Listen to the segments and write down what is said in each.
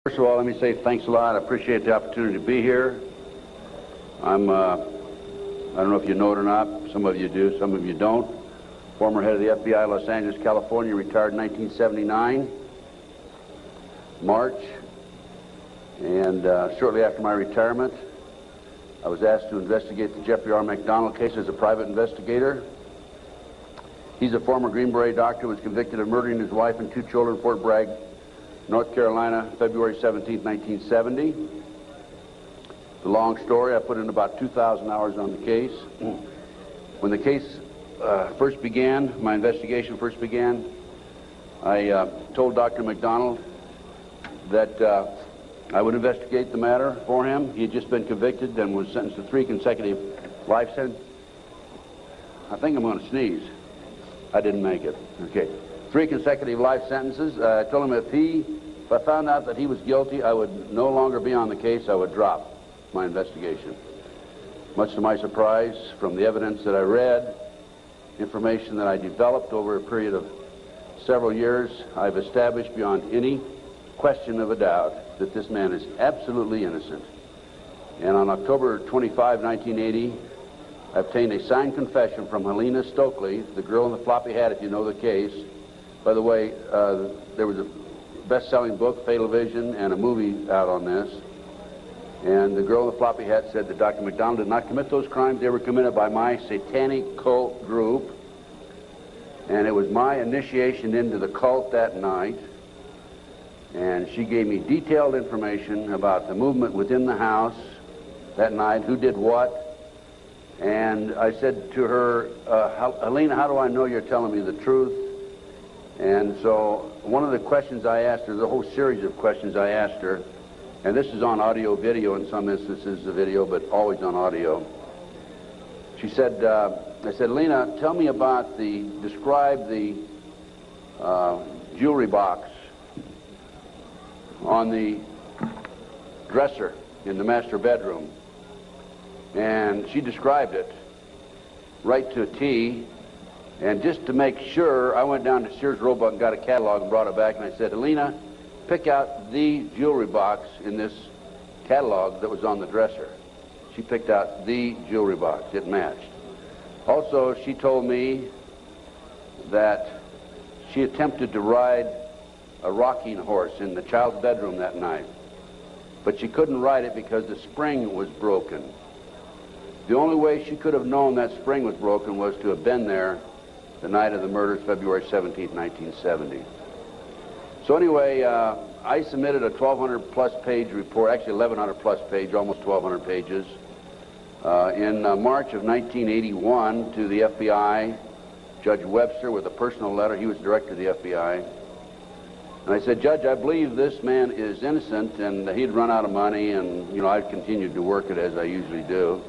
First of all, let me say thanks a lot. I appreciate the opportunity to be here. I don't know if you know it or not. Some of you do, some of you don't. Former head of the FBI, Los Angeles, California, retired in 1979, March. And shortly after my retirement, I was asked to investigate the Jeffrey R. McDonald case as a private investigator. He's a former Green Beret doctor who was convicted of murdering his wife and 2 children in Fort Bragg, North Carolina, February 17, 1970. The long story. I put in about 2,000 hours on the case. When the case first began, my investigation first began, I told Dr. McDonald that I would investigate the matter for him. He had just been convicted and was sentenced to 3 consecutive life sentences. I think I'm going to sneeze. I didn't make it. Okay. 3 consecutive life sentences. I told him if I found out that he was guilty, I would no longer be on the case. I would drop my investigation. Much to my surprise, from the evidence that I read, information that I developed over a period of several years, I've established beyond any question of a doubt that this man is absolutely innocent. And on October 25, 1980, I obtained a signed confession from Helena Stokely, the girl in the floppy hat, if you know the case. By the way, there was a best-selling book, Fatal Vision, and a movie out on this. And the girl in the floppy hat said that Dr. McDonald did not commit those crimes. They were committed by my satanic cult group. And it was my initiation into the cult that night. And she gave me detailed information about the movement within the house that night, who did what. And I said to her, Helena, how do I know you're telling me the truth? And so one of the questions I asked her, the whole series of questions I asked her, and this is on audio video, in some instances the video, but always on audio. She said, I said, Helena, tell me about describe the jewelry box on the dresser in the master bedroom. And she described it right to a T. And just to make sure, I went down to Sears Roebuck and got a catalog and brought it back, and I said, Helena, pick out the jewelry box in this catalog that was on the dresser. She picked out the jewelry box. It matched. Also, she told me that she attempted to ride a rocking horse in the child's bedroom that night, but she couldn't ride it because the spring was broken. The only way she could have known that spring was broken was to have been there the night of the murders, February 17, 1970. So anyway, I submitted a 1,200-plus page report, actually 1,100-plus page, almost 1,200 pages, in March of 1981 to the FBI, Judge Webster, with a personal letter. He was director of the FBI. And I said, Judge, I believe this man is innocent, and he'd run out of money, and, you know, I'd continued to work it as I usually do.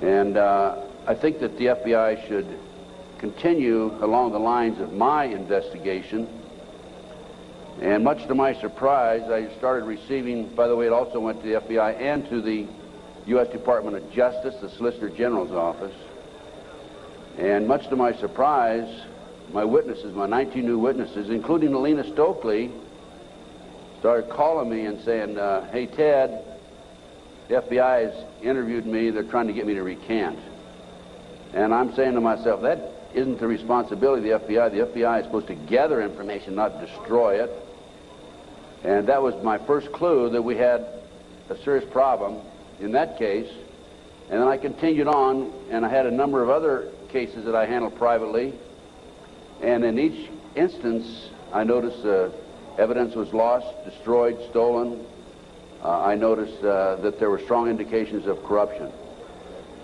And I think that the FBI should continue along the lines of my investigation. And much to my surprise, I started receiving, by the way, it also went to the FBI and to the U.S. Department of Justice, the Solicitor General's office. And much to my surprise, my witnesses, my 19 new witnesses, including Helena Stokely, started calling me and saying, hey, Ted, the FBI has interviewed me. They're trying to get me to recant. And I'm saying to myself, that isn't the responsibility of the FBI. The FBI is supposed to gather information, not destroy it. And that was my first clue that we had a serious problem in that case. And then I continued on, and I had a number of other cases that I handled privately. And in each instance, I noticed evidence was lost, destroyed, stolen. I noticed that there were strong indications of corruption.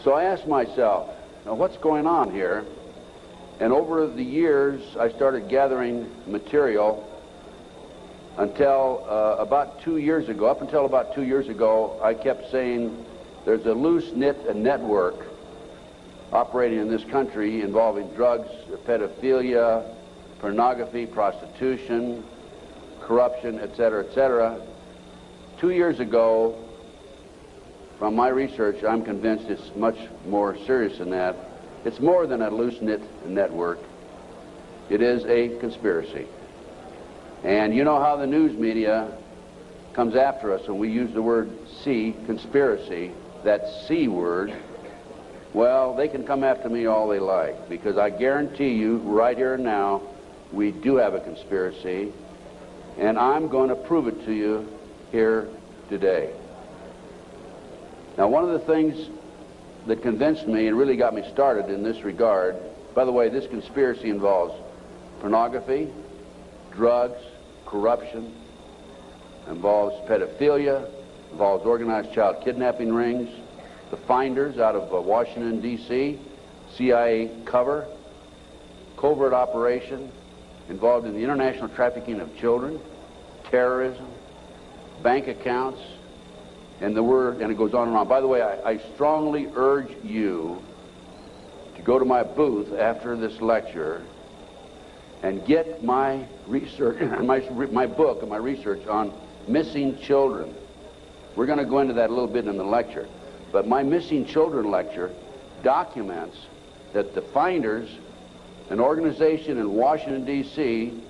So I asked myself, now what's going on here? And over the years, I started gathering material until about 2 years ago. Up until about 2 years ago, I kept saying there's a loose-knit network operating in this country involving drugs, pedophilia, pornography, prostitution, corruption, etc., etc. 2 years ago, from my research, I'm convinced it's much more serious than that. It's more than a loose-knit network. It is a conspiracy. And you know how the news media comes after us and we use the word C, conspiracy, that C word, well, they can come after me all they like, because I guarantee you right here and now we do have a conspiracy, and I'm going to prove it to you here today. Now, one of the things that convinced me and really got me started in this regard, by the way, this conspiracy involves pornography, drugs, corruption, involves pedophilia, involves organized child kidnapping rings, the finders out of Washington, D.C., CIA cover, covert operation, involved in the international trafficking of children, terrorism, bank accounts, and it goes on and on. By the way, I strongly urge you to go to my booth after this lecture and get my research, my book and my research on missing children. We're going to go into that a little bit in the lecture. But my missing children lecture documents that the finders, an organization in Washington, D.C.,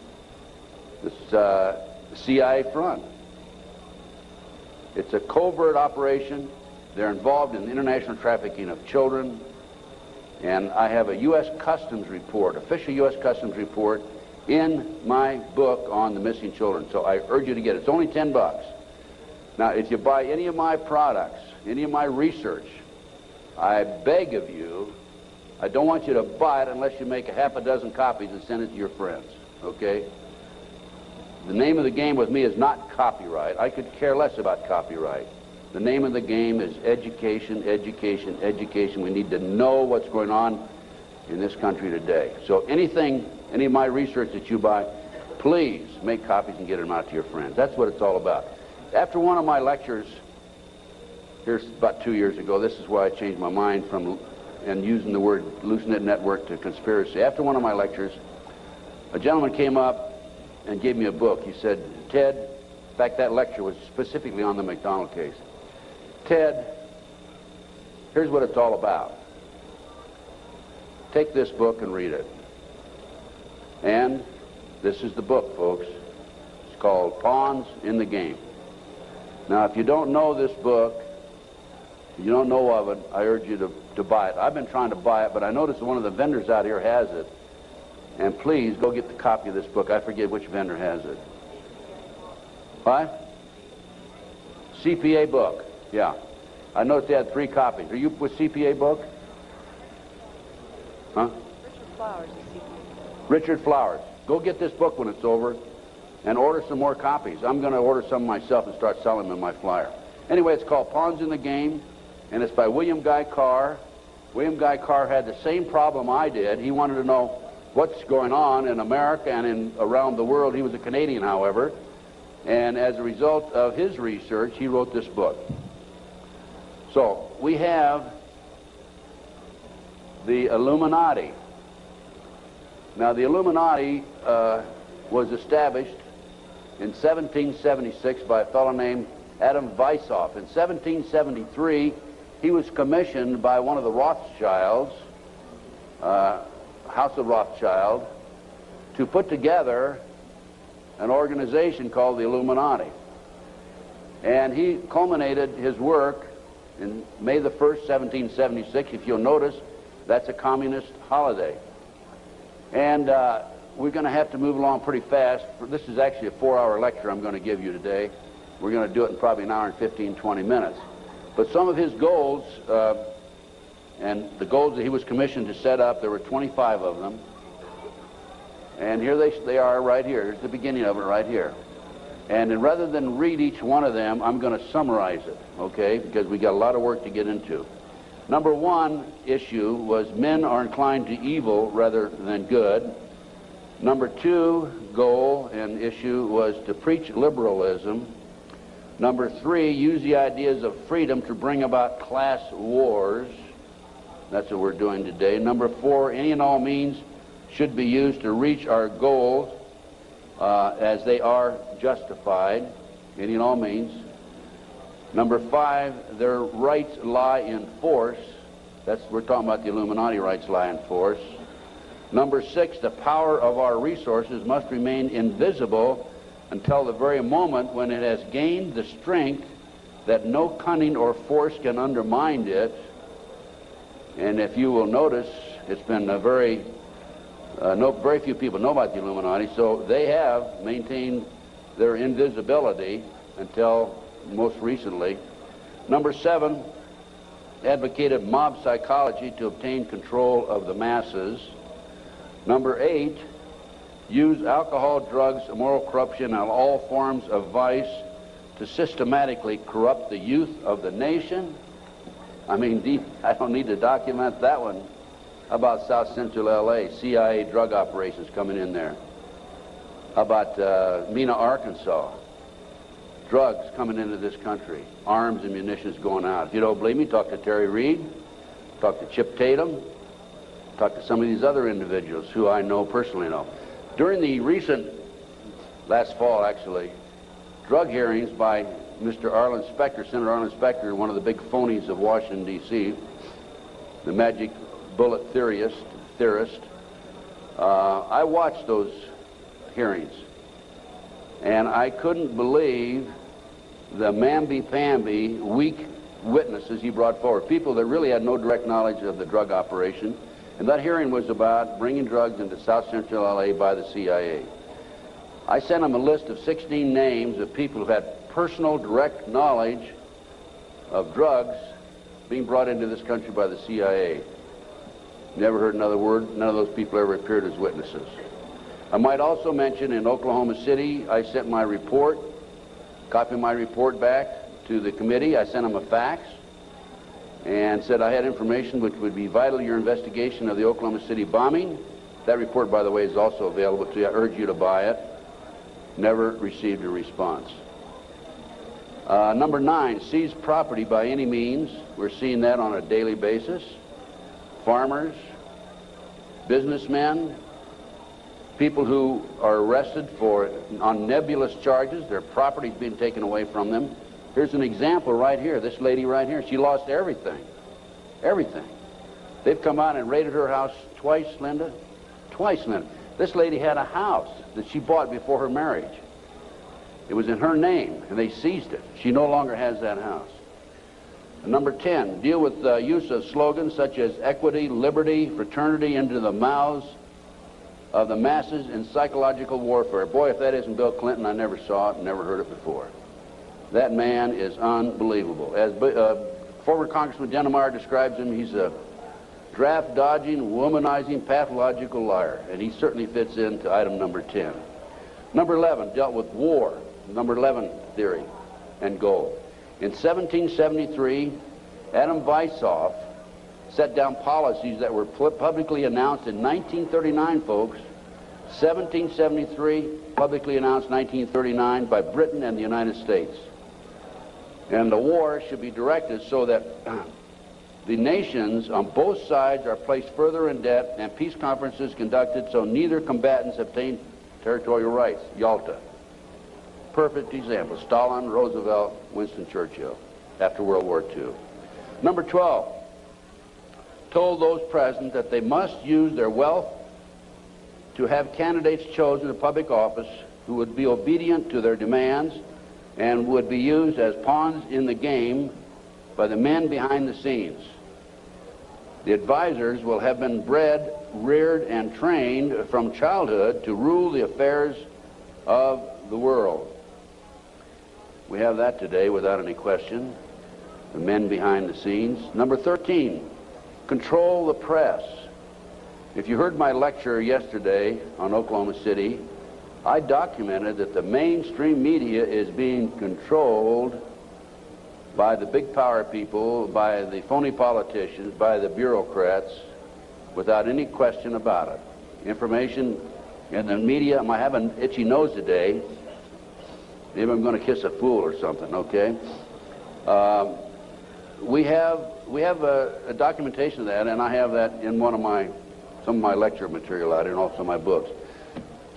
this CIA front. It's a covert operation. They're involved in the international trafficking of children. And I have a U.S. Customs report, official U.S. Customs report, in my book on the missing children. So I urge you to get it. It's only $10. Now, if you buy any of my products, any of my research, I beg of you, I don't want you to buy it unless you make a half a dozen copies and send it to your friends, okay? The name of the game with me is not copyright. I could care less about copyright. The name of the game is education, education, education. We need to know what's going on in this country today. So anything, any of my research that you buy, please make copies and get them out to your friends. That's what it's all about. After one of my lectures, here's about 2 years ago, this is why I changed my mind from and using the word loose-knit network to conspiracy. After one of my lectures, a gentleman came up and gave me a book. He said, Ted, in fact, that lecture was specifically on the McDonald case. Ted, here's what it's all about. Take this book and read it. And this is the book, folks. It's called Pawns in the Game. Now, if you don't know this book, you don't know of it, I urge you to buy it. I've been trying to buy it, but I noticed one of the vendors out here has it. And please, go get the copy of this book. I forget which vendor has it. What? CPA book, yeah. I noticed they had 3 copies. Are you with CPA book? Huh? Richard Flowers is CPA. Richard Flowers. Go get this book when it's over and order some more copies. I'm going to order some myself and start selling them in my flyer. Anyway, it's called Pawns in the Game, and it's by William Guy Carr. William Guy Carr had the same problem I did. He wanted to know what's going on in America and around the world. He was a Canadian, however, and as a result of his research, he wrote this book. So we have the Illuminati. Now, the Illuminati was established in 1776 by a fellow named Adam Weishaupt. In 1773, he was commissioned by one of the Rothschilds, House of Rothschild, to put together an organization called the Illuminati. And he culminated his work in May the 1st, 1776. If you'll notice, that's a communist holiday. And we're going to have to move along pretty fast. This is actually a 4-hour lecture I'm going to give you today. We're going to do it in probably an hour and 15, 20 minutes. But some of his goals, and the goals that he was commissioned to set up, there were 25 of them. And here they are right here. Here's the beginning of it right here. And then rather than read each one of them, I'm going to summarize it, okay? Because we got a lot of work to get into. Number 1 issue was men are inclined to evil rather than good. Number 2 goal and issue was to preach liberalism. Number 3, use the ideas of freedom to bring about class wars. That's what we're doing today. Number 4, any and all means should be used to reach our goals as they are justified. Any and all means. Number 5, their rights lie in force. We're talking about the Illuminati rights lie in force. Number 6, the power of our resources must remain invisible until the very moment when it has gained the strength that no cunning or force can undermine it. And if you will notice, it's been a very few people know about the Illuminati, so they have maintained their invisibility until most recently. Number 7, advocated mob psychology to obtain control of the masses. Number 8, use alcohol, drugs, moral corruption, and all forms of vice to systematically corrupt the youth of the nation. I mean, I don't need to document that one. How about South Central LA, CIA drug operations coming in there? How about Mena, Arkansas? Drugs coming into this country, arms and munitions going out. If you don't believe me, talk to Terry Reed, talk to Chip Tatum, talk to some of these other individuals who I know personally know. During the recent, last fall actually, drug hearings by Mr. Arlen Specter, Senator Arlen Specter, one of the big phonies of Washington, D.C., the magic bullet theorist, I watched those hearings, and I couldn't believe the mamby-pamby, weak witnesses he brought forward, people that really had no direct knowledge of the drug operation. And that hearing was about bringing drugs into South Central LA by the CIA. I sent him a list of 16 names of people who had personal, direct knowledge of drugs being brought into this country by the CIA. Never heard another word. None of those people ever appeared as witnesses. I might also mention in Oklahoma City, I sent my report, copy my report back to the committee. I sent them a fax and said I had information which would be vital to your investigation of the Oklahoma City bombing. That report, by the way, is also available to you. I urge you to buy it. Never received a response. Number 9, seize property by any means. We're seeing that on a daily basis. Farmers, businessmen, people who are arrested on nebulous charges, their property's being taken away from them. Here's an example right here. This lady right here, she lost everything. Everything. They've come out and raided her house twice, Linda. Twice, Linda. This lady had a house that she bought before her marriage. It was in her name, and they seized it. She no longer has that house. And number 10, deal with the use of slogans such as equity, liberty, fraternity into the mouths of the masses in psychological warfare. Boy, if that isn't Bill Clinton, I never saw it and never heard it before. That man is unbelievable. As former Congressman Dennemeyer describes him, he's a draft-dodging, womanizing, pathological liar, and he certainly fits into item number 10. Number 11 dealt with war, number 11 theory and goal. In 1773, Adam Weishaupt set down policies that were publicly announced in 1939, folks. 1773, publicly announced 1939 by Britain and the United States. And the war should be directed so that the nations on both sides are placed further in debt and peace conferences conducted so neither combatants obtain territorial rights. Yalta. Perfect example. Stalin, Roosevelt, Winston Churchill after World War II. Number 12. Told those present that they must use their wealth to have candidates chosen to public office who would be obedient to their demands and would be used as pawns in the game by the men behind the scenes. The advisors will have been bred, reared, and trained from childhood to rule the affairs of the world. We have that today without any question, the men behind the scenes. Number 13, control the press. If you heard my lecture yesterday on Oklahoma City, I documented that the mainstream media is being controlled by the big power people, by the phony politicians, by the bureaucrats, without any question about it. Information in the media, I have an itchy nose today. Maybe I'm going to kiss a fool or something, okay? We have a documentation of that, and I have that in some of my lecture material out here and also my books.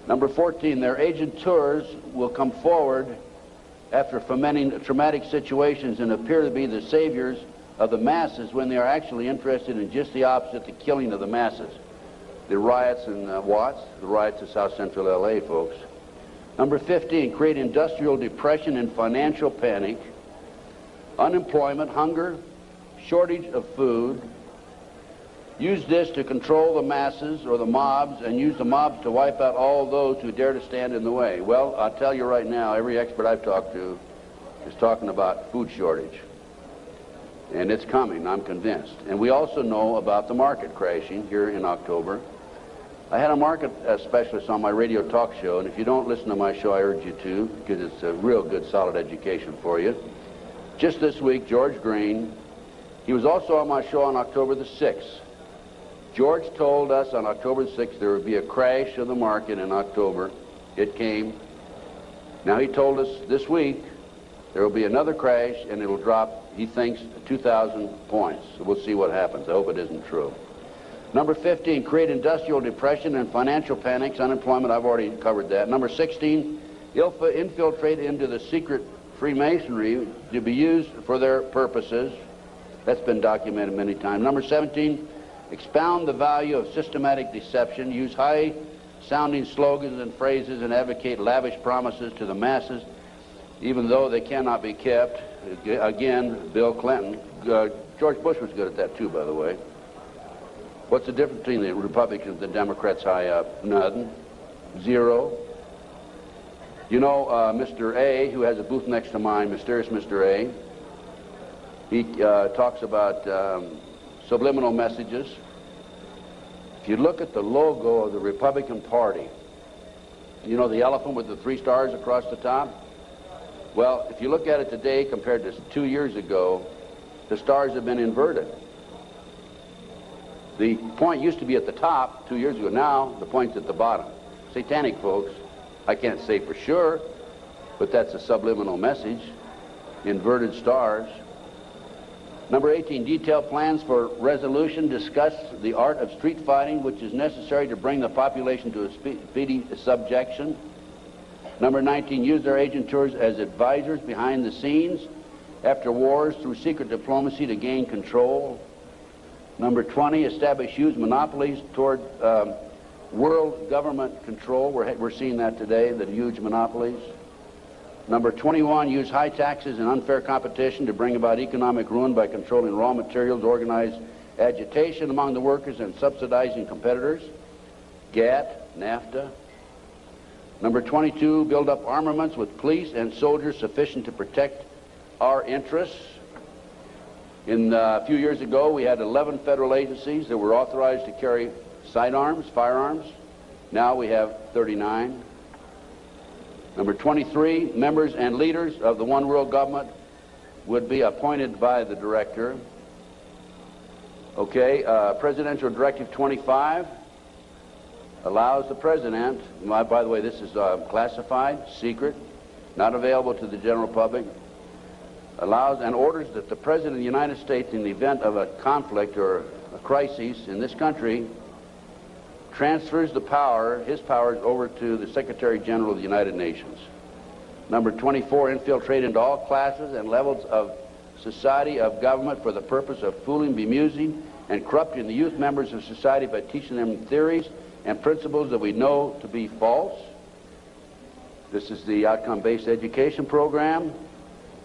Number 14, their agenteurs will come forward after fomenting traumatic situations and appear to be the saviors of the masses when they are actually interested in just the opposite, the killing of the masses. The riots in Watts, the riots in South Central LA, folks. Number 15, create industrial depression and financial panic, unemployment, hunger, shortage of food. Use this to control the masses or the mobs, and use the mobs to wipe out all those who dare to stand in the way. Well, I'll tell you right now, every expert I've talked to is talking about food shortage. And it's coming, I'm convinced. And we also know about the market crashing here in October. I had a market specialist on my radio talk show, and if you don't listen to my show, I urge you to, because it's a real good, solid education for you. Just this week, George Green, he was also on my show on October the 6th. George told us on October the 6th there would be a crash of the market in October. It came. Now he told us this week there will be another crash, and it'll drop, he thinks, 2,000 points. So we'll see what happens. I hope it isn't true. Number 15, create industrial depression and financial panics, unemployment. I've already covered that. Number 16, infiltrate into the secret Freemasonry to be used for their purposes. That's been documented many times. Number 17, expound the value of systematic deception. Use high-sounding slogans and phrases and advocate lavish promises to the masses, even though they cannot be kept. Again, Bill Clinton. George Bush was good at that too, by the way. What's the difference between the Republicans and the Democrats high up? Nothing. Zero. You know, Mr. A, who has a booth next to mine, Mysterious Mr. A, he talks about subliminal messages. If you look at the logo of the Republican Party, you know the elephant with the 3 stars across the top? Well, if you look at it today compared to 2 years ago, the stars have been inverted. The point used to be at the top 2 years ago. Now, the point's at the bottom. Satanic, folks. I can't say for sure, but that's a subliminal message. Inverted stars. Number 18, detail plans for resolution. Discuss the art of street fighting, which is necessary to bring the population to a speedy subjection. Number 19, use their agent tours as advisors behind the scenes after wars through secret diplomacy to gain control. Number 20, establish huge monopolies toward world government control. We're seeing that today, the huge monopolies. Number 21, use high taxes and unfair competition to bring about economic ruin by controlling raw materials, organize agitation among the workers, and subsidizing competitors. GATT, NAFTA. Number 22, build up armaments with police and soldiers sufficient to protect our interests. A few years ago, we had 11 federal agencies that were authorized to carry sidearms, firearms. Now we have 39. Number 23, members and leaders of the one world government would be appointed by the director. Okay, Presidential Directive 25 allows the president, by the way, this is classified, secret, not available to the general public, allows and orders that the President of the United States, in the event of a conflict or a crisis in this country, transfers the power, his powers, over to the Secretary General of the United Nations. Number 24, infiltrate into all classes and levels of society, of government, for the purpose of fooling, bemusing, and corrupting the youth members of society by teaching them theories and principles that we know to be false. This is the outcome-based education program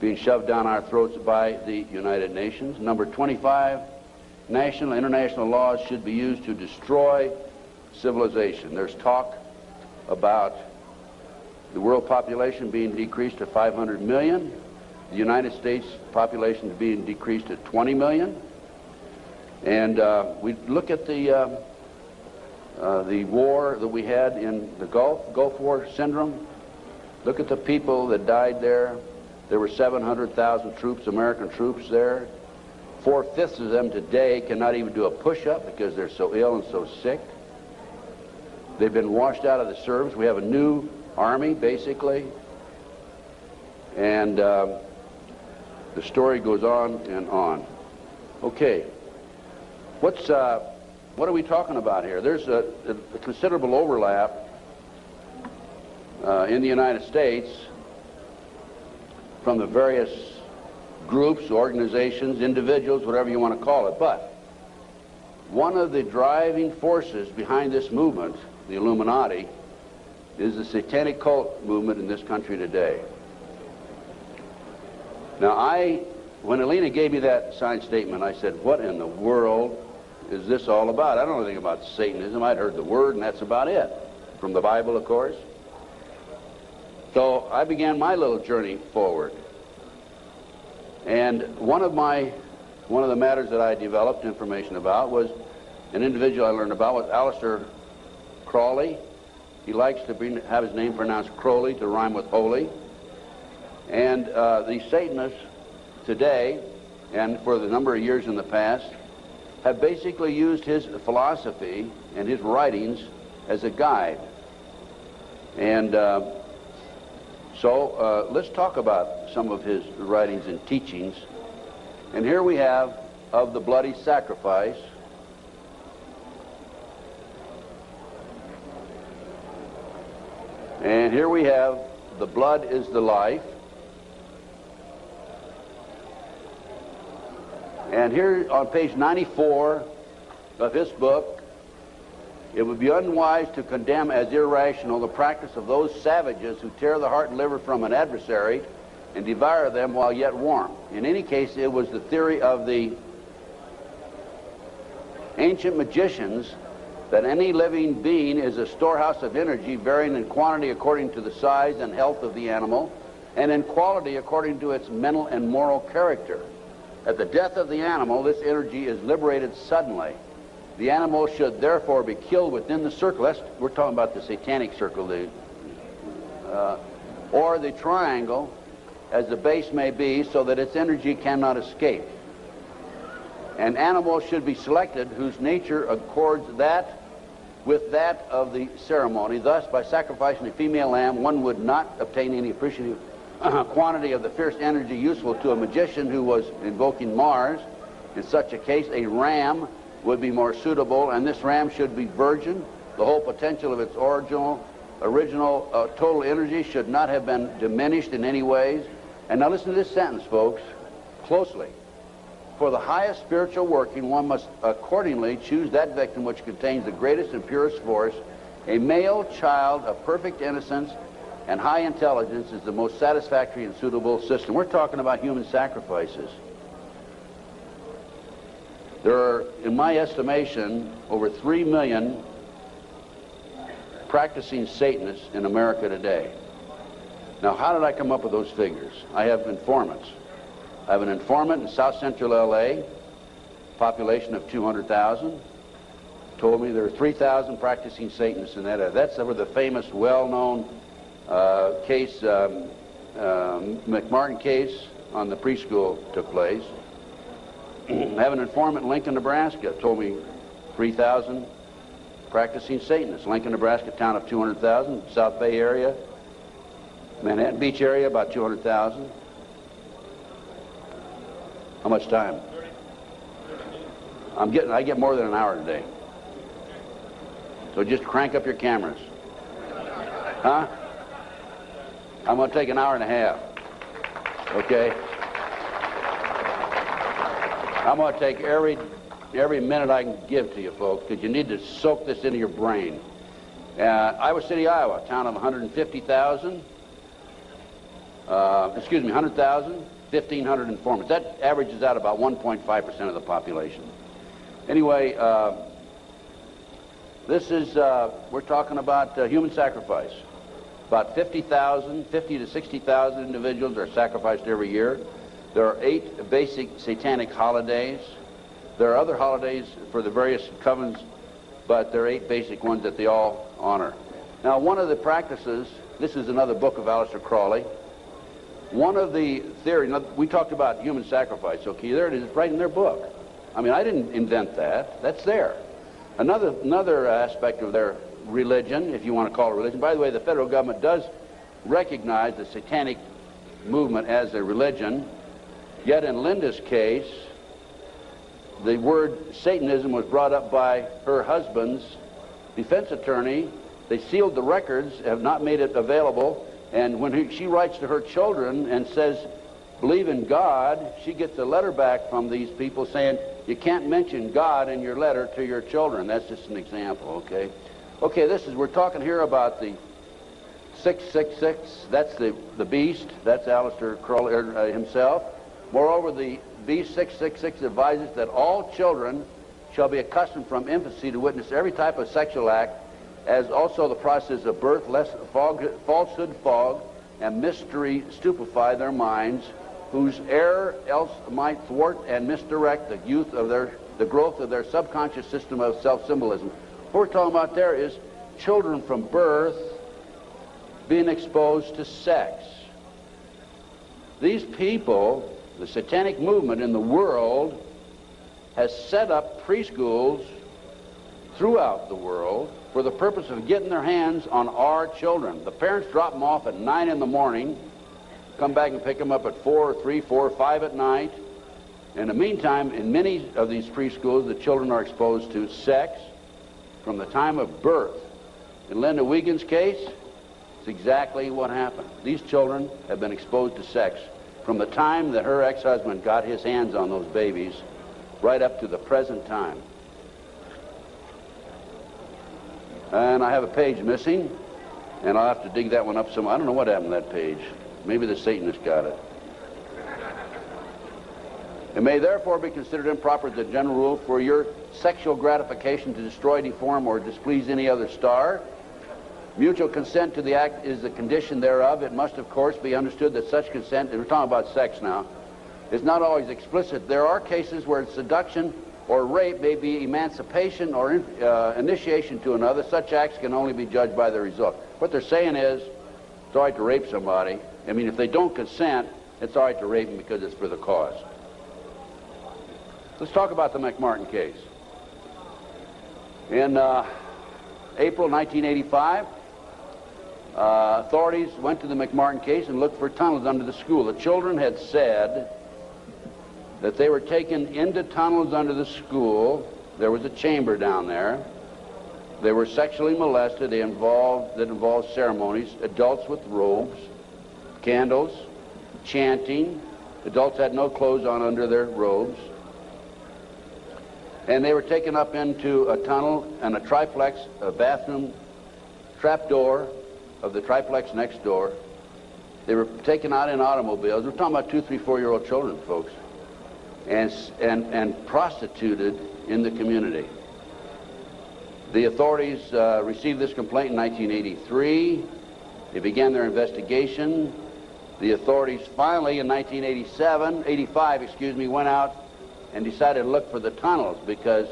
being shoved down our throats by the United Nations. Number 25, national and international laws should be used to destroy civilization. There's talk about the world population being decreased to 500 million, the United States population being decreased to 20 million. And we look at the war that we had in the Gulf War syndrome. Look at the people that died there. There were 700,000 troops, American troops there. 4/5 of them today cannot even do a push-up because they're so ill and so sick. They've been washed out of the service. We have a new army, basically. And the story goes on and on. Okay. What are we talking about here? There's a considerable overlap in the United States from the various groups, organizations, individuals, whatever you want to call it. But one of the driving forces behind this movement, the Illuminati, is the satanic cult movement in this country today. Now, when Alina gave me that signed statement, I said, what in the world is this all about? I don't know anything about Satanism. I'd heard the word, and that's about it. From the Bible, of course. So I began my little journey forward. And one of the matters that I developed information about was an individual I learned about was Aleister Crowley. He likes to have his name pronounced Crowley to rhyme with holy. And the Satanists today, and for the number of years in the past, have basically used his philosophy and his writings as a guide. And so let's talk about some of his writings and teachings. And here we have Of the Bloody Sacrifice. And here we have The Blood is the Life. And here on page 94 of his book, it would be unwise to condemn as irrational the practice of those savages who tear the heart and liver from an adversary and devour them while yet warm. In any case, it was the theory of the ancient magicians that any living being is a storehouse of energy varying in quantity according to the size and health of the animal, and in quality according to its mental and moral character. At the death of the animal, this energy is liberated suddenly. The animal should therefore be killed within the circle. We're talking about the satanic circle, or the triangle, as the base may be, so that its energy cannot escape. An animal should be selected whose nature accords that with that of the ceremony. Thus, by sacrificing a female lamb, one would not obtain any appreciative quantity of the fierce energy useful to a magician who was invoking Mars. In such a case, a ram would be more suitable, and this ram should be virgin. The whole potential of its original total energy should not have been diminished in any ways. And now listen to this sentence, folks, closely. For the highest spiritual working, one must accordingly choose that victim which contains the greatest and purest force. A male child of perfect innocence and high intelligence is the most satisfactory and suitable system. We're talking about human sacrifices. There are, in my estimation, over 3 million practicing Satanists in America today. Now, how did I come up with those figures? I have informants. I have an informant in South Central L.A., population of 200,000, told me there are 3,000 practicing Satanists in that area. That's where the famous, well-known case, McMartin case on the preschool took place. I have an informant in Lincoln, Nebraska, told me 3,000 practicing Satanists. Lincoln, Nebraska, town of 200,000, South Bay area, Manhattan Beach area, about 200,000. How much time? I get more than an hour today. So just crank up your cameras. Huh? I'm going to take an hour and a half. Okay? I'm going to take every minute I can give to you folks, because you need to soak this into your brain. Iowa City, Iowa, town of 150,000. 100,000, 1,500 informants. That averages out about 1.5% of the population. Anyway, we're talking about human sacrifice. About 50 to 60,000 individuals are sacrificed every year. There are 8 basic satanic holidays. There are other holidays for the various covens, but there are 8 basic ones that they all honor. Now, one of the practices, this is another book of Aleister Crowley. One of the theories, we talked about human sacrifice, okay, there it is, right in their book. I mean, I didn't invent that. That's there. Another aspect of their religion, if you want to call it religion. By the way, the federal government does recognize the satanic movement as a religion, yet in Linda's case, the word Satanism was brought up by her husband's defense attorney. They sealed the records, have not made it available, and when she writes to her children and says, believe in God, she gets a letter back from these people saying, you can't mention God in your letter to your children. That's just an example, okay? Okay, we're talking here about the 666, that's the beast, that's Aleister Crowley himself. Moreover, the beast 666 advises that all children shall be accustomed from infancy to witness every type of sexual act, as also the process of birth, lest falsehood fog and mystery stupefy their minds, whose error else might thwart and misdirect the the growth of their subconscious system of self-symbolism. What we're talking about there is children from birth being exposed to sex. These people, the satanic movement in the world, has set up preschools throughout the world for the purpose of getting their hands on our children. The parents drop them off at 9 in the morning, come back and pick them up at 4, 3, 4, 5 at night. In the meantime, in many of these preschools, the children are exposed to sex from the time of birth. In Linda Wiegand's case, it's exactly what happened. These children have been exposed to sex from the time that her ex-husband got his hands on those babies right up to the present time. And I have a page missing, and I'll have to dig that one up some. I don't know what happened to that page. Maybe the Satanist got it. It may therefore be considered improper as a general rule for your sexual gratification to destroy, deform, or displease any other star. Mutual consent to the act is the condition thereof. It must, of course, be understood that such consent, and we're talking about sex now, is not always explicit. There are cases where seduction or rape may be emancipation or initiation to another. Such acts can only be judged by the result. What they're saying is, it's all right to rape somebody. I mean, if they don't consent, it's all right to rape them because it's for the cause. Let's talk about the McMartin case. In April 1985, authorities went to the McMartin case and looked for tunnels under the school. The children had said that they were taken into tunnels under the school. There was a chamber down there. They were sexually molested. That involved ceremonies, adults with robes, candles, chanting. Adults had no clothes on under their robes. And they were taken up into a tunnel and a triplex, a bathroom trap door of the triplex next door. They were taken out in automobiles. We're talking about 2, 3, 4-year-old children, folks, and prostituted in the community. The authorities received this complaint in 1983. They began their investigation. The authorities finally, in 1985, went out and decided to look for the tunnels because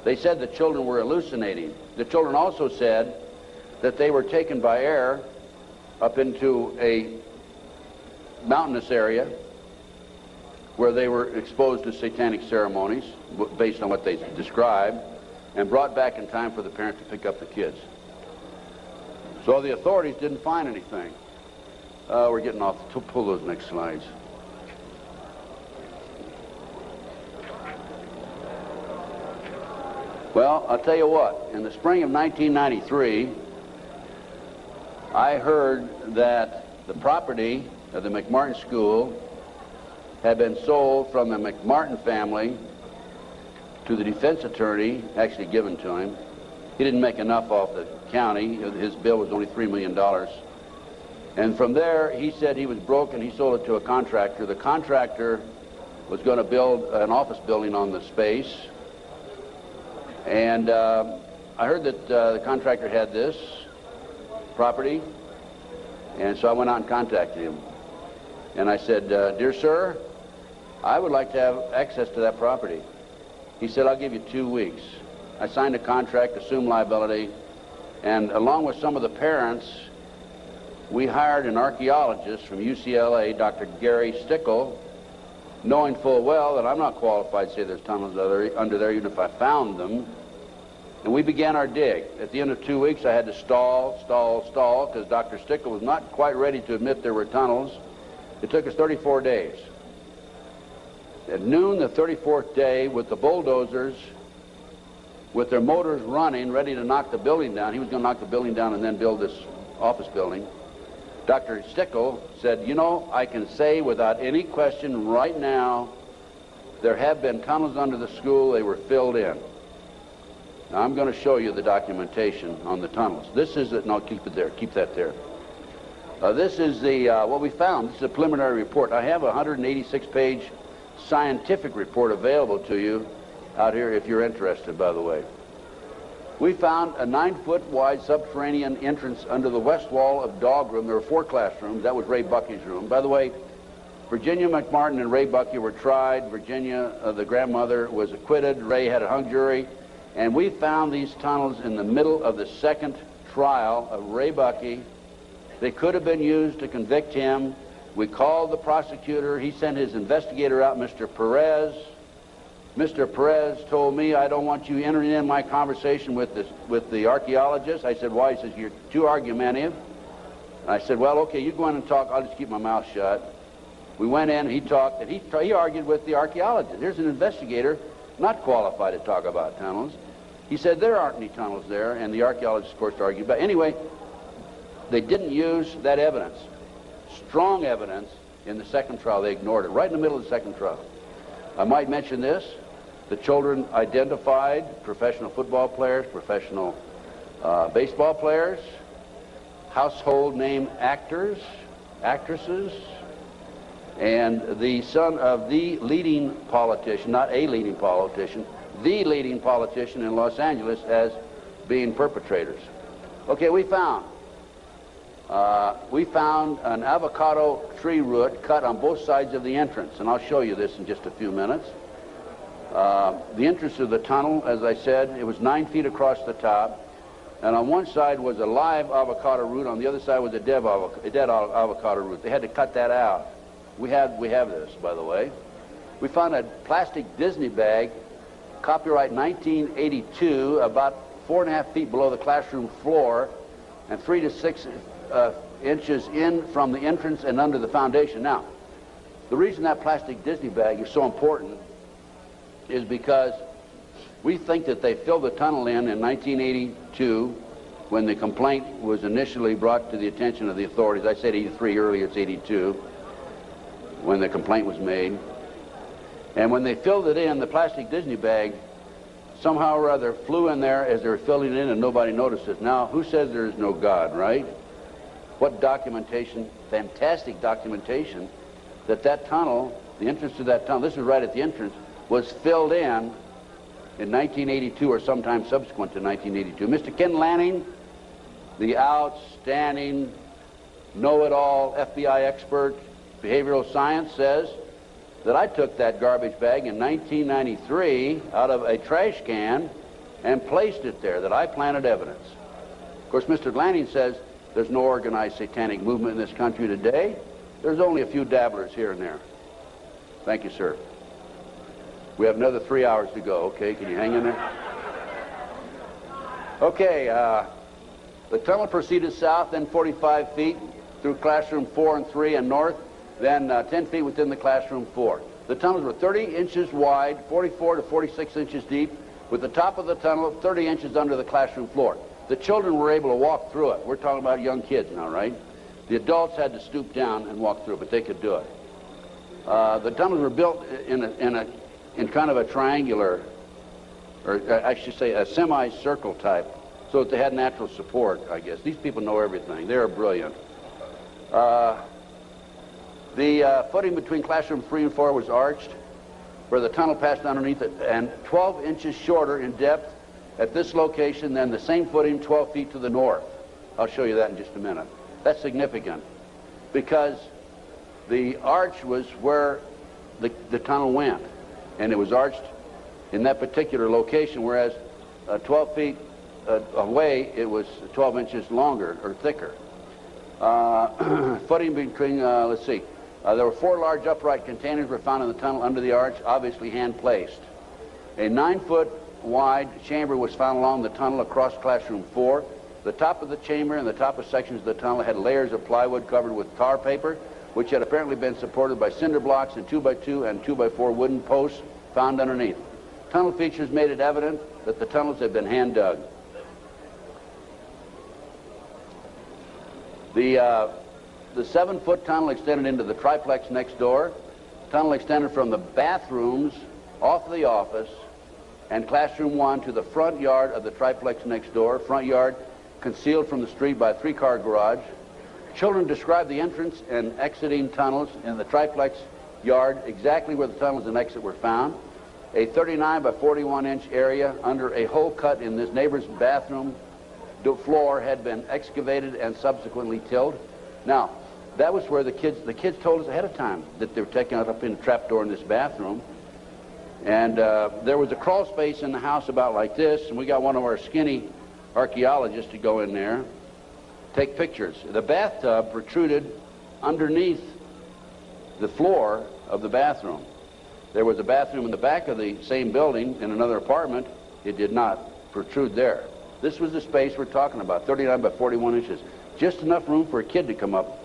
they said the children were hallucinating. The children also said that they were taken by air up into a mountainous area where they were exposed to satanic ceremonies based on what they described, and brought back in time for the parents to pick up the kids. So the authorities didn't find anything. We're getting off. Pull those next slides. Well, I'll tell you what. In the spring of 1993, I heard that the property of the McMartin School had been sold from the McMartin family to the defense attorney, actually given to him. He didn't make enough off the county. His bill was only $3 million. And from there, he said he was broke and he sold it to a contractor. The contractor was going to build an office building on the space. And I heard that the contractor had this property, and so I went out and contacted him. And I said, dear sir, I would like to have access to that property. He said, I'll give you 2 weeks. I signed a contract, assumed liability, and along with some of the parents, we hired an archaeologist from UCLA, Dr. Gary Stickle, knowing full well that I'm not qualified to say there's tunnels under there, even if I found them. And we began our dig. At the end of 2 weeks, I had to stall, because Dr. Stickle was not quite ready to admit there were tunnels. It took us 34 days. At noon the 34th day, with the bulldozers, with their motors running, ready to knock the building down, he was going to knock the building down and then build this office building. Dr. Stickle said, you know, I can say without any question right now, there have been tunnels under the school. They were filled in. Now, I'm going to show you the documentation on the tunnels. This is it. No, keep it there. Keep that there. This is the what we found. This is a preliminary report. I have a 186-page scientific report available to you out here if you're interested, by the way. We found a 9-foot wide subterranean entrance under the west wall of dog room. There were 4 classrooms. That was Ray Bucky's room. By the way, Virginia McMartin and Ray Bucky were tried. Virginia, the grandmother, was acquitted. Ray had a hung jury. And we found these tunnels in the middle of the second trial of Ray Bucky. They could have been used to convict him. We called the prosecutor. He sent his investigator out, Mr. Perez. Mr. Perez told me, I don't want you entering in my conversation with the archaeologist. I said, why? He says, you're too argumentative. I said, well, okay, you go in and talk. I'll just keep my mouth shut. We went in, he talked, and he argued with the archaeologist. Here's an investigator not qualified to talk about tunnels. He said, there aren't any tunnels there, and the archaeologist, of course, argued. But anyway, they didn't use that evidence, strong evidence, in the second trial. They ignored it, right in the middle of the second trial. I might mention this. The children identified professional football players, professional baseball players, household name actors, actresses, and the son of the leading politician, not a leading politician, the leading politician in Los Angeles as being perpetrators. Okay, we found an avocado tree root cut on both sides of the entrance, and I'll show you this in just a few minutes. The entrance of the tunnel, as I said, it was 9 feet across the top, and on one side was a live avocado root, on the other side was a dead avocado root. They had to cut that out. We have this, by the way. We found a plastic Disney bag, copyright 1982, about 4.5 feet below the classroom floor, and 3 to 6 inches in from the entrance and under the foundation. Now, the reason that plastic Disney bag is so important is because we think that they filled the tunnel in 1982 when the complaint was initially brought to the attention of the authorities. I said 83 earlier, it's 82 when the complaint was made. And when they filled it in, the plastic Disney bag somehow or other flew in there as they were filling it in, and nobody noticed it. Now, who says there is no God, right? What documentation, fantastic documentation, that tunnel, the entrance to that tunnel, this is right at the entrance, was filled in 1982 or sometime subsequent to 1982. Mr. Ken Lanning, the outstanding, know-it-all FBI expert, behavioral science, says that I took that garbage bag in 1993 out of a trash can and placed it there, that I planted evidence. Of course, Mr. Lanning says there's no organized satanic movement in this country today. There's only a few dabblers here and there. Thank you, sir. We have another 3 hours to go. Okay, can you hang in there? Okay, the tunnel proceeded south, then 45 feet through classroom 4 and 3 and north, then 10 feet within the classroom 4. The tunnels were 30 inches wide, 44 to 46 inches deep, with the top of the tunnel 30 inches under the classroom floor. The children were able to walk through it. We're talking about young kids now, right? The adults had to stoop down and walk through, but they could do it. The tunnels were built in kind of a triangular, or I should say a semicircle type, so that they had natural support, I guess. These people know everything. They are brilliant. The footing between classroom 3 and 4 was arched, where the tunnel passed underneath it, and 12 inches shorter in depth at this location than the same footing 12 feet to the north. I'll show you that in just a minute. That's significant, because the arch was where the tunnel went, and it was arched in that particular location, whereas 12 feet away, it was 12 inches longer or thicker. Footing between, let's see, there were 4 large upright containers were found in the tunnel under the arch, obviously hand-placed. A 9-foot wide chamber was found along the tunnel across classroom 4. The top of the chamber and the top of sections of the tunnel had layers of plywood covered with tar paper, which had apparently been supported by cinder blocks and 2x2 and 2x4 wooden posts found underneath. Tunnel features made it evident that the tunnels had been hand-dug. The 7-foot tunnel extended into the triplex next door. Tunnel extended from the bathrooms off the office and classroom 1 to the front yard of the triplex next door. Front yard concealed from the street by a 3-car garage. Children describe the entrance and exiting tunnels in the triplex yard, exactly where the tunnels and exit were found. A 39 by 41 inch area under a hole cut in this neighbor's bathroom floor had been excavated and subsequently tilled. Now, that was where the kids told us ahead of time that they were taking it up in a trapdoor in this bathroom. And there was a crawl space in the house about like this, and we got one of our skinny archaeologists to go in there, take pictures. The bathtub protruded underneath the floor of the bathroom. There was a bathroom in the back of the same building in another apartment. It did not protrude there. This was the space we're talking about, 39 by 41 inches. Just enough room for a kid to come up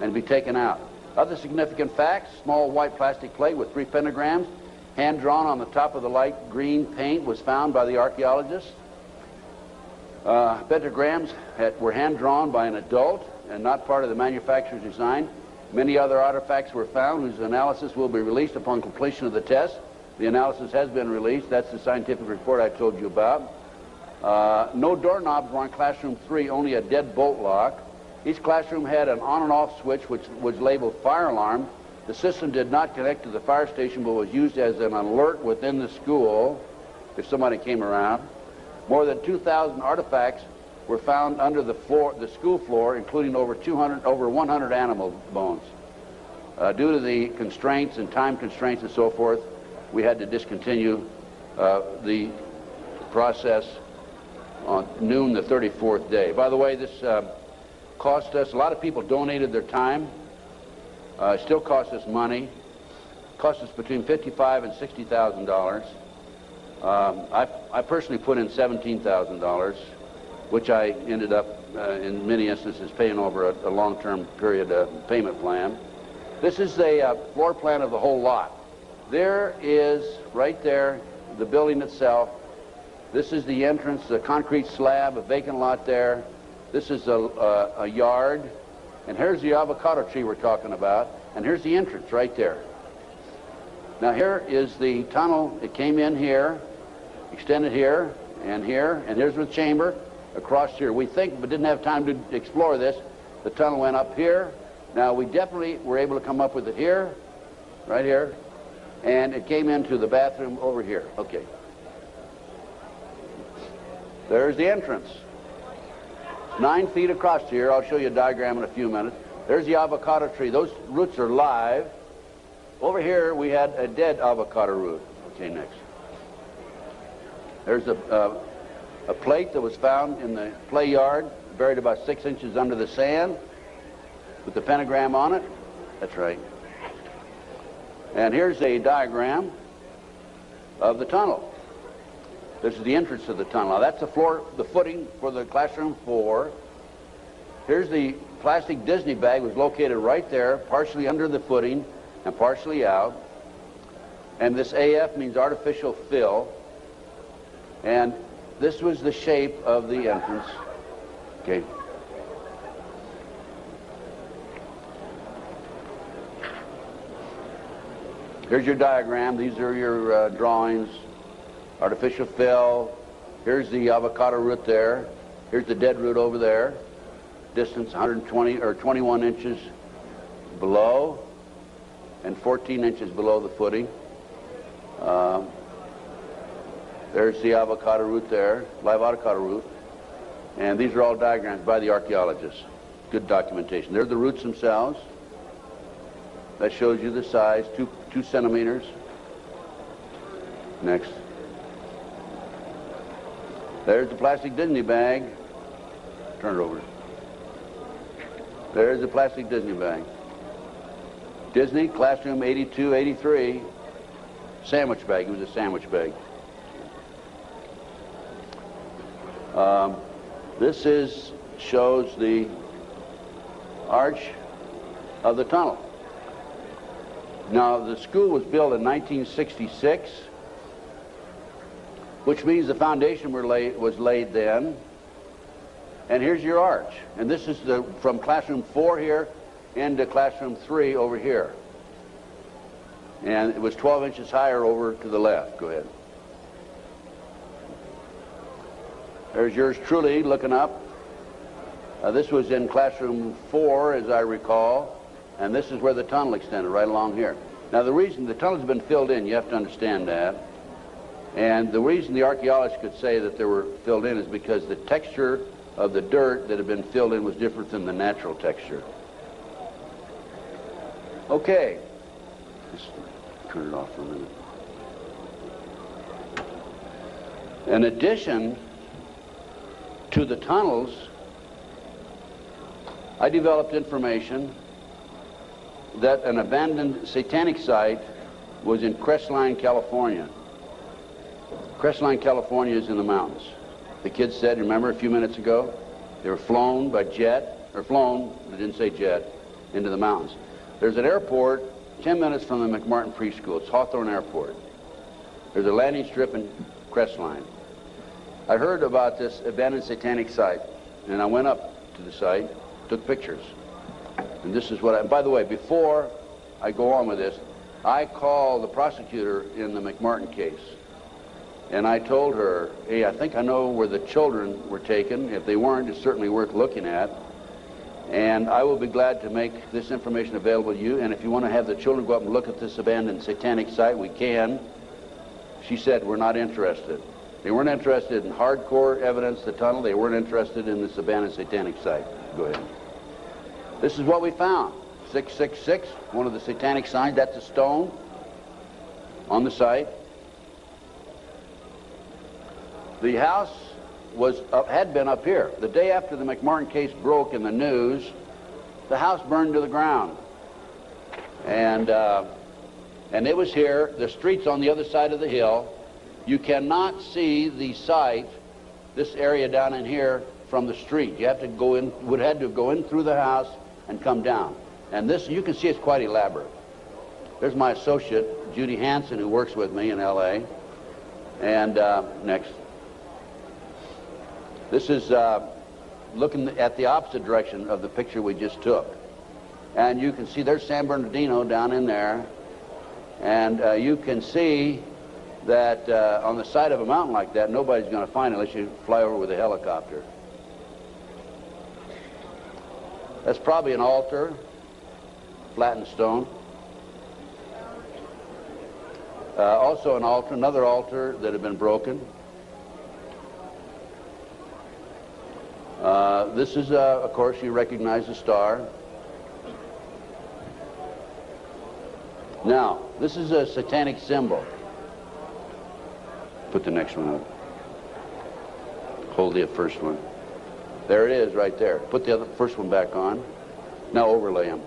and be taken out. Other significant facts: small white plastic plate with 3 pentagrams, hand-drawn on the top of the light green paint, was found by the archaeologists. Pentagrams were hand-drawn by an adult and not part of the manufacturer's design. Many other artifacts were found whose analysis will be released upon completion of the test. The analysis has been released. That's the scientific report I told you about. No doorknobs were on classroom 3, only a dead bolt lock. Each classroom had an on and off switch which was labeled fire alarm. The system did not connect to the fire station but was used as an alert within the school if somebody came around. More than 2,000 artifacts were found under the school floor, including over 100 animal bones. Due to the constraints and time constraints and so forth, we had to discontinue the process on noon the 34th day. By the way, this cost us, a lot of people donated their time. It still costs us money. It cost us between $55,000 and $60,000. I personally put in $17,000, which I ended up, in many instances, paying over a long-term period payment plan. This is a floor plan of the whole lot. There is, right there, the building itself. This is the entrance, the concrete slab, a vacant lot there. This is a yard. And here's the avocado tree we're talking about. And here's the entrance right there. Now here is the tunnel. It came in here, extended here, and here's the chamber across here. We think, but didn't have time to explore this, the tunnel went up here. Now we definitely were able to come up with it here, right here, and it came into the bathroom over here. Okay. There's the entrance. 9 feet across here. I'll show you a diagram in a few minutes. There's the avocado tree. Those roots are live. Over here we had a dead avocado root. Okay, next. There's a plate that was found in the play yard, buried about 6 inches under the sand, with the pentagram on it. That's right. And here's a diagram of the tunnel. This is the entrance to the tunnel. Now that's the floor, the footing for the classroom 4. Here's the plastic Disney bag, was located right there, partially under the footing and partially out. And this AF means artificial fill. And this was the shape of the entrance. Okay. Here's your diagram. These are your drawings. Artificial fill. Here's the avocado root there. Here's the dead root over there. Distance 120 or 21 inches below and 14 inches below the footing. There's the avocado root there, live avocado root. And these are all diagrams by the archaeologists. Good documentation. They're the roots themselves. That shows you the size, 2 centimeters. Next. There's the plastic Disney bag. Turn it over. There's the plastic Disney bag. Disney, classroom 82, 83. Sandwich bag. It was a sandwich bag. This shows the arch of the tunnel. Now, the school was built in 1966, which means the foundation was laid then. And here's your arch. And this is from classroom 4 here into classroom 3 over here. And it was 12 inches higher over to the left. Go ahead. There's yours truly looking up. This was in classroom 4, as I recall, and this is where the tunnel extended, right along here. Now, the reason the tunnel's been filled in, you have to understand that, and the reason the archaeologists could say that they were filled in is because the texture of the dirt that had been filled in was different than the natural texture. Okay. Just turn it off for a minute. In addition to the tunnels, I developed information that an abandoned satanic site was in Crestline, California. Crestline, California is in the mountains. The kids said, remember a few minutes ago, they were flown by jet, or flown, they didn't say jet, into the mountains. There's an airport 10 minutes from the McMartin preschool. It's Hawthorne Airport. There's a landing strip in Crestline. I heard about this abandoned satanic site, and I went up to the site, took pictures. And this is what by the way, before I go on with this, I called the prosecutor in the McMartin case. And I told her, hey, I think I know where the children were taken. If they weren't, it's certainly worth looking at. And I will be glad to make this information available to you. And if you want to have the children go up and look at this abandoned satanic site, we can. She said, we're not interested. They weren't interested in hardcore evidence, the tunnel. They weren't interested in this abandoned satanic site. Go ahead. This is what we found. 666, one of the satanic signs. That's a stone on the site. The house had been up here. The day after the McMartin case broke in the news, the house burned to the ground. And it was here. The street's on the other side of the hill. You cannot see the site, this area down in here, from the street. You have to go in, would have to go in through the house and come down. And this, you can see it's quite elaborate. There's my associate, Judy Hansen, who works with me in LA. And next. This is looking at the opposite direction of the picture we just took. And you can see there's San Bernardino down in there. And you can see that on the side of a mountain like that, nobody's going to find it unless you fly over with a helicopter. That's probably an altar, flattened stone. Also an altar, another altar that had been broken. This is, of course, you recognize the star. Now, this is a satanic symbol. Put the next one up. Hold the first one. There it is right there. Put the first one back on. Now overlay them.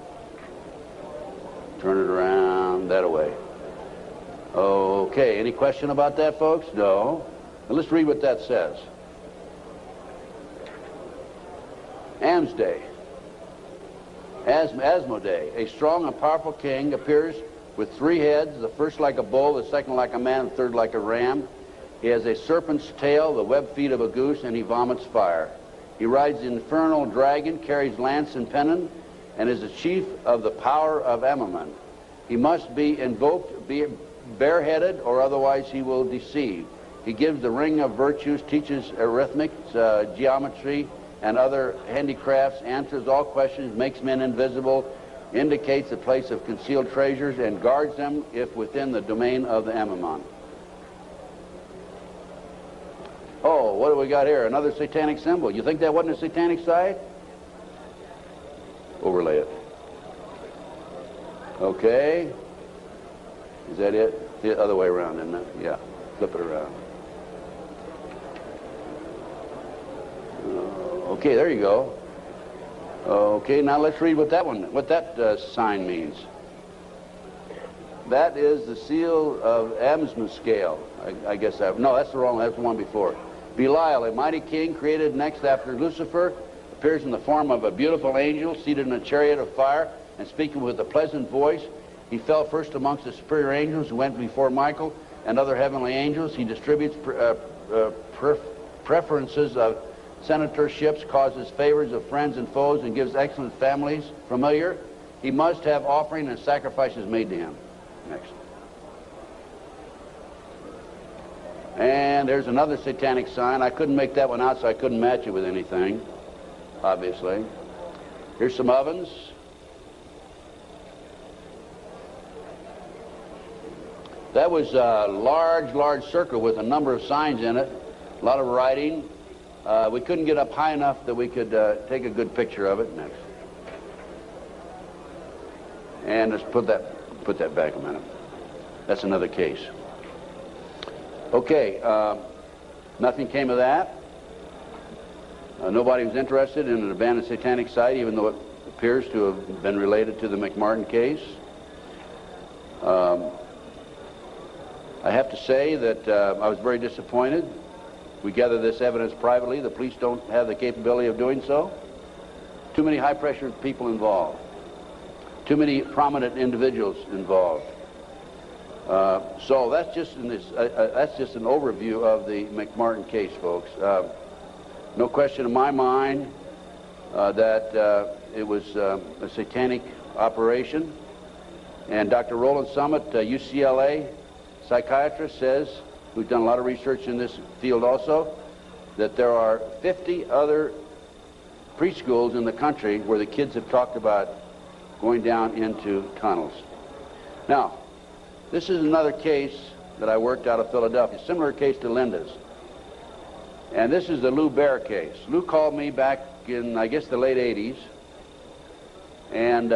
Turn it around that way. Okay, any question about that, folks? No. Now let's read what that says. Amsday. Asmodee, a strong and powerful king, appears with 3 heads, the first like a bull, the second like a man, the third like a ram. He has a serpent's tail, the webbed feet of a goose, and he vomits fire. He rides the infernal dragon, carries lance and pennon, and is the chief of the power of Amaman. He must be invoked, be bareheaded, or otherwise he will deceive. He gives the ring of virtues, teaches arithmetic, geometry, and other handicrafts, answers all questions, makes men invisible, indicates the place of concealed treasures, and guards them if within the domain of the Amaman. Oh, what do we got here? Another satanic symbol. You think that wasn't a satanic site? Overlay it. Okay. Is that it? The other way around, isn't it? Yeah. Flip it around. Okay, there you go. Okay, now let's read what that sign means. That is the seal of Amsman scale. I guess that, no, that's the wrong, that's the one before. Belial, a mighty king created next after Lucifer, appears in the form of a beautiful angel seated in a chariot of fire and speaking with a pleasant voice. He fell first amongst the superior angels who went before Michael and other heavenly angels. He distributes preferences of senatorships, causes favors of friends and foes, and gives excellent families. Familiar? He must have offering and sacrifices made to him. Next. And there's another satanic sign. I couldn't make that one out, so I couldn't match it with anything. obviously. Here's some ovens. That was a large circle with a number of signs in it, a lot of writing. We couldn't get up high enough that we could take a good picture of it. And let's put that back a minute. That's another case. Okay, nothing came of that. Nobody was interested in an abandoned satanic site, even though it appears to have been related to the McMartin case. I have to say that I was very disappointed. We gathered this evidence privately. The police don't have the capability of doing so. Too many high-pressure people involved. Too many prominent individuals involved. So that's just an overview of the McMartin case, folks. No question in my mind that it was a satanic operation. And Dr. Roland Summit, UCLA psychiatrist, says, who's done a lot of research in this field also, that there are 50 other preschools in the country where the kids have talked about going down into tunnels. Now, this is another case that I worked out of Philadelphia, similar case to Linda's. And this is the Lou Bear case. Lou called me back in, I guess, the late 80s. And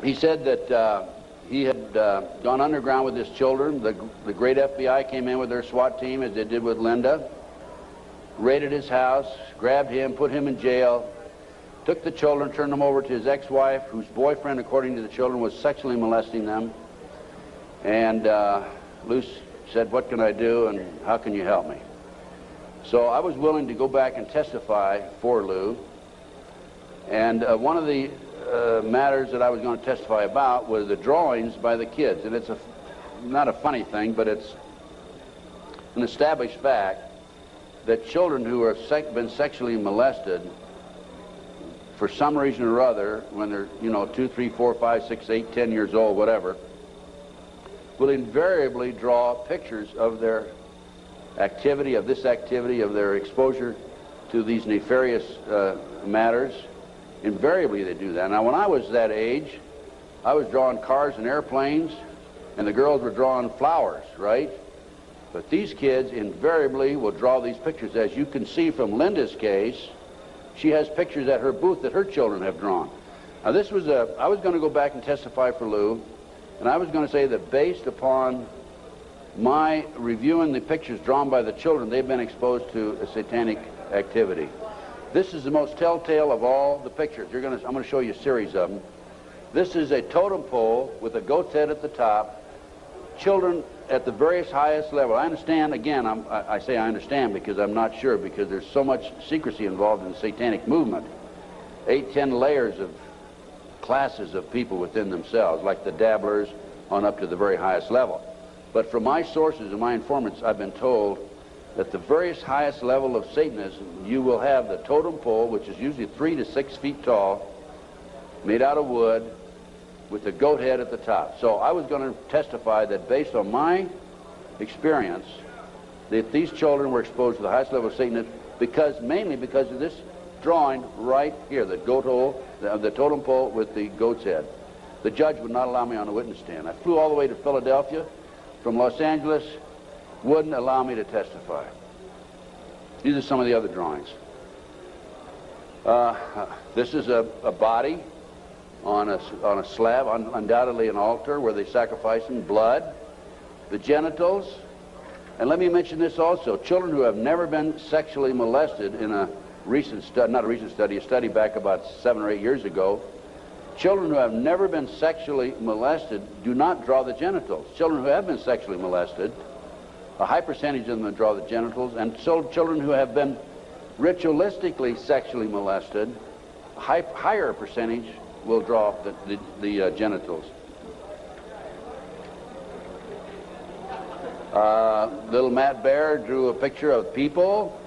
he said that he had gone underground with his children. The great FBI came in with their SWAT team, as they did with Linda, raided his house, grabbed him, put him in jail, took the children, turned them over to his ex-wife, whose boyfriend, according to the children, was sexually molesting them. And Lou said, "What can I do, and how can you help me?" So I was willing to go back and testify for Lou. And one of the matters that I was going to testify about was the drawings by the kids. And it's not a funny thing, but it's an established fact that children who have been sexually molested for some reason or other, when they're, 2, 3, 4, 5, 6, 8, 10 years old, whatever, will invariably draw pictures of their activity, of their exposure to these nefarious matters. Invariably they do that. Now, when I was that age, I was drawing cars and airplanes, and the girls were drawing flowers, right? But these kids invariably will draw these pictures. As you can see from Linda's case, she has pictures at her booth that her children have drawn. Now, I was going to go back and testify for Lou, and I was going to say that based upon my reviewing the pictures drawn by the children, they've been exposed to a satanic activity. This is the most telltale of all the pictures. I'm going to show you a series of them. This is a totem pole with a goat's head at the top. Children at the various highest level. I understand, again, I say I understand because I'm not sure, because there's so much secrecy involved in the satanic movement. 8, 10 layers of classes of people within themselves, like the dabblers on up to the very highest level. But from my sources and my informants, I've been told that the various highest level of Satanism, you will have the totem pole, which is usually 3 to 6 feet tall, made out of wood, with the goat head at the top. So I was going to testify that based on my experience, that these children were exposed to the highest level of Satanism mainly because of this drawing right here, the goat hole, the totem pole with the goat's head. The judge would not allow me on the witness stand. I flew all the way to Philadelphia from Los Angeles, wouldn't allow me to testify. These are some of the other drawings. This is a body on a slab, undoubtedly an altar where they sacrifice in blood. The genitals, and let me mention this also, children who have never been sexually molested in a recent study, not a recent study, a study back about 7 or 8 years ago, children who have never been sexually molested do not draw the genitals. Children who have been sexually molested, a high percentage of them draw the genitals, and so children who have been ritualistically sexually molested, a higher percentage will draw the genitals. Little Matt Bear drew a picture of people,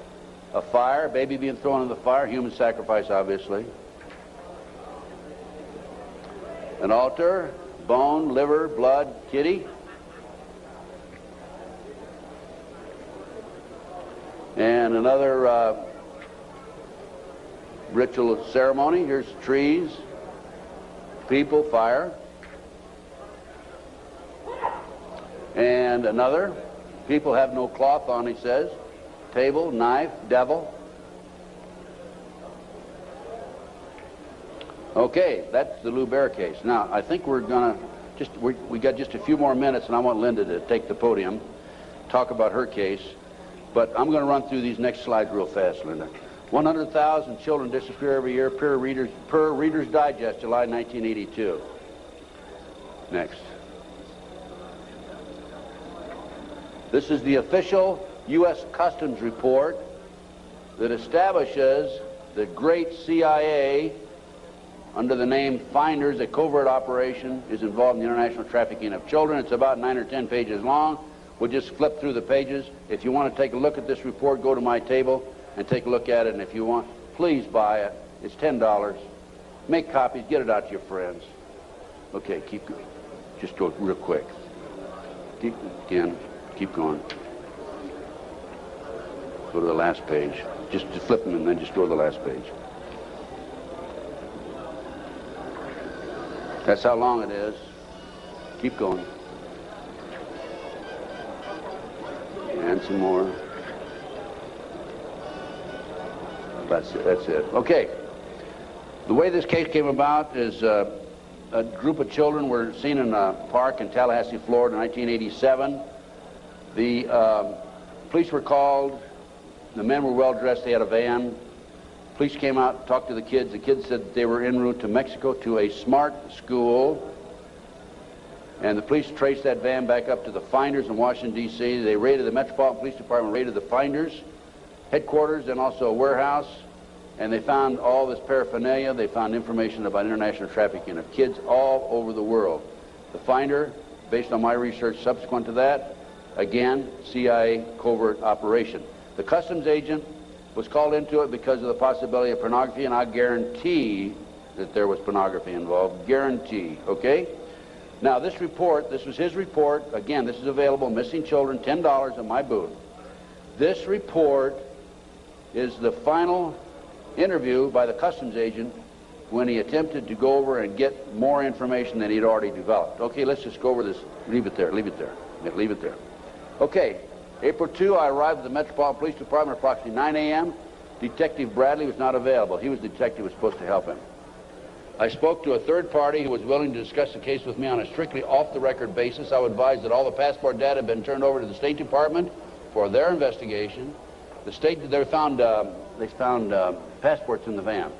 a fire, a baby being thrown in the fire, human sacrifice, obviously. An altar, bone, liver, blood, kitty. And another ritual ceremony. Here's trees, people, fire. And another, people have no cloth on, he says. Table, knife, devil. Okay, that's the Lou Bear case. Now, I think we're gonna we got just a few more minutes, and I want Linda to take the podium, talk about her case. But I'm going to run through these next slides real fast, Linda. 100,000 children disappear every year per Reader's Digest, July 1982. Next. This is the official U.S. Customs report that establishes the great CIA, under the name Finders, a covert operation, is involved in the international trafficking of children. It's about 9 or 10 pages long. We'll just flip through the pages. If you want to take a look at this report, go to my table and take a look at it. And if you want, please buy it. It's $10. Make copies. Get it out to your friends. Okay, keep going. Just go real quick. Keep going. Go to the last page. Just flip them and then just go to the last page. That's how long it is. Keep going. And some more. That's it. Okay. The way this case came about is a group of children were seen in a park in Tallahassee, Florida in 1987. The police were called. The men were well dressed. They had a van. Police came out, talked to the kids. The kids said that they were en route to Mexico to a smart school. And the police traced that van back up to the Finders in Washington, D.C. They raided the Metropolitan Police Department, raided the Finders headquarters and also a warehouse. And they found all this paraphernalia. They found information about international trafficking of kids all over the world. The Finder, based on my research subsequent to that, again, CIA covert operation. The customs agent was called into it because of the possibility of pornography, and I guarantee that there was pornography involved. Guarantee, okay? Now, this report, this was his report. Again, this is available, Missing Children, $10 at my booth. This report is the final interview by the customs agent when he attempted to go over and get more information than he'd already developed. Okay, let's just go over this. Leave it there, leave it there, leave it there. Okay. April 2, I arrived at the Metropolitan Police Department approximately 9 a.m. Detective Bradley was not available. He was the detective who was supposed to help him. I spoke to a third party who was willing to discuss the case with me on a strictly off-the-record basis. I would advise that all the passport data had been turned over to the State Department for their investigation. They found passports in the van.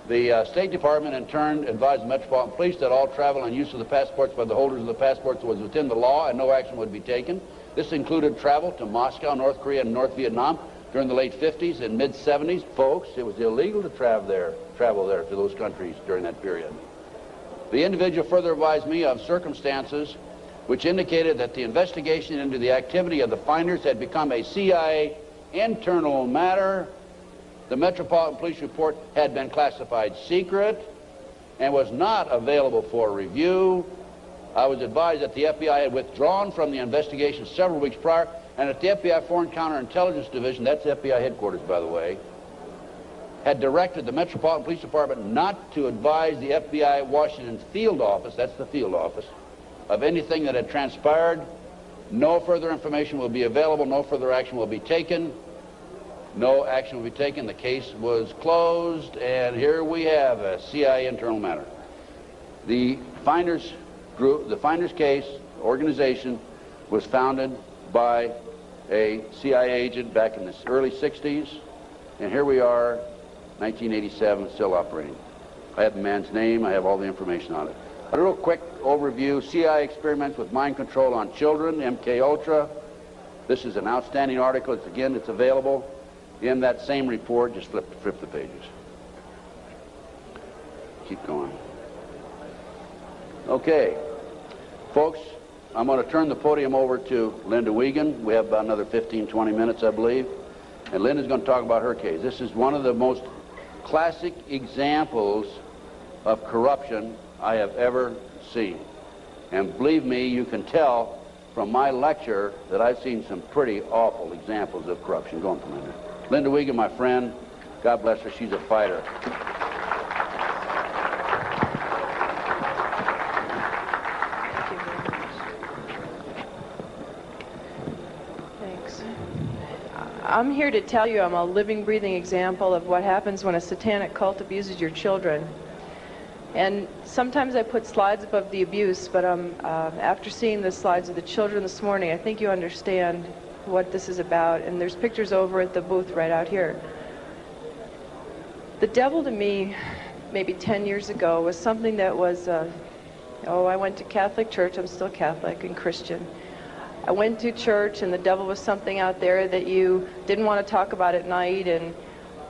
The State Department, in turn, advised the Metropolitan Police that all travel and use of the passports by the holders of the passports was within the law and no action would be taken. This included travel to Moscow, North Korea, and North Vietnam during the late 50s and mid-70s. Folks, it was illegal to travel there to those countries during that period. The individual further advised me of circumstances which indicated that the investigation into the activity of the Finders had become a CIA internal matter. The Metropolitan Police report had been classified secret and was not available for review. I was advised that the FBI had withdrawn from the investigation several weeks prior, and that the FBI Foreign Counterintelligence Division, that's FBI headquarters, by the way, had directed the Metropolitan Police Department not to advise the FBI Washington field office, that's the field office, of anything that had transpired. No further information will be available, no further action will be taken. No action will be taken. The case was closed, and here we have a CIA internal matter. The Finders group, the Finders case organization was founded by a CIA agent back in the early 60s, and here we are, 1987, still operating. I have the man's name, I have all the information on it. A real quick overview: CIA experiments with mind control on children, MK Ultra. This is an outstanding article. It's available in that same report. Just flip the pages. Keep going. Okay, folks, I'm going to turn the podium over to Linda Wiegand. We have about another 15-20 minutes, I believe, and Linda's going to talk about her case. This is one of the most classic examples of corruption I have ever seen, and believe me, you can tell from my lecture that I've seen some pretty awful examples of corruption. Go on, Linda. Linda Wiegand, my friend, God bless her. She's a fighter. Thank you very much. Thanks. I'm here to tell you I'm a living, breathing example of what happens when a satanic cult abuses your children. And sometimes I put slides above the abuse, but after seeing the slides of the children this morning, I think you understand what this is about. And there's pictures over at the booth right out here. The devil to me, maybe 10 years ago, was something that was, I went to Catholic church. I'm still Catholic and Christian. I went to church, and the devil was something out there that you didn't want to talk about at night, and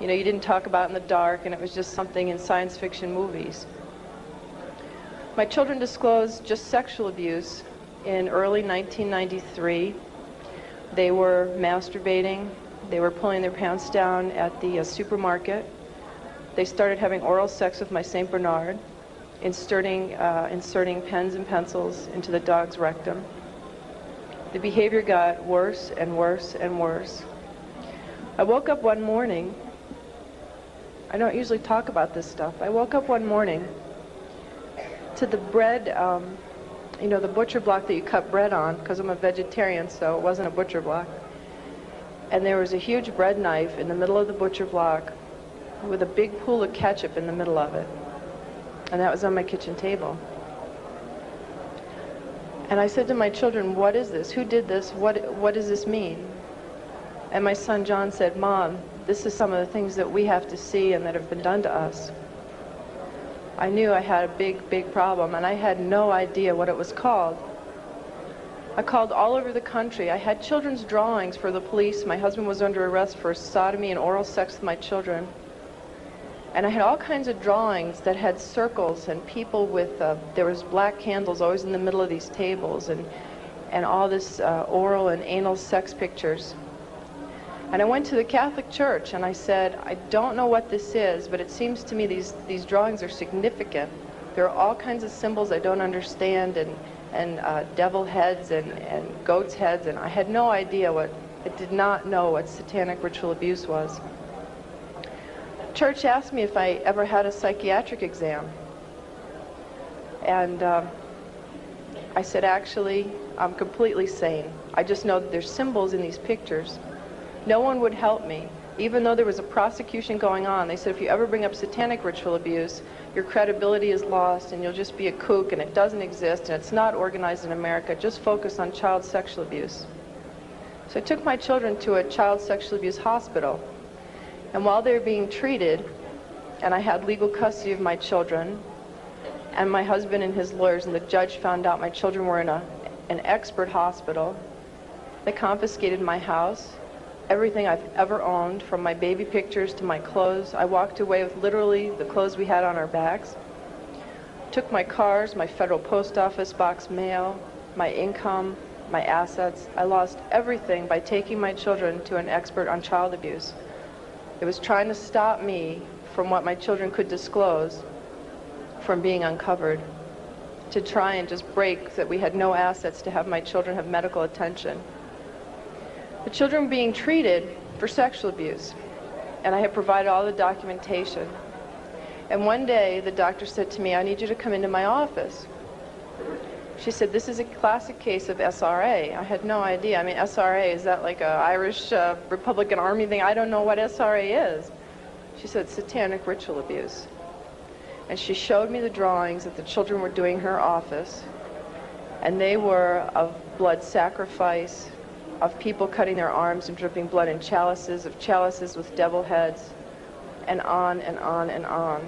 you didn't talk about in the dark, and it was just something in science fiction movies. My children disclosed just sexual abuse in early 1993. They were masturbating. They were pulling their pants down at the supermarket. They started having oral sex with my St. Bernard, inserting pens and pencils into the dog's rectum. The behavior got worse and worse and worse. I woke up one morning. I don't usually talk about this stuff. I woke up one morning to the bread, the butcher block that you cut bread on, because I'm a vegetarian, so it wasn't a butcher block. And there was a huge bread knife in the middle of the butcher block with a big pool of ketchup in the middle of it. And that was on my kitchen table. And I said to my children, what is this? Who did this? What does this mean? And my son John said, Mom, this is some of the things that we have to see and that have been done to us. I knew I had a big, big problem, and I had no idea what it was called. I called all over the country. I had children's drawings for the police. My husband was under arrest for sodomy and oral sex with my children. And I had all kinds of drawings that had circles and people with, there was black candles always in the middle of these tables, and all this oral and anal sex pictures. And I went to the Catholic Church and I said, I don't know what this is, but it seems to me these drawings are significant. There are all kinds of symbols I don't understand, and devil heads and goat's heads, and I had no idea I did not know what satanic ritual abuse was. Church asked me if I ever had a psychiatric exam. And I said, actually, I'm completely sane. I just know that there's symbols in these pictures. No one would help me. Even though there was a prosecution going on, they said if you ever bring up satanic ritual abuse, your credibility is lost and you'll just be a kook, and it doesn't exist and it's not organized in America. Just focus on child sexual abuse. So I took my children to a child sexual abuse hospital. And while they were being treated, and I had legal custody of my children, and my husband and his lawyers and the judge found out my children were in an expert hospital, they confiscated my house, everything I've ever owned, from my baby pictures to my clothes. I walked away with literally the clothes we had on our backs. Took my cars, my federal post office box mail, my income, my assets. I lost everything by taking my children to an expert on child abuse. It was trying to stop me from what my children could disclose from being uncovered, to try and just break that we had no assets to have my children have medical attention. The children were being treated for sexual abuse, and I had provided all the documentation. And one day the doctor said to me, I need you to come into my office. She said, this is a classic case of SRA. I had no idea. I mean, SRA, is that like an Irish Republican Army thing? I don't know what SRA is. She said, satanic ritual abuse. And she showed me the drawings that the children were doing in her office, and they were of blood sacrifice, of people cutting their arms and dripping blood in chalices, of chalices with devil heads, and on and on and on.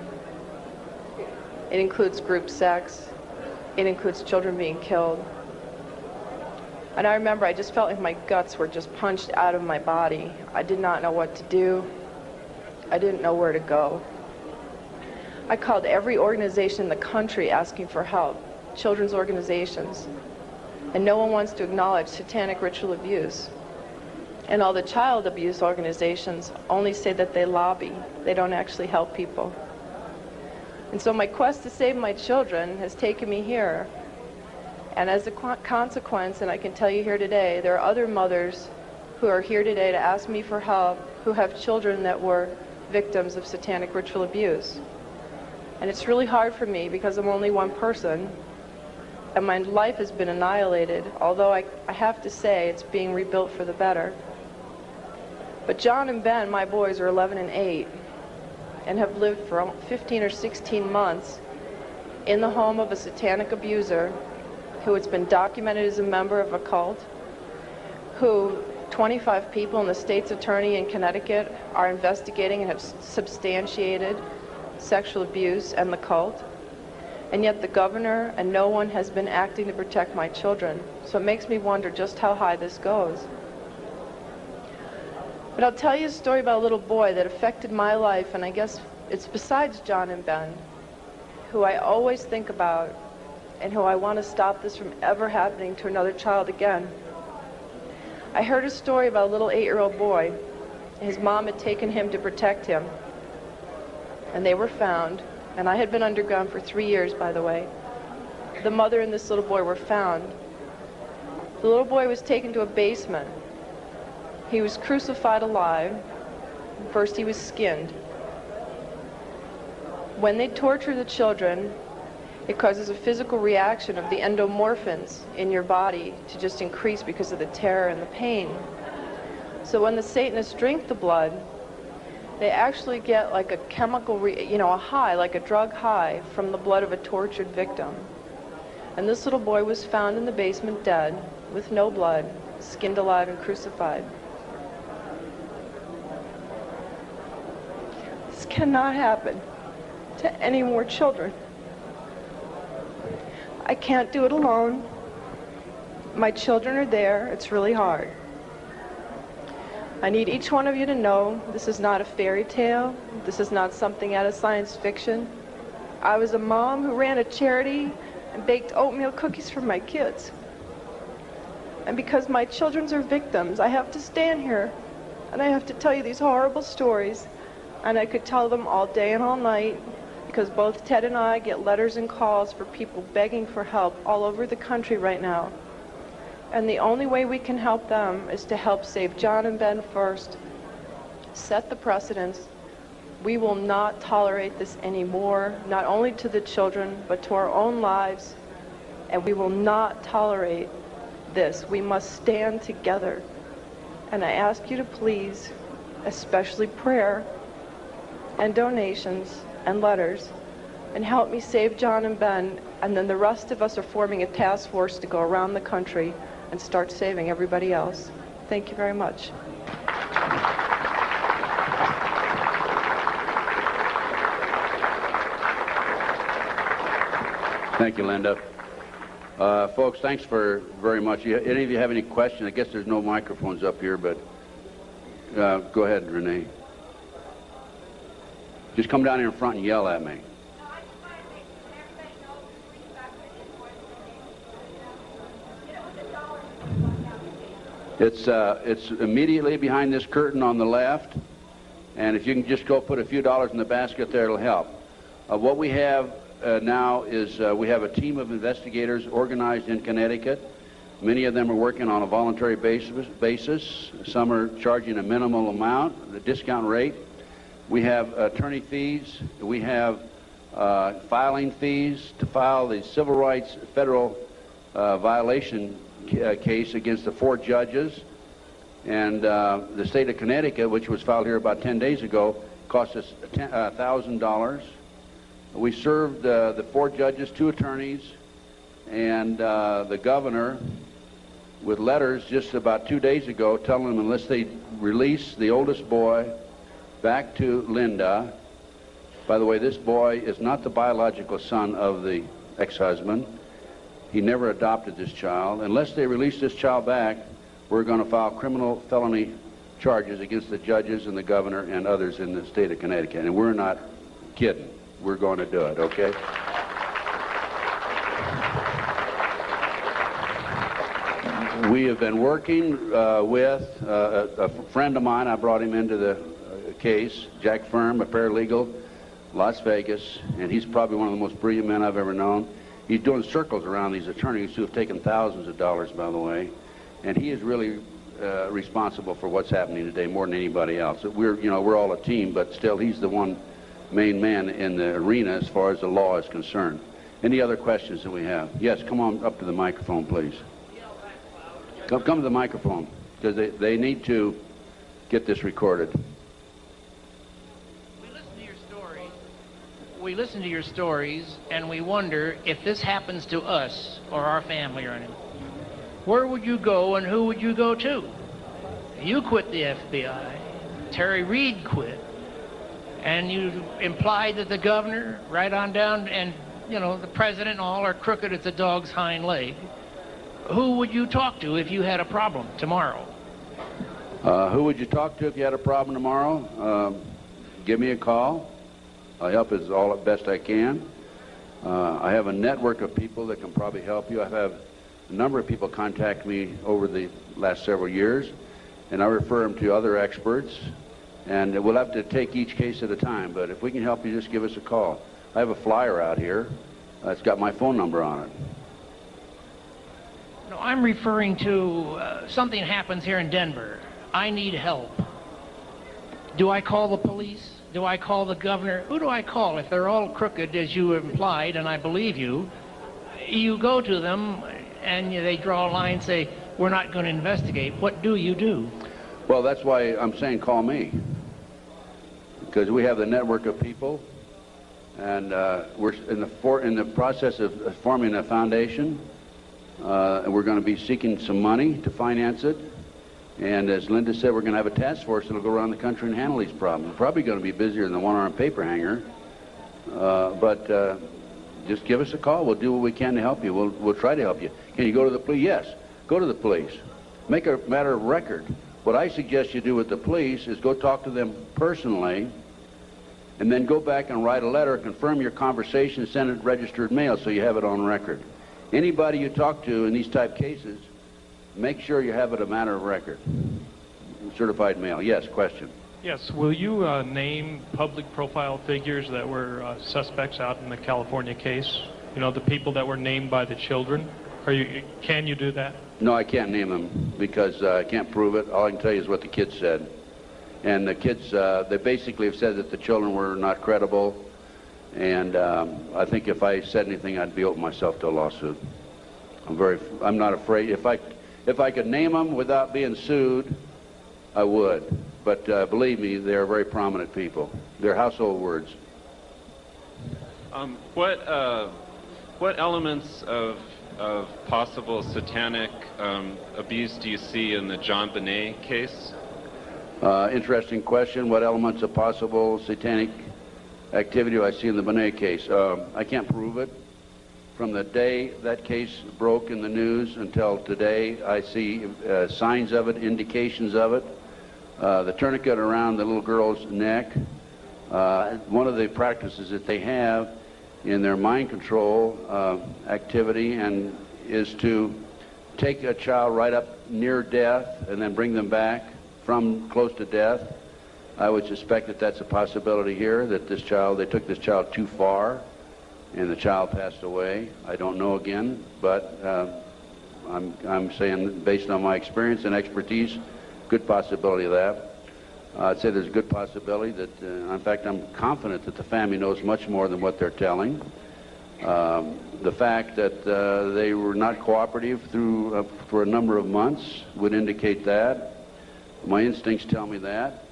It includes group sex. It includes children being killed. And I remember I just felt like my guts were just punched out of my body. I did not know what to do. I didn't know where to go. I called every organization in the country asking for help, children's organizations. And no one wants to acknowledge satanic ritual abuse. And all the child abuse organizations only say that they lobby. They don't actually help people. And so my quest to save my children has taken me here. And as a consequence, and I can tell you here today, there are other mothers who are here today to ask me for help, who have children that were victims of satanic ritual abuse. And it's really hard for me because I'm only one person, and my life has been annihilated, although I have to say it's being rebuilt for the better. But John and Ben, my boys, are 11 and 8, and have lived for 15 or 16 months in the home of a satanic abuser who has been documented as a member of a cult, who 25 people and the state's attorney in Connecticut are investigating and have substantiated sexual abuse and the cult. And yet the governor and no one has been acting to protect my children. So it makes me wonder just how high this goes. But I'll tell you a story about a little boy that affected my life, and I guess it's besides John and Ben, who I always think about and who I want to stop this from ever happening to another child again. I heard a story about a little 8-year-old boy. His mom had taken him to protect him, and they were found. And I had been underground for 3 years, by the way. The mother and this little boy were found. The little boy was taken to a basement. He was crucified alive. First he was skinned. When they torture the children, it causes a physical reaction of the endomorphins in your body to just increase because of the terror and the pain. So when the Satanists drink the blood, they actually get like a chemical, a high, like a drug high from the blood of a tortured victim. And this little boy was found in the basement dead, with no blood, skinned alive and crucified. This cannot happen to any more children. I can't do it alone. My children are there. It's really hard. I need each one of you to know this is not a fairy tale. This is not something out of science fiction. I was a mom who ran a charity and baked oatmeal cookies for my kids. And because my children are victims, I have to stand here and I have to tell you these horrible stories. And I could tell them all day and all night, because both Ted and I get letters and calls for people begging for help all over the country right now. And the only way we can help them is to help save John and Ben first, set the precedence. We will not tolerate this anymore, not only to the children, but to our own lives. And we will not tolerate this. We must stand together. And I ask you to please, especially prayer and donations and letters, and help me save John and Ben. And then the rest of us are forming a task force to go around the country and start saving everybody else. Thank you very much. Thank you, Linda. Folks, thanks very much. Any of you have any questions? I guess there's no microphones up here, but go ahead, Renee. Just come down here in front and yell at me. It's immediately behind this curtain on the left, and if you can just go put a few dollars in the basket there, it'll help. What we have now is we have a team of investigators organized in Connecticut. Many of them are working on a voluntary basis. Some are charging a minimal amount, the discount rate. We have attorney fees. We have filing fees to file the civil rights federal violation case against the 4 judges. And the state of Connecticut, which was filed here about 10 days ago, cost us $1,000. We served the 4 judges, 2 attorneys, and the governor with letters just about 2 days ago telling them unless they release the oldest boy back to Linda. By the way, this boy is not the biological son of the ex-husband. He never adopted this child. Unless they release this child back, we're going to file criminal felony charges against the judges and the governor and others in the state of Connecticut. And we're not kidding. We're going to do it, okay? We have been working with a friend of mine. I brought him into the case, Jack Firm, a paralegal, Las Vegas, and he's probably one of the most brilliant men I've ever known. He's doing circles around these attorneys who have taken thousands of dollars, by the way, and he is really responsible for what's happening today more than anybody else. We're all a team, but still he's the one main man in the arena as far as the law is concerned. Any other questions that we have? Yes, come on up to the microphone, please. Come to the microphone, because they need to get this recorded. We listen to your stories, and we wonder if this happens to us or our family or anything. Where would you go, and who would you go to? You quit the FBI. Terry Reid quit. And you implied that the governor, right on down, and, you know, the president and all are crooked as a dog's hind leg. Who would you talk to if you had a problem tomorrow? Who would you talk to if you had a problem tomorrow? Give me a call. I'll help as best I can. I have a network of people that can probably help you. I've had a number of people contact me over the last several years, and I refer them to other experts, and we'll have to take each case at a time, but if we can help you, just give us a call. I have a flyer out here. It's got my phone number on it. No, I'm referring to something happens here in Denver. I need help. Do I call the police? Do I call the governor? Who do I call? If they're all crooked, as you implied, and I believe you, you go to them and they draw a line and say, we're not going to investigate. What do you do? Well, that's why I'm saying call me. Because we have the network of people, and we're in the process of forming a foundation, and we're going to be seeking some money to finance it. And as Linda said, we're going to have a task force that'll go around the country and handle these problems. We're probably going to be busier than the one-armed paper hanger, but just give us a call. We'll do what we can to help you. We'll try to help you. Can you go to the police? Yes, go to the police. Make a matter of record. What I suggest you do with the police is go talk to them personally, and then go back and write a letter, confirm your conversation, send it registered mail so you have it on record. Anybody you talk to in these type cases, make sure you have it a matter of record. Certified mail. Yes, question. Yes, will you name public profile figures that were suspects out in the California case? You know, the people that were named by the children? Can you do that? No, I can't name them because I can't prove it. All I can tell you is what the kids said. And the kids, they basically have said that the children were not credible. And I think if I said anything, I'd be opening myself to a lawsuit. I'm not afraid. If I could name them without being sued, I would. But believe me, they're very prominent people. They're household words. What elements of possible satanic abuse do you see in the John Bonet case? Interesting question. What elements of possible satanic activity do I see in the Bonet case? I can't prove it. From the day that case broke in the news until today, I see signs of it, indications of it. The tourniquet around the little girl's neck. One of the practices that they have in their mind control activity is to take a child right up near death and then bring them back from close to death. I would suspect that that's a possibility here, that they took this child too far and the child passed away. I don't know again, but I'm saying based on my experience and expertise, good possibility of that. I'd say there's a good possibility that, in fact, I'm confident that the family knows much more than what they're telling. The fact that they were not cooperative for a number of months would indicate that. My instincts tell me that.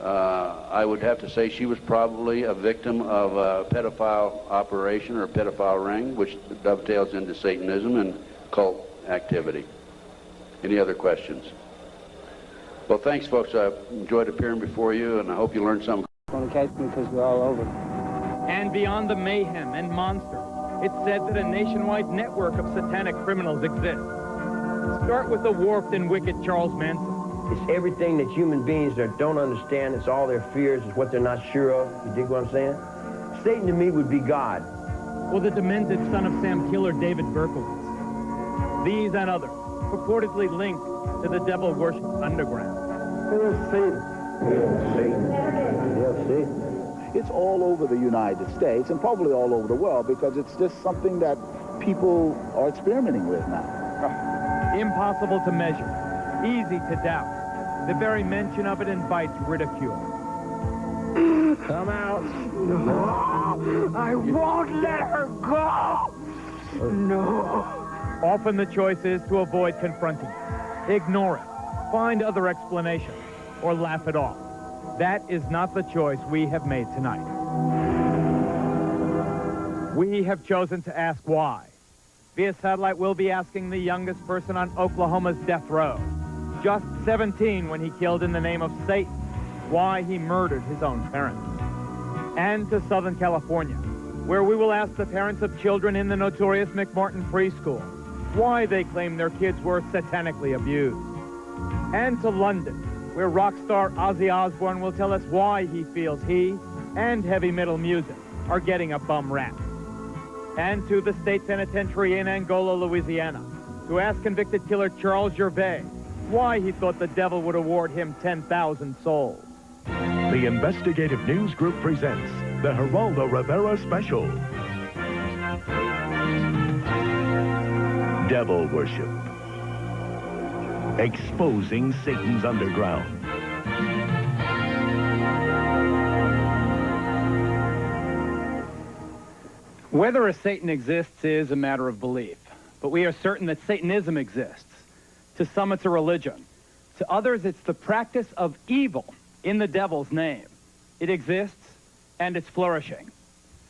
I would have to say she was probably a victim of a pedophile operation or a pedophile ring, which dovetails into Satanism and cult activity. Any other questions? Well, thanks, folks. I enjoyed appearing before you, and I hope you learned something. Going to catch me because we're all over. And beyond the mayhem and monster, it's said that a nationwide network of satanic criminals exists. Start with the warped and wicked Charles Manson. It's everything that human beings don't understand. It's all their fears. It's what they're not sure of. You dig what I'm saying? Satan to me would be God. Or the demented son of Sam killer David Berkowitz. These and others purportedly linked to the devil worship underground. Here's Satan. Here's Satan. Here's Satan. It's all over the United States and probably all over the world because it's just something that people are experimenting with now. Impossible to measure, easy to doubt. The very mention of it invites ridicule. Come out. No, I won't let her go. No. Often the choice is to avoid confronting it, ignore it, find other explanations, or laugh it off. That is not the choice we have made tonight. We have chosen to ask why. Via satellite, we'll be asking the youngest person on Oklahoma's death row, just 17 when he killed in the name of Satan, why he murdered his own parents. And to Southern California, where we will ask the parents of children in the notorious McMartin preschool why they claim their kids were satanically abused. And to London, where rock star Ozzy Osbourne will tell us why he feels he and heavy metal music are getting a bum rap. And to the state penitentiary in Angola, Louisiana, to ask convicted killer Charles Gervais why he thought the devil would award him 10,000 souls. The Investigative News Group presents the Geraldo Rivera Special. Devil Worship. Exposing Satan's underground. Whether a Satan exists is a matter of belief, but we are certain that Satanism exists. To some, it's a religion. To others, it's the practice of evil in the devil's name. It exists, and it's flourishing.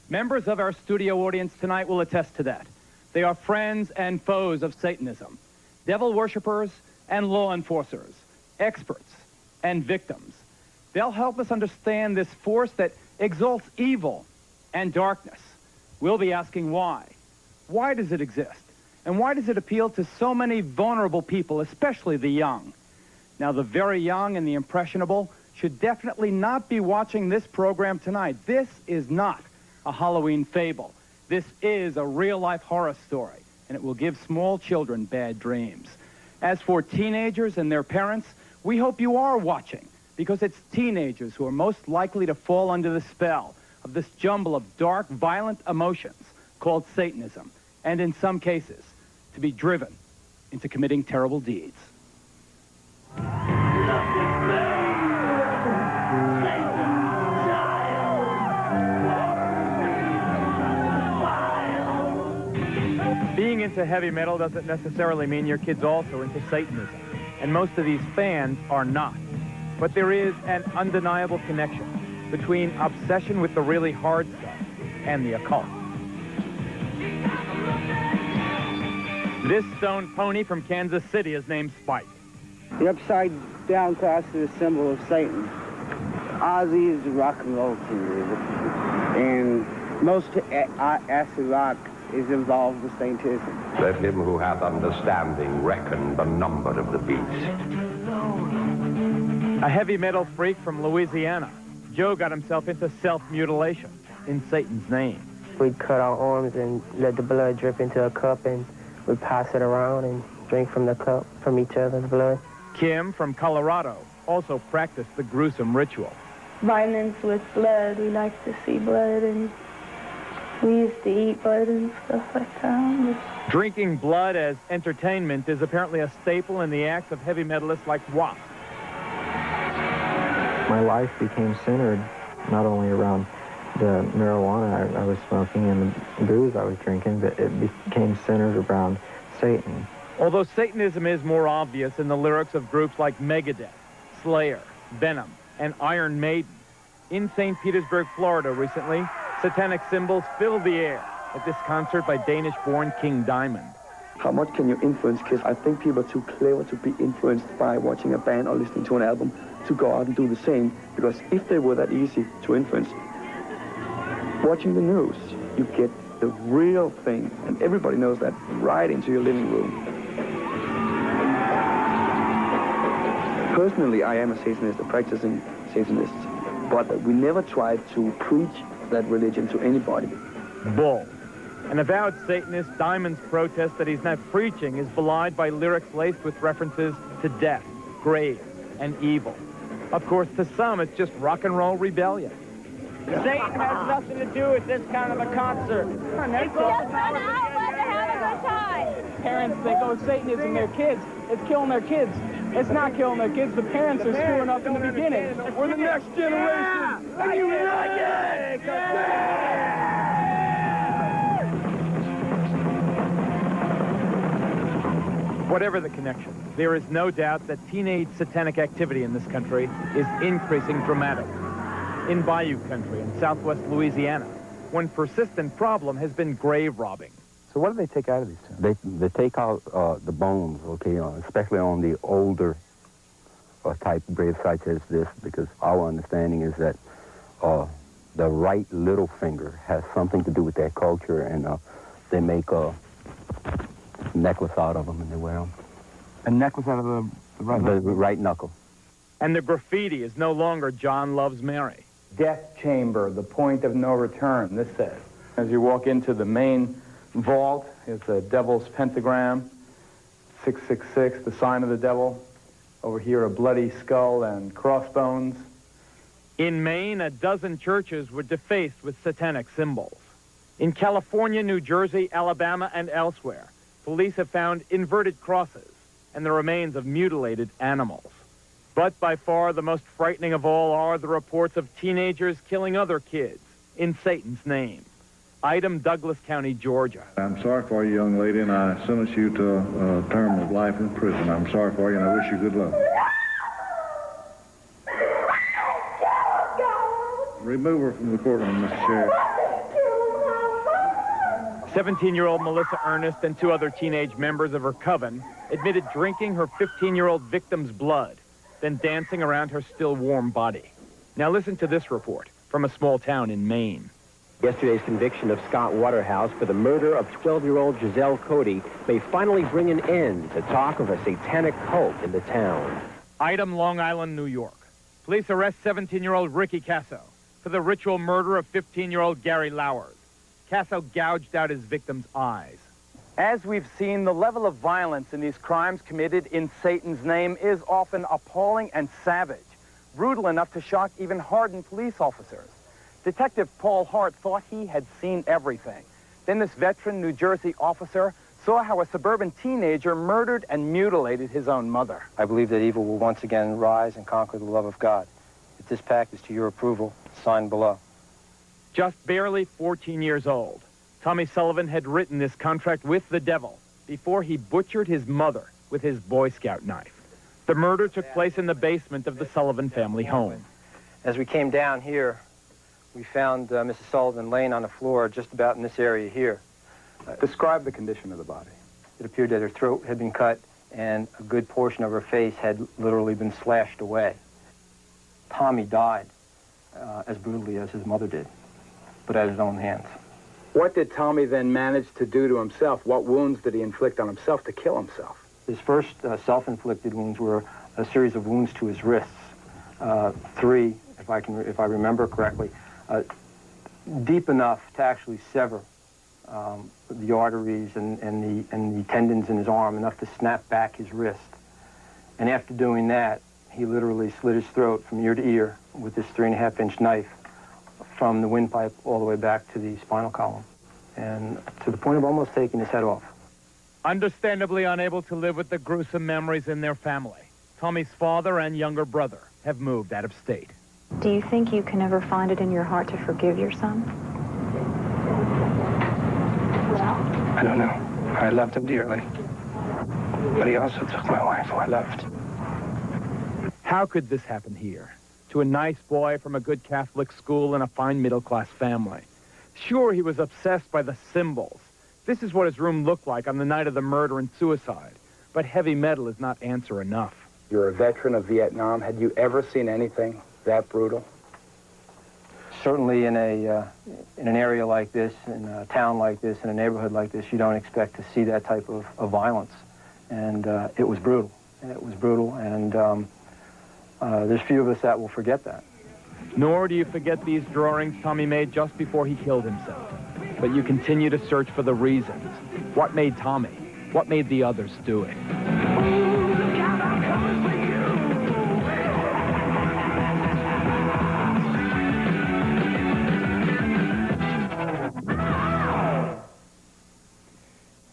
Members of our studio audience tonight will attest to that. They are friends and foes of Satanism, devil worshippers and law enforcers, experts and victims. They'll help us understand this force that exalts evil and darkness. We'll be asking why. Why does it exist? And why does it appeal to so many vulnerable people, especially the young? Now, the very young and the impressionable should definitely not be watching this program tonight. This is not a Halloween fable. This is a real-life horror story, and it will give small children bad dreams. As for teenagers and their parents, we hope you are watching, because it's teenagers who are most likely to fall under the spell of this jumble of dark, violent emotions called Satanism, and in some cases, to be driven into committing terrible deeds. Being into heavy metal doesn't necessarily mean your kid's also into Satanism, and most of these fans are not. But there is an undeniable connection between obsession with the really hard stuff and the occult. This stone pony from Kansas City is named Spike. The upside-down cross is a symbol of Satan. Ozzy is a rock and roll singer, and most acid rock is involved with Satanism. Let him who hath understanding reckon the number of the beast. A heavy metal freak from Louisiana, Joe got himself into self-mutilation in Satan's name. We'd cut our arms and let the blood drip into a cup, and we'd pass it around and drink from the cup, from each other's blood. Kim from Colorado also practiced the gruesome ritual. Violence with blood. We like to see blood, and we used to eat blood and stuff like that. Drinking blood as entertainment is apparently a staple in the acts of heavy metalists like Wasp. My life became centered not only around the marijuana I was smoking and the booze I was drinking, but it became centered around Satan. Although Satanism is more obvious in the lyrics of groups like Megadeth, Slayer, Venom, and Iron Maiden, in St. Petersburg, Florida recently, satanic symbols filled the air at this concert by Danish-born King Diamond. How much can you influence kids? I think people are too clever to be influenced by watching a band or listening to an album to go out and do the same, because if they were that easy to influence, watching the news, you get the real thing, and everybody knows that, right into your living room. Personally, I am a Satanist, a practicing Satanist, but we never tried to preach that religion to anybody. Bull. An avowed Satanist, Diamond's protest that he's not preaching is belied by lyrics laced with references to death, grave, and evil. Of course, to some, it's just rock and roll rebellion. Satan has nothing to do with this kind of a concert. It's just an outlet to have a good time. Parents think, oh, Satanism, their kids. It's killing their kids. It's not killing the kids. The parents are screwing up in the beginning. We're the next generation. Are you like it? Whatever the connection, there is no doubt that teenage satanic activity in this country is increasing dramatically. In Bayou country in southwest Louisiana, one persistent problem has been grave robbing. So what do they take out of these tombs? They take out the bones, okay, especially on the older type grave sites as this, because our understanding is that the right little finger has something to do with their culture, and they make a necklace out of them and they wear them. A necklace out of the right knuckle? The right knuckle. And the graffiti is no longer John Loves Mary. Death chamber, the point of no return, this says. As you walk into the main vault, is the devil's pentagram, 666, the sign of the devil. Over here, a bloody skull and crossbones. In Maine, a dozen churches were defaced with satanic symbols. In California, New Jersey, Alabama, and elsewhere, police have found inverted crosses and the remains of mutilated animals. But by far the most frightening of all are the reports of teenagers killing other kids in Satan's name. Item, Douglas County, Georgia. I'm sorry for you, young lady, and I sentence you to a term of life in prison. I'm sorry for you, and I wish you good luck. Remove her from the courtroom, Mr. Sheriff. 17-year-old Melissa Ernest and two other teenage members of her coven admitted drinking her 15-year-old victim's blood, then dancing around her still warm body. Now listen to this report from a small town in Maine. Yesterday's conviction of Scott Waterhouse for the murder of 12-year-old Giselle Cody may finally bring an end to talk of a satanic cult in the town. Item, Long Island, New York. Police arrest 17-year-old Ricky Casso for the ritual murder of 15-year-old Gary Lowers. Casso gouged out his victim's eyes. As we've seen, the level of violence in these crimes committed in Satan's name is often appalling and savage, brutal enough to shock even hardened police officers. Detective Paul Hart thought he had seen everything. Then this veteran New Jersey officer saw how a suburban teenager murdered and mutilated his own mother. I believe that evil will once again rise and conquer the love of God. If this pact is to your approval, sign below. Just barely 14 years old, Tommy Sullivan had written this contract with the devil before he butchered his mother with his Boy Scout knife. The murder took place in the basement of the Sullivan family home. As we came down here, we found Mrs. Sullivan laying on the floor just about in this area here. Describe the condition of the body. It appeared that her throat had been cut and a good portion of her face had literally been slashed away. Tommy died as brutally as his mother did, but at his own hands. What did Tommy then manage to do to himself? What wounds did he inflict on himself to kill himself? His first self-inflicted wounds were a series of wounds to his wrists. 3, if I remember correctly, deep enough to actually sever the arteries and the tendons in his arm, enough to snap back his wrist. And after doing that, he literally slit his throat from ear to ear with this 3.5-inch knife from the windpipe all the way back to the spinal column, and to the point of almost taking his head off. Understandably unable to live with the gruesome memories in their family, Tommy's father and younger brother have moved out of state. Do you think you can ever find it in your heart to forgive your son? I don't know. I loved him dearly. But he also took my wife, who I loved. How could this happen here? To a nice boy from a good Catholic school and a fine middle-class family. Sure, he was obsessed by the symbols. This is what his room looked like on the night of the murder and suicide. But heavy metal is not answer enough. You're a veteran of Vietnam. Had you ever seen anything that brutal? Certainly in an area like this, in a town like this, in a neighborhood like this, you don't expect to see that type of violence. And it was brutal. It was brutal, and there's few of us that will forget that. Nor do you forget these drawings Tommy made just before he killed himself. But you continue to search for the reasons. What made Tommy? What made the others do it?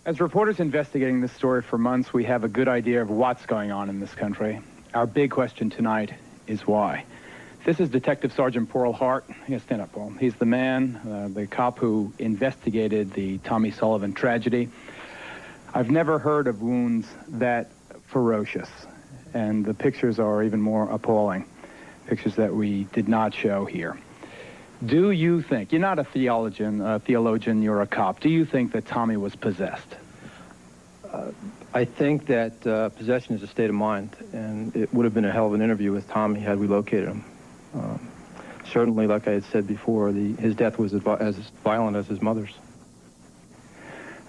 As reporters investigating this story for months, we have a good idea of what's going on in this country. Our big question tonight is why. This is Detective Sergeant Pearl Hart. Yeah, stand up, Paul. He's the man, the cop who investigated the Tommy Sullivan tragedy. I've never heard of wounds that ferocious, and the pictures are even more appalling. Pictures that we did not show here. Do you think, you're not a theologian, you're a cop, do you think that Tommy was possessed? I think that possession is a state of mind, and it would have been a hell of an interview with Tommy had we located him. Certainly, like I had said before, his death was as violent as his mother's.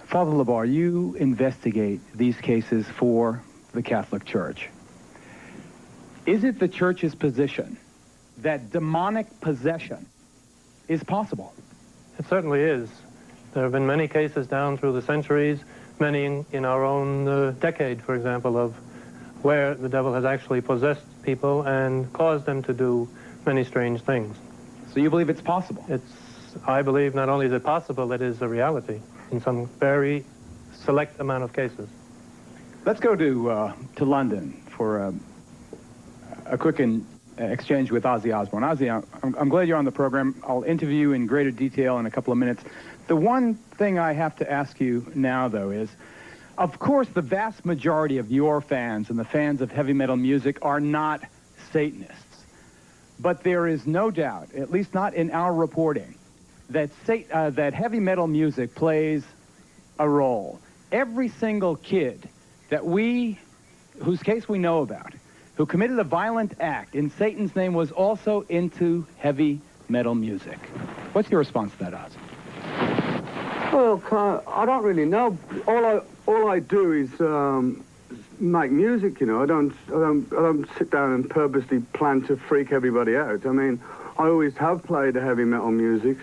Father LeBar, you investigate these cases for the Catholic Church. Is it the Church's position that demonic possession is possible? It certainly is. There have been many cases down through the centuries, many in our own decade, for example, of where the devil has actually possessed people and caused them to do many strange things. So you believe it's possible? I believe not only is it possible, it is a reality in some very select amount of cases. Let's go to London for a quick exchange with Ozzy Osbourne. Ozzy, I'm glad you're on the program. I'll interview you in greater detail in a couple of minutes. The one thing I have to ask you now, though, is, of course, the vast majority of your fans and the fans of heavy metal music are not Satanists. But there is no doubt, at least not in our reporting, that heavy metal music plays a role. Every single kid whose case we know about, who committed a violent act in Satan's name, was also into heavy metal music. What's your response to that, Oz? Well, I don't really know. All I do is make music, you know. I don't sit down and purposely plan to freak everybody out. I mean, I always have played heavy metal music.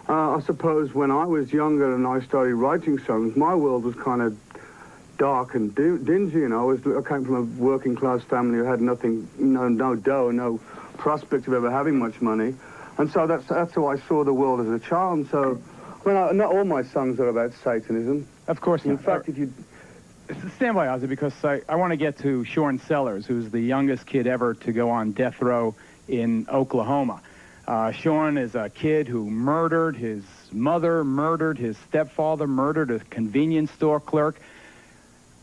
I suppose when I was younger and I started writing songs, my world was kind of dark and dingy, you know. I came from a working class family who had nothing, no dough, no prospect of ever having much money, and so that's how I saw the world as a child. So, I mean, not all my songs are about Satanism. Of course not. In fact, if you stand by, Ozzy, because I want to get to Sean Sellers, who's the youngest kid ever to go on death row in Oklahoma. Sean is a kid who murdered his mother, murdered his stepfather, murdered a convenience store clerk.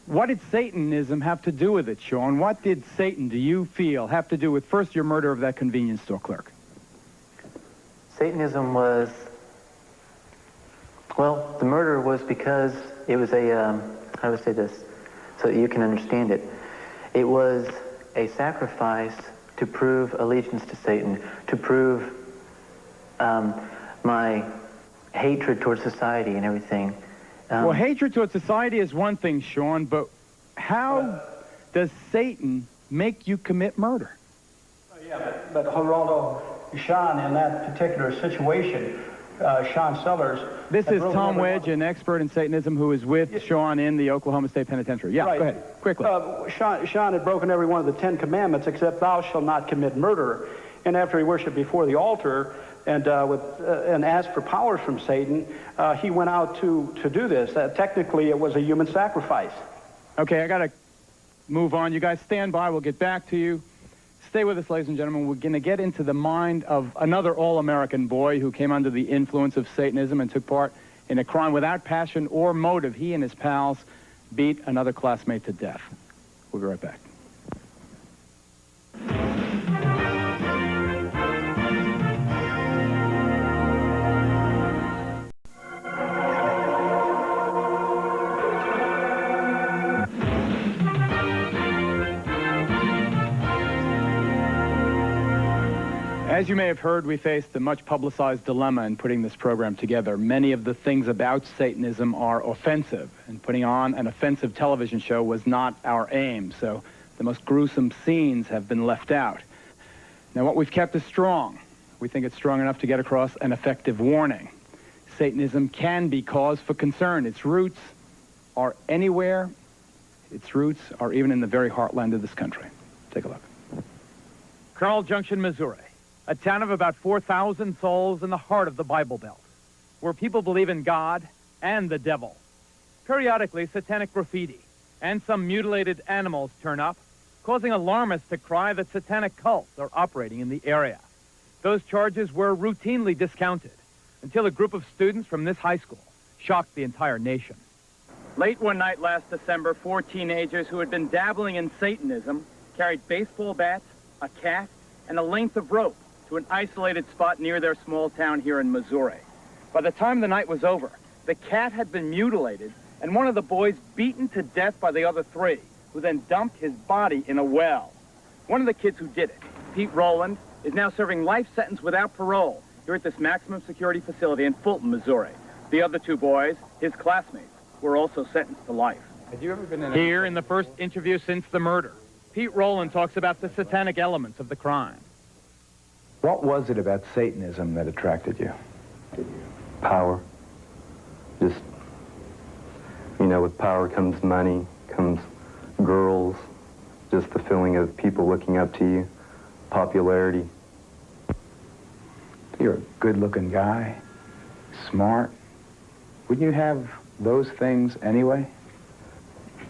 What did Satanism have to do with it, Sean? What did Satan, do you feel, have to do with, first, your murder of that convenience store clerk? Satanism was, well, the murder was because it was a, how would I say this, so that you can understand it. It was a sacrifice to prove allegiance to Satan, to prove my hatred towards society and everything. Well, hatred towards society is one thing, Sean, but how does Satan make you commit murder? Yeah, but Geraldo, Sean, in that particular situation, Sean Sellers... This is Tom Wedge, an expert in Satanism, who is with Sean in the Oklahoma State Penitentiary. Yeah, right. Go ahead, quickly. Sean had broken every one of the 10 Commandments except thou shalt not commit murder. And after he worshiped before the altar and asked for powers from Satan, he went out to do this. Technically, it was a human sacrifice. Okay, I got to move on. You guys stand by. We'll get back to you. Stay with us, ladies and gentlemen. We're going to get into the mind of another all-American boy who came under the influence of Satanism and took part in a crime without passion or motive. He and his pals beat another classmate to death. We'll be right back. As you may have heard, we faced a much publicized dilemma in putting this program together. Many of the things about Satanism are offensive, and putting on an offensive television show was not our aim, so the most gruesome scenes have been left out. Now, what we've kept is strong. We think it's strong enough to get across an effective warning. Satanism can be cause for concern. Its roots are anywhere. Its roots are even in the very heartland of this country. Take a look. Carl Junction, Missouri. A town of about 4,000 souls in the heart of the Bible Belt, where people believe in God and the devil. Periodically, satanic graffiti and some mutilated animals turn up, causing alarmists to cry that satanic cults are operating in the area. Those charges were routinely discounted until a group of students from this high school shocked the entire nation. Late one night last December, 4 teenagers who had been dabbling in Satanism carried baseball bats, a cat, and a length of rope to an isolated spot near their small town here in Missouri. By the time the night was over, the cat had been mutilated and one of the boys beaten to death by the other 3, who then dumped his body in a well. One of the kids who did it, Pete Rowland, is now serving life sentence without parole here at this maximum security facility in Fulton, Missouri. The other 2 boys, his classmates, were also sentenced to life. Had you ever been in Here in the first interview since the murder, Pete Rowland talks about the satanic elements of the crime. What was it about Satanism that attracted you? Power. Just, you know, with power comes money, comes girls, just the feeling of people looking up to you, popularity. You're a good-looking guy, smart. Wouldn't you have those things anyway?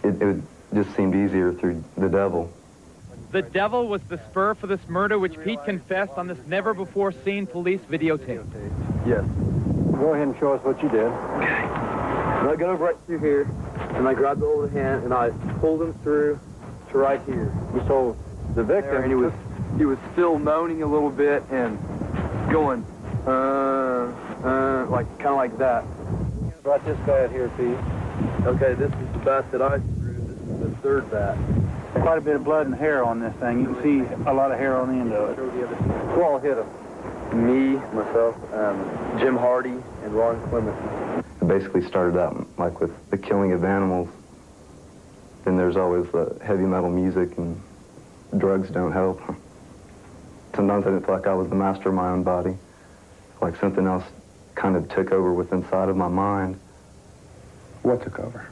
It just seemed easier through the devil. The devil was the spur for this murder, which Pete confessed on this never-before-seen police videotape. Yes. Go ahead and show us what you did. Okay. And I got over right through here, and I grabbed the over the hand, and I pulled him through to right here. So the victim, and he was still moaning a little bit and going, like kind of like that. Brought this bat here, Pete. Okay, this is the bat that I threw. This is the 3rd bat. Quite a bit of blood and hair on this thing. You can see a lot of hair on the end of it. Who all hit him? Me, myself, Jim Hardy, and Ron Clement. It basically started out like with the killing of animals. Then there's always the heavy metal music, and drugs don't help. Sometimes I didn't feel like I was the master of my own body. Like something else kind of took over with inside of my mind. What took over?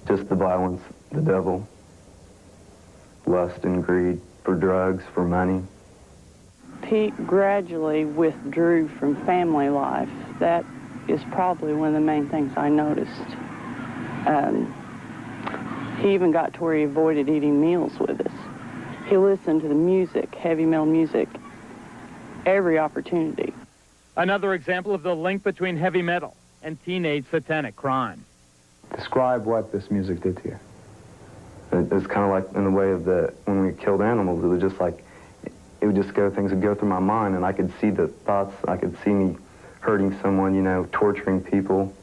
Just the violence, the devil, lust and greed for drugs, for money. Pete gradually withdrew from family life. That is probably one of the main things I noticed. He even got to where he avoided eating meals with us. He listened to the music, heavy metal music, every opportunity. Another example of the link between heavy metal and teenage satanic crime. Describe what this music did to you. It was kind of like in the way of when we killed animals, it was just like, it would just go, things would go through my mind, and I could see the thoughts, I could see me hurting someone, you know, torturing people,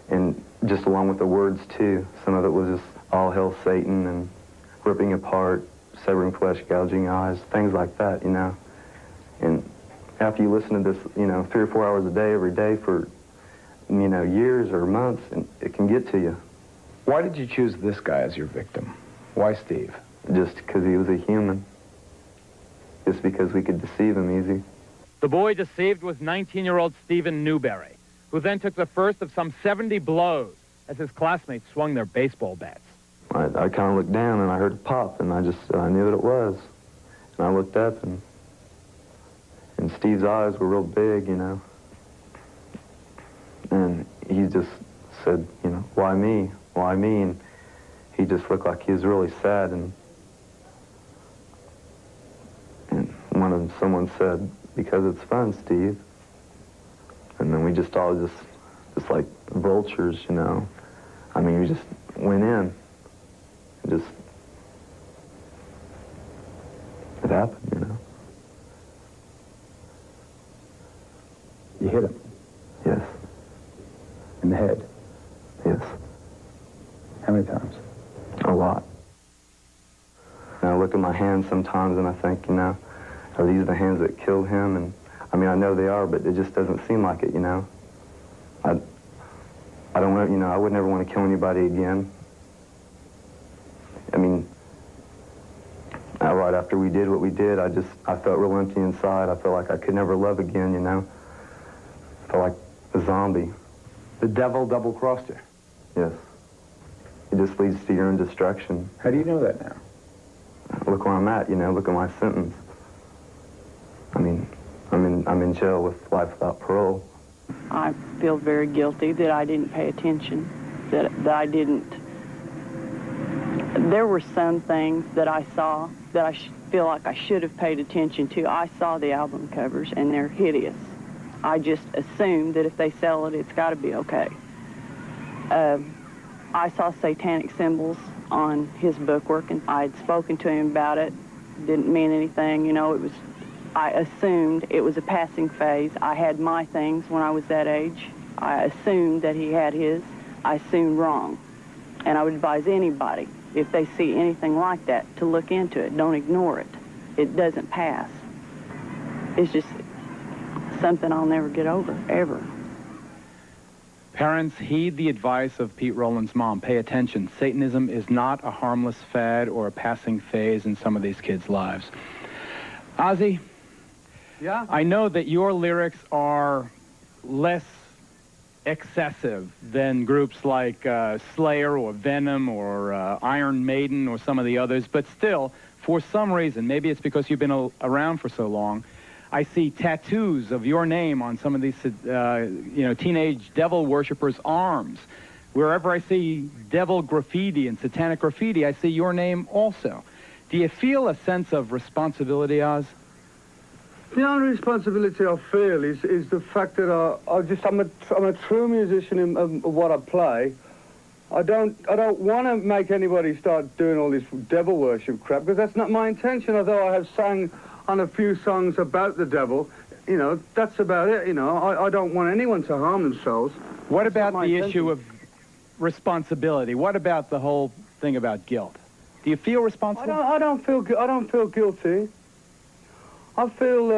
and just along with the words too. Some of it was just all hail Satan and ripping apart, severing flesh, gouging eyes, things like that, you know. And after you listen to this, you know, 3 or 4 hours a day, every day for, you know, years or months, and it can get to you. Why did you choose this guy as your victim? Why Steve? Just because he was a human. Just because we could deceive him easy. The boy deceived was 19-year-old Stephen Newberry, who then took the first of some 70 blows as his classmates swung their baseball bats. I kind of looked down and I heard a pop, and I knew what it was. And I looked up, and Steve's eyes were real big, you know. And he just said, you know, why me? Why me? And he just looked like he was really sad. And someone said, because it's fun, Steve. And then we just all just like vultures, you know. I mean, we just went in. It happened, you know. You hit him? Yes. In the head? Yes. How many times? A lot. And I look at my hands sometimes and I think, you know, are these the hands that killed him? And I mean, I know they are, but it just doesn't seem like it, you know. I don't want, you know, I would never want to kill anybody again. I mean, right after we did what we did, I felt real empty inside. I felt like I could never love again, you know. I felt like a zombie. The devil double-crossed you? Yes. It just leads to your own destruction. How do you know that now? Look where I'm at, you know, look at my sentence. I mean, I'm in jail with life without parole. I feel very guilty that I didn't pay attention, that I didn't. There were some things that I saw that I feel like I should have paid attention to. I saw the album covers, and they're hideous. I just assumed that if they sell it, it's got to be okay. I saw satanic symbols on his bookwork, and I had spoken to him about it. Didn't mean anything, you know. I assumed it was a passing phase. I had my things when I was that age. I assumed that he had his. I assumed wrong. And I would advise anybody, if they see anything like that, to look into it. Don't ignore it. It doesn't pass. It's just something I'll never get over, ever. Parents, heed the advice of Pete Rowland's mom. Pay attention. Satanism is not a harmless fad or a passing phase in some of these kids' lives. Ozzy? Yeah? I know that your lyrics are less excessive than groups like Slayer or Venom or Iron Maiden or some of the others, but still, for some reason, maybe it's because you've been around for so long, I see tattoos of your name on some of these, teenage devil worshippers' arms. Wherever I see devil graffiti and satanic graffiti, I see your name also. Do you feel a sense of responsibility, Oz? The only responsibility I feel is the fact that I'm a true musician in what I play. I don't want to make anybody start doing all this devil worship crap, because that's not my intention. Although I have sang on a few songs about the devil, you know, that's about it. You know, I don't want anyone to harm themselves. What about the issue of responsibility? What about the whole thing about guilt? Do you feel responsible? I don't feel guilty. I feel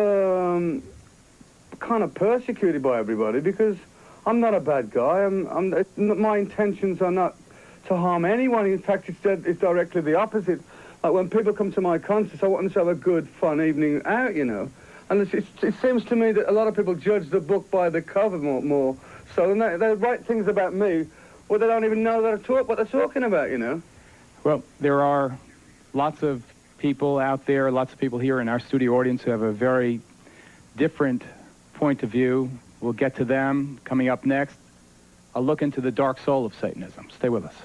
kind of persecuted by everybody because I'm not a bad guy. My intentions are not to harm anyone. In fact, it's directly the opposite. Like when people come to my concerts, I want them to have a good, fun evening out, you know. And it seems to me that a lot of people judge the book by the cover more so, and they write things about me where they don't even know what they're talking about, you know. Well, there are lots of people out there, lots of people here in our studio audience who have a very different point of view. We'll get to them coming up next. A look into the dark soul of Satanism. Stay with us.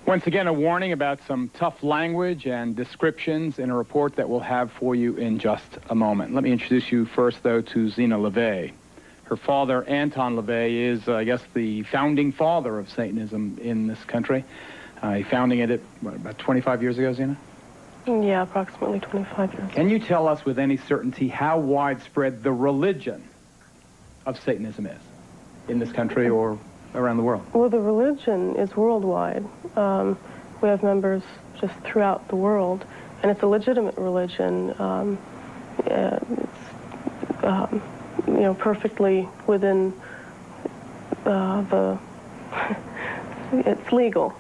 Once again, a warning about some tough language and descriptions in a report that we'll have for you in just a moment. Let me introduce you first, though, to Zena LeVay. Her father, Anton LeVay, is, I guess, the founding father of Satanism in this country. He founding it about 25 years ago, Zena? Yeah, approximately 25 years. Can you tell us with any certainty how widespread the religion of Satanism is in this country or around the world? Well, the religion is worldwide. We have members just throughout the world, and it's a legitimate religion. It's, perfectly within it's legal.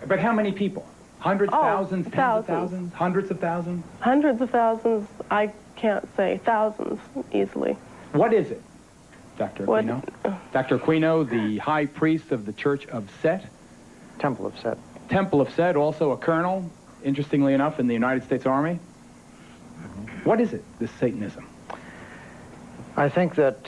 But how many people? Hundreds, thousands, tens of thousands, hundreds of thousands? Hundreds of thousands, I can't say. Thousands, easily. What is it, Dr. Aquino? Dr. Aquino, the high priest of the Church of Set? Temple of Set. Temple of Set, also a colonel, interestingly enough, in the United States Army. What is it, this Satanism? I think that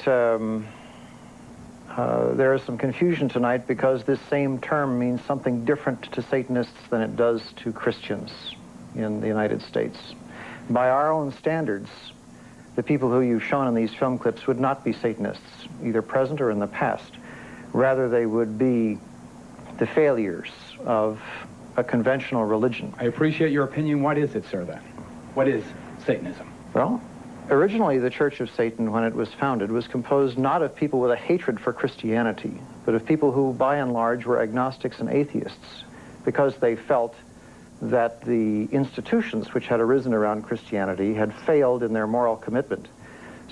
there is some confusion tonight because this same term means something different to Satanists than it does to Christians in the United States. By our own standards, the people who you've shown in these film clips would not be Satanists, either present or in the past. Rather, they would be the failures of a conventional religion. I appreciate your opinion. What is it, sir, then? What is Satanism? Well, originally the Church of Satan, when it was founded, was composed not of people with a hatred for Christianity, but of people who, by and large, were agnostics and atheists, because they felt that the institutions which had arisen around Christianity had failed in their moral commitment.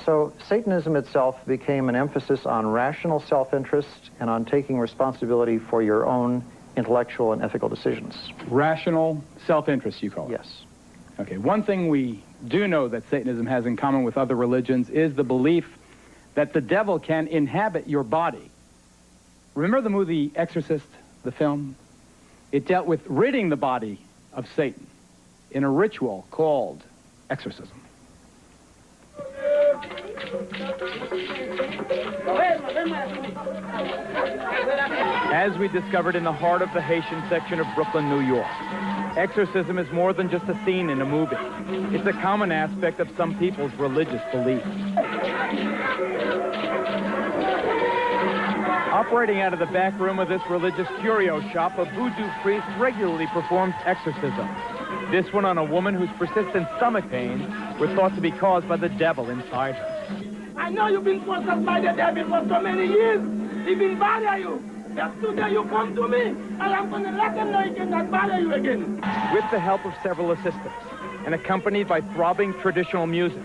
So Satanism itself became an emphasis on rational self-interest and on taking responsibility for your own intellectual and ethical decisions. Rational self-interest, you call it? Yes. Okay, one thing we do know that Satanism has in common with other religions is the belief that the devil can inhabit your body. Remember the movie Exorcist, the film? It dealt with ridding the body of Satan in a ritual called exorcism. As we discovered in the heart of the Haitian section of Brooklyn, New York, exorcism is more than just a scene in a movie. It's a common aspect of some people's religious beliefs. Operating out of the back room of this religious curio shop, a voodoo priest regularly performs exorcism. This one on a woman whose persistent stomach pains were thought to be caused by the devil inside her. I know you've been possessed by the devil for so many years. He been bother you. Just today you come to me, and I'm going to let him know he cannot bother you again. With the help of several assistants, and accompanied by throbbing traditional music,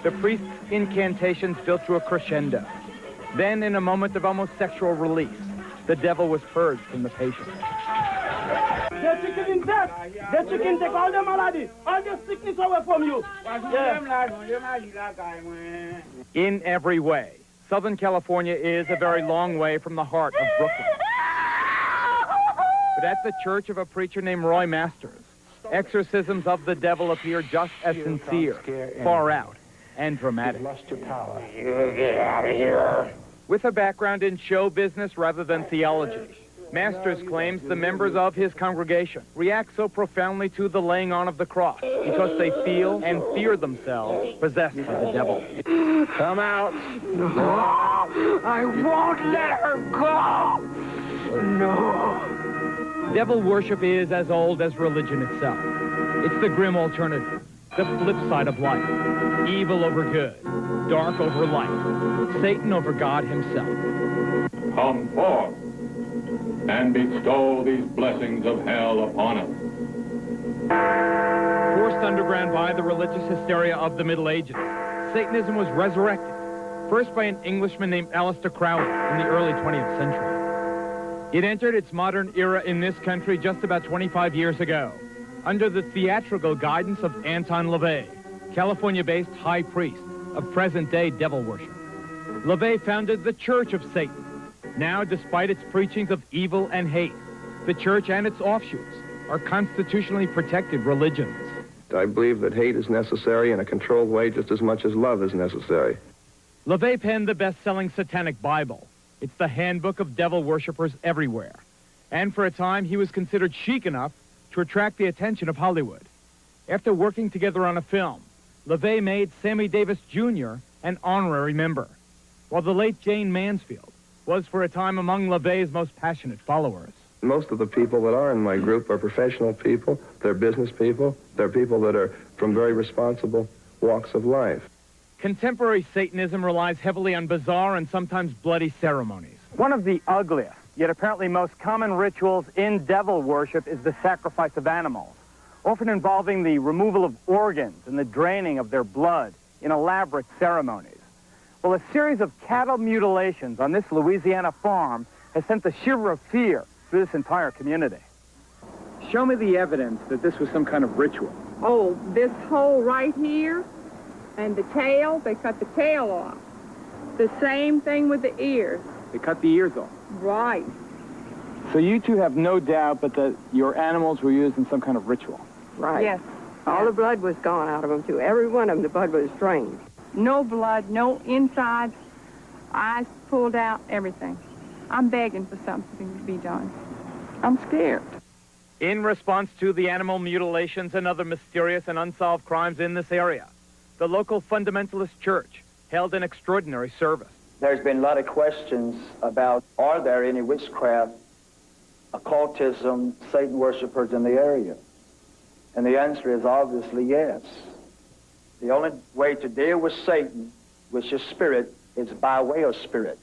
the priest's incantations built to a crescendo. Then, in a moment of almost sexual release, the devil was purged from the patient. The chicken in death. The chicken take all the malady, all the sickness away from you. In every way, Southern California is a very long way from the heart of Brooklyn. But at the church of a preacher named Roy Masters, exorcisms of the devil appear just as sincere, far out, and dramatic. You get out of here. With a background in show business rather than theology, Masters claims the members of his congregation react so profoundly to the laying on of the cross because they feel and fear themselves possessed by the devil. Come out. No, I won't let her go. No. Devil worship is as old as religion itself. It's the grim alternative, the flip side of life. Evil over good, dark over light, Satan over God himself. Come forth and bestow these blessings of hell upon us. Forced underground by the religious hysteria of the Middle Ages, Satanism was resurrected, first by an Englishman named Aleister Crowley in the early 20th century. It entered its modern era in this country just about 25 years ago, under the theatrical guidance of Anton LaVey, California-based high priest of present-day devil worship. LaVey founded the Church of Satan. Now, despite its preachings of evil and hate, the church and its offshoots are constitutionally protected religions. I believe that hate is necessary in a controlled way just as much as love is necessary. LaVey penned the best-selling Satanic Bible. It's the handbook of devil worshippers everywhere. And for a time, he was considered chic enough to attract the attention of Hollywood. After working together on a film, LaVey made Sammy Davis Jr. an honorary member, while the late Jane Mansfield was for a time among LaVey's most passionate followers. Most of the people that are in my group are professional people, they're business people, they're people that are from very responsible walks of life. Contemporary Satanism relies heavily on bizarre and sometimes bloody ceremonies. One of the ugliest, yet apparently most common rituals in devil worship is the sacrifice of animals, often involving the removal of organs and the draining of their blood in elaborate ceremonies. Well, a series of cattle mutilations on this Louisiana farm has sent a shiver of fear through this entire community. Show me the evidence that this was some kind of ritual. Oh, this hole right here and the tail, they cut the tail off. The same thing with the ears. They cut the ears off. Right. So you two have no doubt but that your animals were used in some kind of ritual. Right. Yes. All the blood was gone out of them, too. Every one of them, the blood was drained. No blood, no insides, eyes pulled out, everything. I'm begging for something to be done. I'm scared. In response to the animal mutilations and other mysterious and unsolved crimes in this area, the local fundamentalist church held an extraordinary service. There's been a lot of questions about, are there any witchcraft, occultism, Satan worshipers in the area? And the answer is obviously yes. The only way to deal with Satan, which is spirit, is by way of spirit.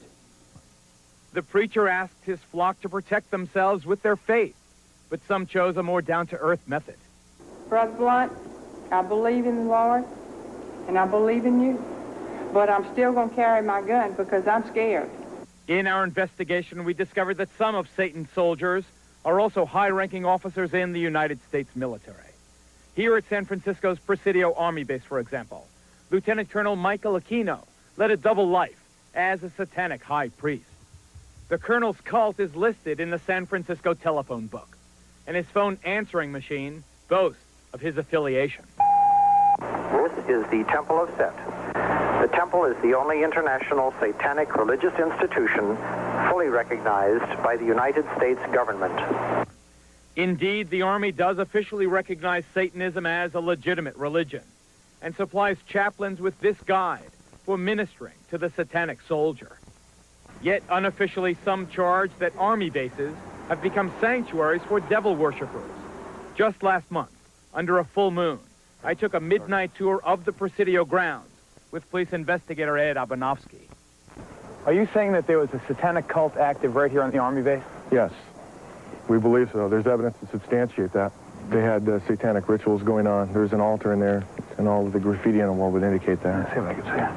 The preacher asked his flock to protect themselves with their faith, but some chose a more down-to-earth method. Brother Blunt, I believe in the Lord, and I believe in you, but I'm still going to carry my gun because I'm scared. In our investigation, we discovered that some of Satan's soldiers are also high-ranking officers in the United States military. Here at San Francisco's Presidio Army Base, for example, Lieutenant Colonel Michael Aquino led a double life as a Satanic high priest. The colonel's cult is listed in the San Francisco telephone book, and his phone answering machine boasts of his affiliation. This is the Temple of Set. The temple is the only international satanic religious institution fully recognized by the United States government. Indeed, the Army does officially recognize Satanism as a legitimate religion and supplies chaplains with this guide for ministering to the Satanic soldier. Yet unofficially, some charge that Army bases have become sanctuaries for devil worshippers. Just last month, under a full moon, I took a midnight tour of the Presidio grounds with police investigator Ed Abanofsky. Are you saying that there was a satanic cult active right here on the Army base? Yes, we believe so. There's evidence to substantiate that. They had satanic rituals going on. There's an altar in there, and all of the graffiti on the wall would indicate that. Let's see if I can see it.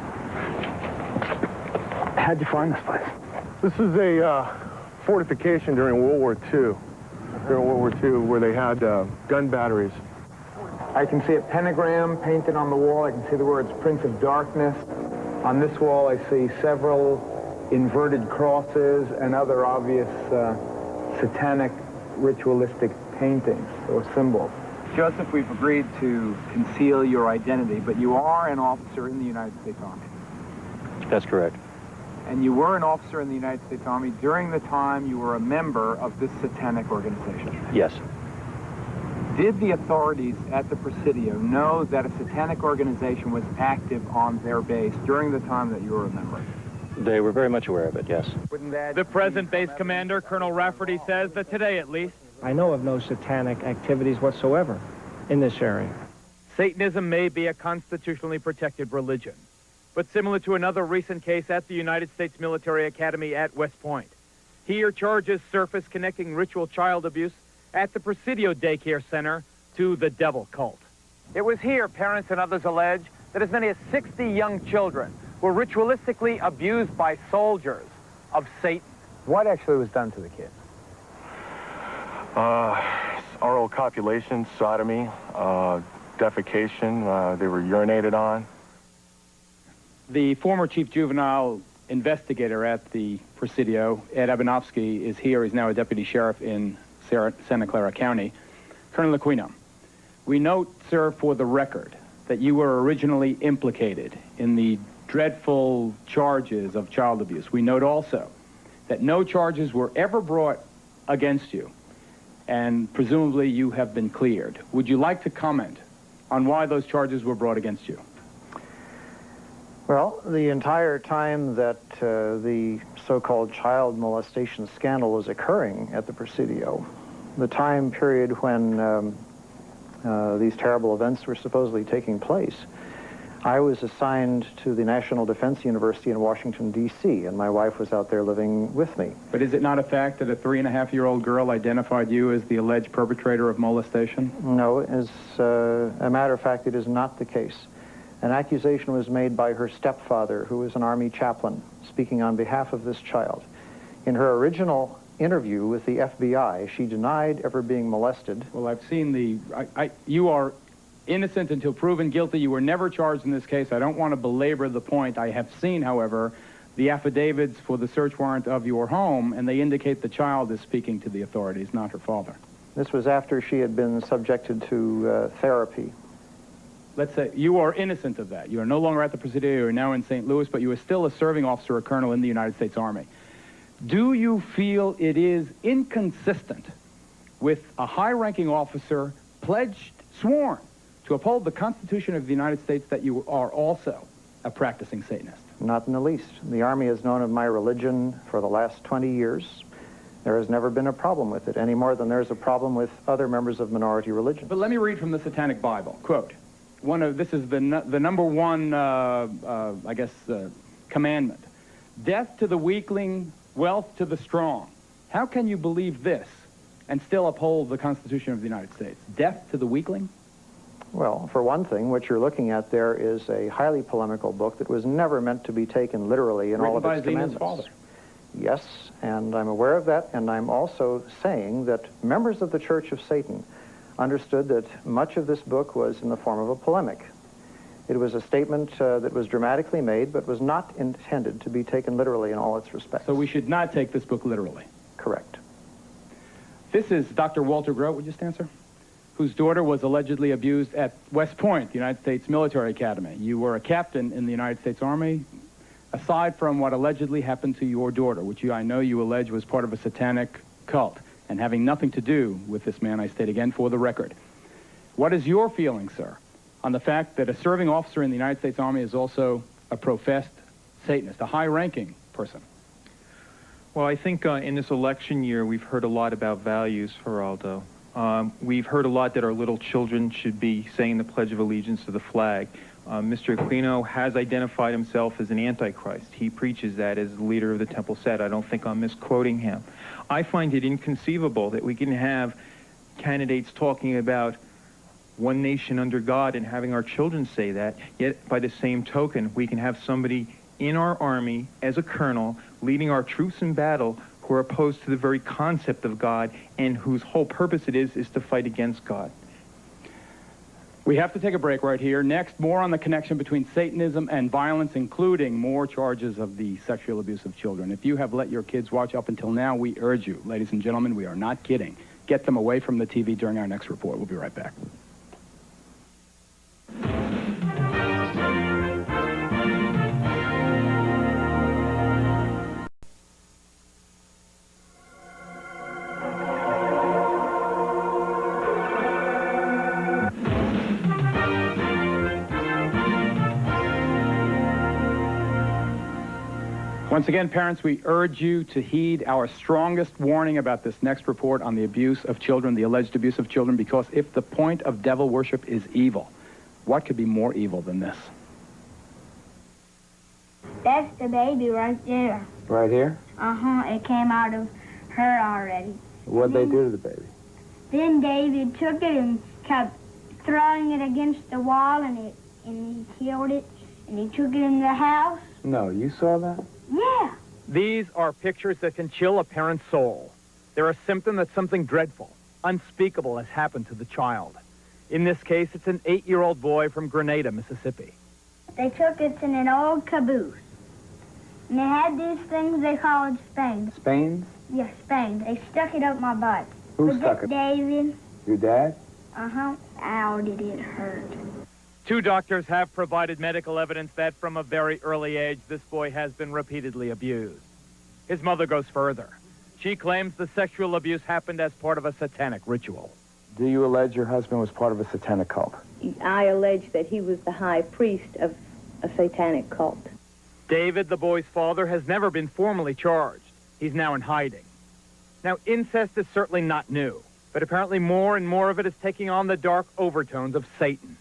How'd you find this place? This is a fortification during World War II. During World War II, where they had gun batteries. I can see a pentagram painted on the wall. I can see the words Prince of Darkness. On this wall, I see several inverted crosses and other obvious satanic ritualistic paintings or symbols. Joseph, we've agreed to conceal your identity, but you are an officer in the United States Army. That's correct. And you were an officer in the United States Army during the time you were a member of this satanic organization. Yes. Did the authorities at the Presidio know that a satanic organization was active on their base during the time that you were a member? They were very much aware of it, yes. The present base commander, Colonel Rafferty, says that today, at least, I know of no satanic activities whatsoever in this area. Satanism may be a constitutionally protected religion, but similar to another recent case at the United States Military Academy at West Point, here charges surface connecting ritual child abuse at the Presidio Daycare Center to the devil cult. It was here, parents and others allege, that as many as 60 young children were ritualistically abused by soldiers of Satan. What actually was done to the kids? Oral copulation, sodomy, defecation. They were urinated on. The former chief juvenile investigator at the Presidio, Ed Abanofsky, is here. He's now a deputy sheriff in Santa Clara County. Colonel Aquino, we note, sir, for the record, that you were originally implicated in the dreadful charges of child abuse. We note also that no charges were ever brought against you, and presumably you have been cleared. Would you like to comment on why those charges were brought against you? Well, the entire time that the so-called child molestation scandal was occurring at the Presidio, the time period when these terrible events were supposedly taking place, I was assigned to the National Defense University in Washington, D.C., and my wife was out there living with me. But is it not a fact that a 3.5-year-old girl identified you as the alleged perpetrator of molestation? No, as a matter of fact, it is not the case. An accusation was made by her stepfather, who was an Army chaplain, speaking on behalf of this child. In her original interview with the FBI, she denied ever being molested. Well, I've seen the... you are innocent until proven guilty. You were never charged in this case. I don't want to belabor the point. I have seen, however, the affidavits for the search warrant of your home, and they indicate the child is speaking to the authorities, not her father. This was after she had been subjected to therapy. Let's say you are innocent of that. You are no longer at the Presidio. You are now in St. Louis, but you are still a serving officer or colonel in the United States Army. Do you feel it is inconsistent with a high-ranking officer pledged, sworn, to uphold the Constitution of the United States that you are also a practicing Satanist? Not in the least. The Army has known of my religion for the last 20 years. There has never been a problem with it, any more than there's a problem with other members of minority religions. But let me read from the Satanic Bible. Quote, this is the number one, commandment. Death to the weakling, wealth to the strong. How can you believe this and still uphold the Constitution of the United States? Death to the weakling? Well, for one thing, what you're looking at there is a highly polemical book that was never meant to be taken literally in all of its commandments. Father. Yes, and I'm aware of that, and I'm also saying that members of the Church of Satan understood that much of this book was in the form of a polemic. It was a statement that was dramatically made, but was not intended to be taken literally in all its respects. So we should not take this book literally? Correct. This is Dr. Walter Grote, would you stand, sir? Whose daughter was allegedly abused at West Point, the United States Military Academy. You were a captain in the United States Army. Aside from what allegedly happened to your daughter, which I know you allege was part of a satanic cult, and having nothing to do with this man, I state again for the record, what is your feeling, sir, on the fact that a serving officer in the United States Army is also a professed Satanist, a high-ranking person? Well, I think in this election year, we've heard a lot about values, Geraldo. We've heard a lot that our little children should be saying the Pledge of Allegiance to the flag. Mr. Aquino has identified himself as an antichrist. He preaches that as the leader of the Temple Set. I don't think I'm misquoting him. I find it inconceivable that we can have candidates talking about one nation under God and having our children say that, yet by the same token, we can have somebody in our army as a colonel leading our troops in battle who are opposed to the very concept of God and whose whole purpose it is to fight against God. We have to take a break right here. Next, more on the connection between Satanism and violence, including more charges of the sexual abuse of children. If you have let your kids watch up until now, we urge you, ladies and gentlemen, we are not kidding. Get them away from the TV during our next report. We'll be right back. Once again, parents, we urge you to heed our strongest warning about this next report on the abuse of children, the alleged abuse of children, because if the point of devil worship is evil, what could be more evil than this? That's the baby right there. Right here? Uh-huh. It came out of her already. What'd they do to the baby? Then David took it and kept throwing it against the wall, and he killed it, and he took it in the house. No, you saw that? Yeah. These are pictures that can chill a parent's soul. They're a symptom that something dreadful, unspeakable has happened to the child. In this case, it's an 8-year-old boy from Grenada, Mississippi. They took it in an old caboose. And they had these things they called Spains. Spains? Yes, Spains. They stuck it up my butt. Who stuck it? David. Your dad? Uh-huh. Ow, did it hurt. 2 doctors have provided medical evidence that from a very early age, this boy has been repeatedly abused. His mother goes further. She claims the sexual abuse happened as part of a satanic ritual. Do you allege your husband was part of a satanic cult? I allege that he was the high priest of a satanic cult. David, the boy's father, has never been formally charged. He's now in hiding. Now, incest is certainly not new, but apparently more and more of it is taking on the dark overtones of Satan.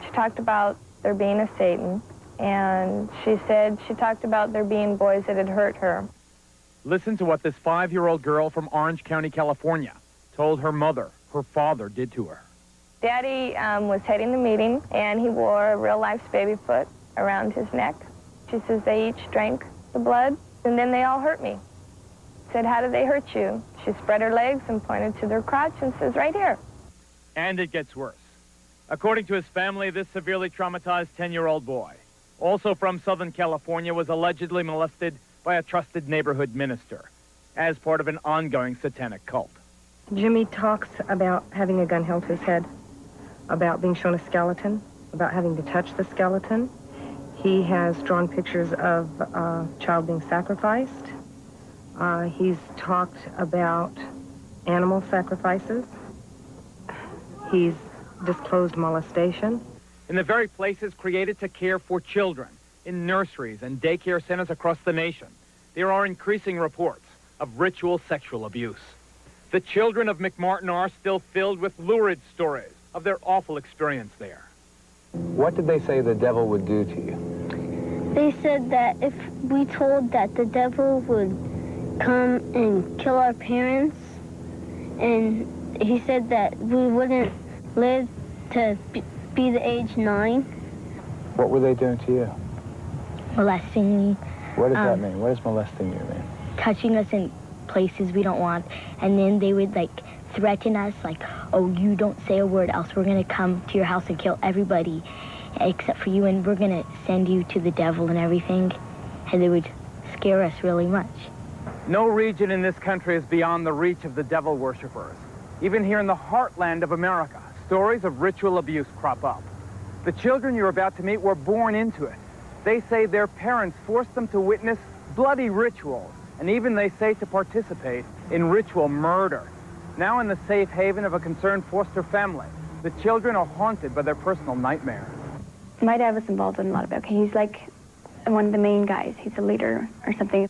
She talked about there being a Satan, and she talked about there being boys that had hurt her. Listen to what this 5-year-old girl from Orange County, California, told her mother her father did to her. Daddy was heading the meeting, and he wore a real-life baby foot around his neck. She says they each drank the blood, and then they all hurt me. Said, how did they hurt you? She spread her legs and pointed to their crotch and says, right here. And it gets worse. According to his family, this severely traumatized 10-year-old boy, also from Southern California, was allegedly molested by a trusted neighborhood minister as part of an ongoing satanic cult. Jimmy talks about having a gun held to his head, about being shown a skeleton, about having to touch the skeleton. He has drawn pictures of a child being sacrificed. He's talked about animal sacrifices. He's disclosed molestation. In the very places created to care for children, in nurseries and daycare centers across the nation, there are increasing reports of ritual sexual abuse. The children of McMartin are still filled with lurid stories of their awful experience there. What did they say the devil would do to you? They said that if we told that the devil would come and kill our parents, and he said that we wouldn't live to be the age 9. What were they doing to you? Molesting me. What does that mean? What does molesting you mean? Touching us in places we don't want. And then they would, like, threaten us, like, oh, you don't say a word, else we're going to come to your house and kill everybody except for you, and we're going to send you to the devil and everything. And they would scare us really much. No region in this country is beyond the reach of the devil worshippers. Even here in the heartland of America, stories of ritual abuse crop up. The children you're about to meet were born into it. They say their parents forced them to witness bloody rituals, and even they say to participate in ritual murder. Now in the safe haven of a concerned foster family, the children are haunted by their personal nightmares. My dad was involved in a lot of it. Okay, he's like one of the main guys. He's a leader or something.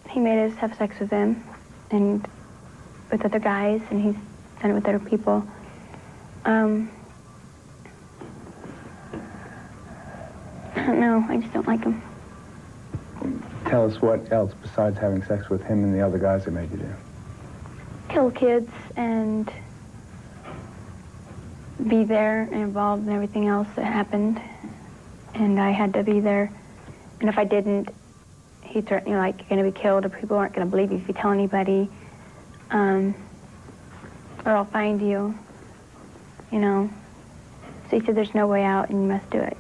He made us have sex with him and with other guys, and he's done it with other people. I don't know. I just don't like him. Tell us what else besides having sex with him and the other guys that made you do. Kill kids and be there and involved in everything else that happened. And I had to be there. And if I didn't, he threatened me, like, you're going to be killed, or people aren't going to believe you if you tell anybody. Or I'll find you, you know. So he said, there's no way out and you must do it.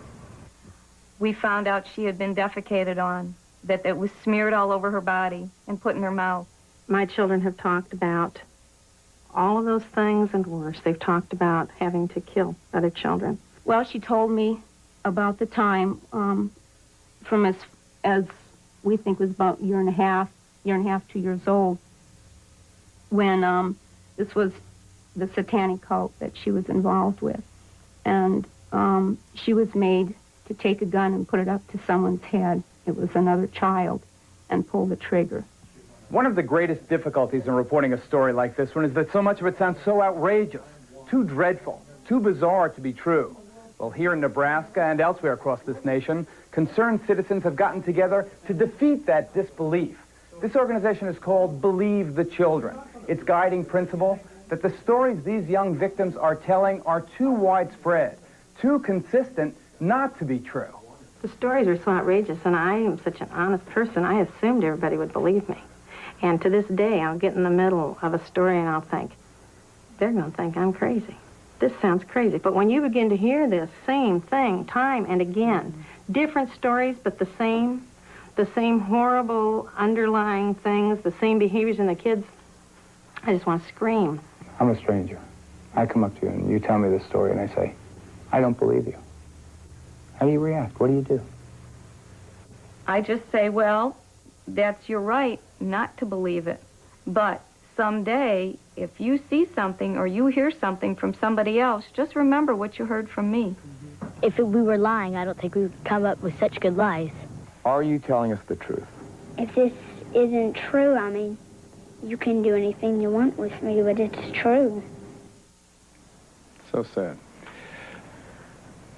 We found out she had been defecated on, that it was smeared all over her body and put in her mouth. My children have talked about all of those things and worse. They've talked about having to kill other children. Well, she told me about the time from as we think was about year and a half, 2 years old, when this was the Satanic cult that she was involved with. And she was made to take a gun and put it up to someone's head. It was another child, and pull the trigger. One of the greatest difficulties in reporting a story like this one is that so much of it sounds so outrageous, too dreadful, too bizarre to be true. Well, here in Nebraska and elsewhere across this nation, concerned citizens have gotten together to defeat that disbelief. This organization is called Believe the Children. Its guiding principle, that the stories these young victims are telling are too widespread, too consistent not to be true. The stories are so outrageous, and I am such an honest person, I assumed everybody would believe me. And to this day, I'll get in the middle of a story and I'll think, they're going to think I'm crazy. This sounds crazy. But when you begin to hear this same thing time and again, different stories, but the same horrible underlying things, the same behaviors in the kids, I just want to scream. I'm a stranger. I come up to you and you tell me this story and I say, I don't believe you. How do you react? What do you do? I just say, well, that's your right not to believe it. But someday, if you see something or you hear something from somebody else, just remember what you heard from me. If we were lying, I don't think we would come up with such good lies. Are you telling us the truth? If this isn't true, I mean, you can do anything you want with me, but it's true. So sad.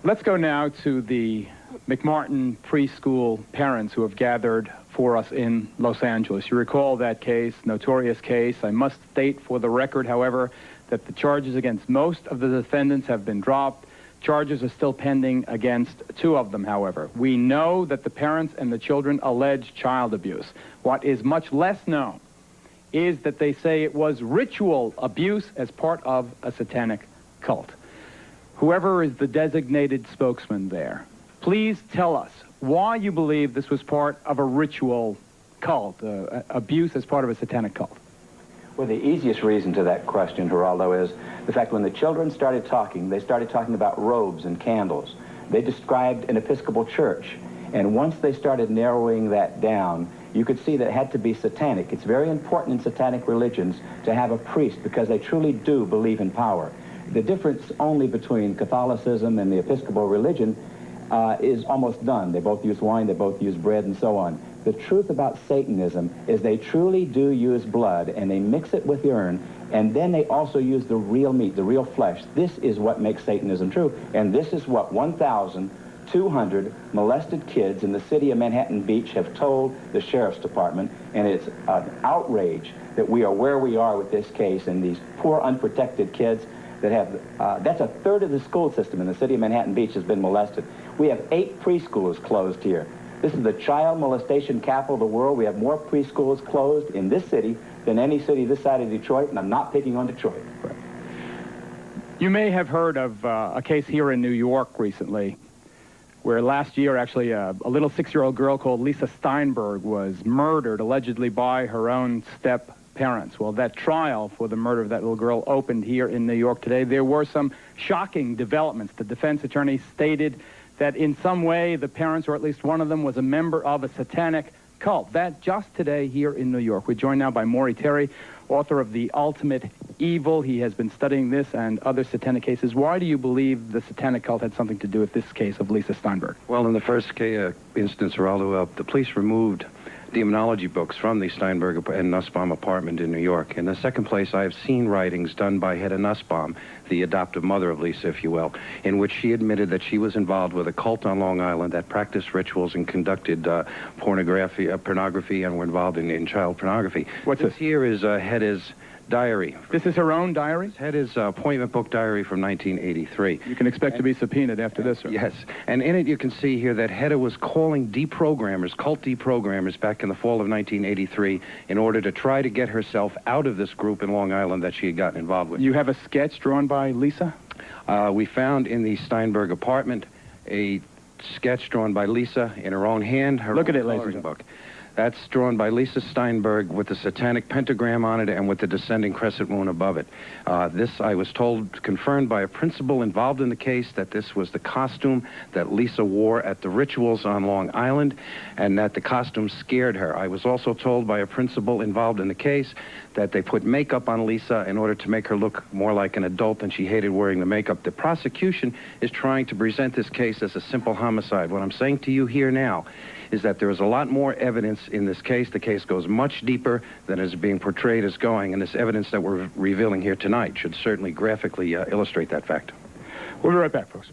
Let's go now to the McMartin preschool parents who have gathered for us in Los Angeles. You recall that case, notorious case. I must state for the record, however, that the charges against most of the defendants have been dropped. Charges are still pending against 2 of them, however. We know that the parents and the children allege child abuse. What is much less known is that they say it was ritual abuse as part of a satanic cult. Whoever is the designated spokesman there, please tell us why you believe this was part of a ritual cult, abuse as part of a satanic cult. Well, the easiest reason to that question, Geraldo, is the fact when the children started talking, they started talking about robes and candles. They described an Episcopal church. And once they started narrowing that down, you could see that it had to be satanic. It's very important in satanic religions to have a priest because they truly do believe in power. The difference only between Catholicism and the Episcopal religion is almost done. They both use wine, they both use bread, and so on. The truth about Satanism is they truly do use blood, and they mix it with urine, and then they also use the real meat, the real flesh. This is what makes Satanism true, and this is what 1,200 molested kids in the city of Manhattan Beach have told the Sheriff's Department, and it's an outrage that we are where we are with this case, and these poor, unprotected kids that have, that's a third of the school system in the city of Manhattan Beach has been molested. We have 8 preschools closed here. This is the child molestation capital of the world. We have more preschools closed in this city than any city this side of Detroit, and I'm not picking on Detroit. You may have heard of a case here in New York recently where last year, actually, a little 6-year-old girl called Lisa Steinberg was murdered, allegedly by her own step-parents. Well, that trial for the murder of that little girl opened here in New York today. There were some shocking developments. The defense attorney stated that in some way the parents, or at least one of them, was a member of a satanic cult. That just today here in New York. We're joined now by Maury Terry, author of The Ultimate Evil. He has been studying this and other satanic cases. Why do you believe the satanic cult had something to do with this case of Lisa Steinberg? Well, in the first instance, Geraldo, the police removed demonology books from the Steinberg and Nussbaum apartment in New York. In the second place, I have seen writings done by Hedda Nussbaum, the adoptive mother of Lisa, if you will, in which she admitted that she was involved with a cult on Long Island that practiced rituals and conducted pornography and were involved in child pornography. What's this? Here is Hedda's diary. This is her own diary? Hedda's appointment book diary from 1983. You can expect to be subpoenaed after this, sir. Yes, and in it you can see here that Hedda was calling deprogrammers, cult deprogrammers, back in the fall of 1983 in order to try to get herself out of this group in Long Island that she had gotten involved with. You have a sketch drawn by Lisa? We found in the Steinberg apartment a sketch drawn by Lisa in her own hand. Look at it, ladies and gentlemen. Book. That's drawn by Lisa Steinberg with the satanic pentagram on it and with the descending crescent moon above it. This, I was told, confirmed by a principal involved in the case, that this was the costume that Lisa wore at the rituals on Long Island, and that the costume scared her. I was also told by a principal involved in the case that they put makeup on Lisa in order to make her look more like an adult, and she hated wearing the makeup. The prosecution is trying to present this case as a simple homicide. What I'm saying to you here now is that there is a lot more evidence in this case. The case goes much deeper than is being portrayed as going, and this evidence that we're revealing here tonight should certainly graphically illustrate that fact. We'll be right back, folks.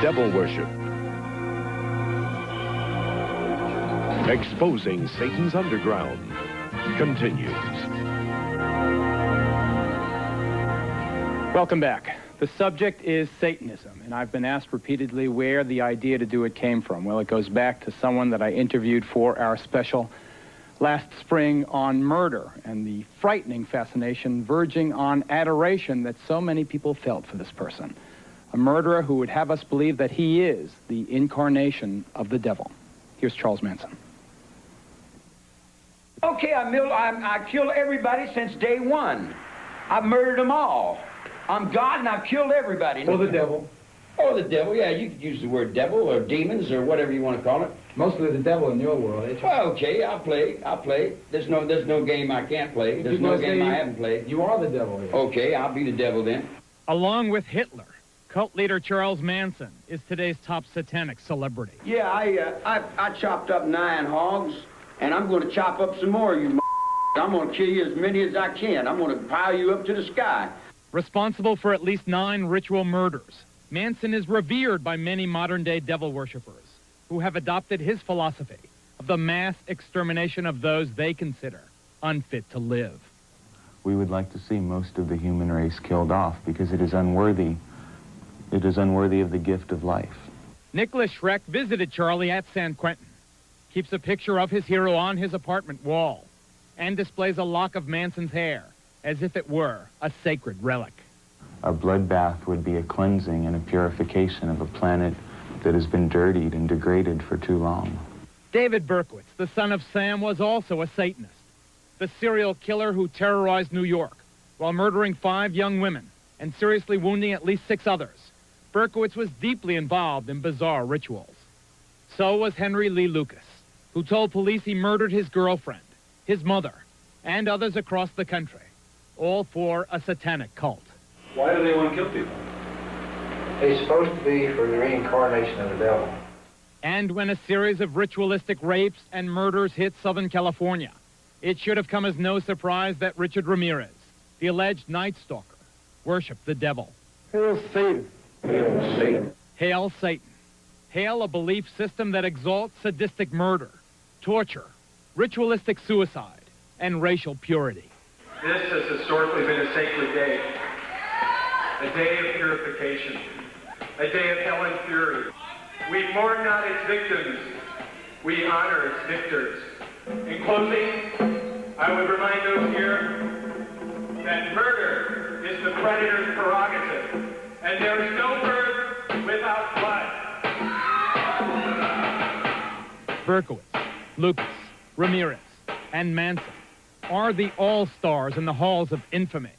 Devil worship. Exposing Satan's underground continues. Welcome back. The subject is Satanism, and I've been asked repeatedly where the idea to do it came from. Well, it goes back to someone that I interviewed for our special last spring on murder and the frightening fascination verging on adoration that so many people felt for this person. A murderer who would have us believe that he is the incarnation of the devil. Here's Charles Manson. Okay, I killed everybody since day one. I've murdered them all. I'm God and I've killed everybody. Or the devil. Or the devil, yeah, you could use the word devil or demons or whatever you want to call it. Mostly the devil in your world, eh? Well, okay, I'll play. There's no game I can't play. There's no game I haven't played. You are the devil here. Okay, I'll be the devil then. Along with Hitler, cult leader Charles Manson is today's top satanic celebrity. Yeah, I chopped up 9 hogs, and I'm going to chop up some more, you I'm going to kill you as many as I can. I'm going to pile you up to the sky. Responsible for at least 9 ritual murders, Manson is revered by many modern-day devil worshippers who have adopted his philosophy of the mass extermination of those they consider unfit to live. We would like to see most of the human race killed off because it is unworthy. It is unworthy of the gift of life. Nicholas Schreck visited Charlie at San Quentin, keeps a picture of his hero on his apartment wall, and displays a lock of Manson's hair as if it were a sacred relic. A bloodbath would be a cleansing and a purification of a planet that has been dirtied and degraded for too long. David Berkowitz, the son of Sam, was also a Satanist, the serial killer who terrorized New York while murdering 5 young women and seriously wounding at least 6 others. Berkowitz was deeply involved in bizarre rituals. So was Henry Lee Lucas, who told police he murdered his girlfriend, his mother, and others across the country, all for a satanic cult. Why do they want to kill people? It's supposed to be for the reincarnation of the devil. And when a series of ritualistic rapes and murders hit Southern California, it should have come as no surprise that Richard Ramirez, the alleged Night Stalker, worshipped the devil. Hail Satan. Hail Satan. Hail Satan. Hail a belief system that exalts sadistic murder, torture, ritualistic suicide, and racial purity. This has historically been a sacred day. a day of purification, a day of hell and fury. We mourn not its victims, we honor its victors. In closing, I would remind those here that murder is the predator's prerogative, and there is no birth without blood. Berkowitz, Lucas, Ramirez, and Manson are the all-stars in the halls of infamy.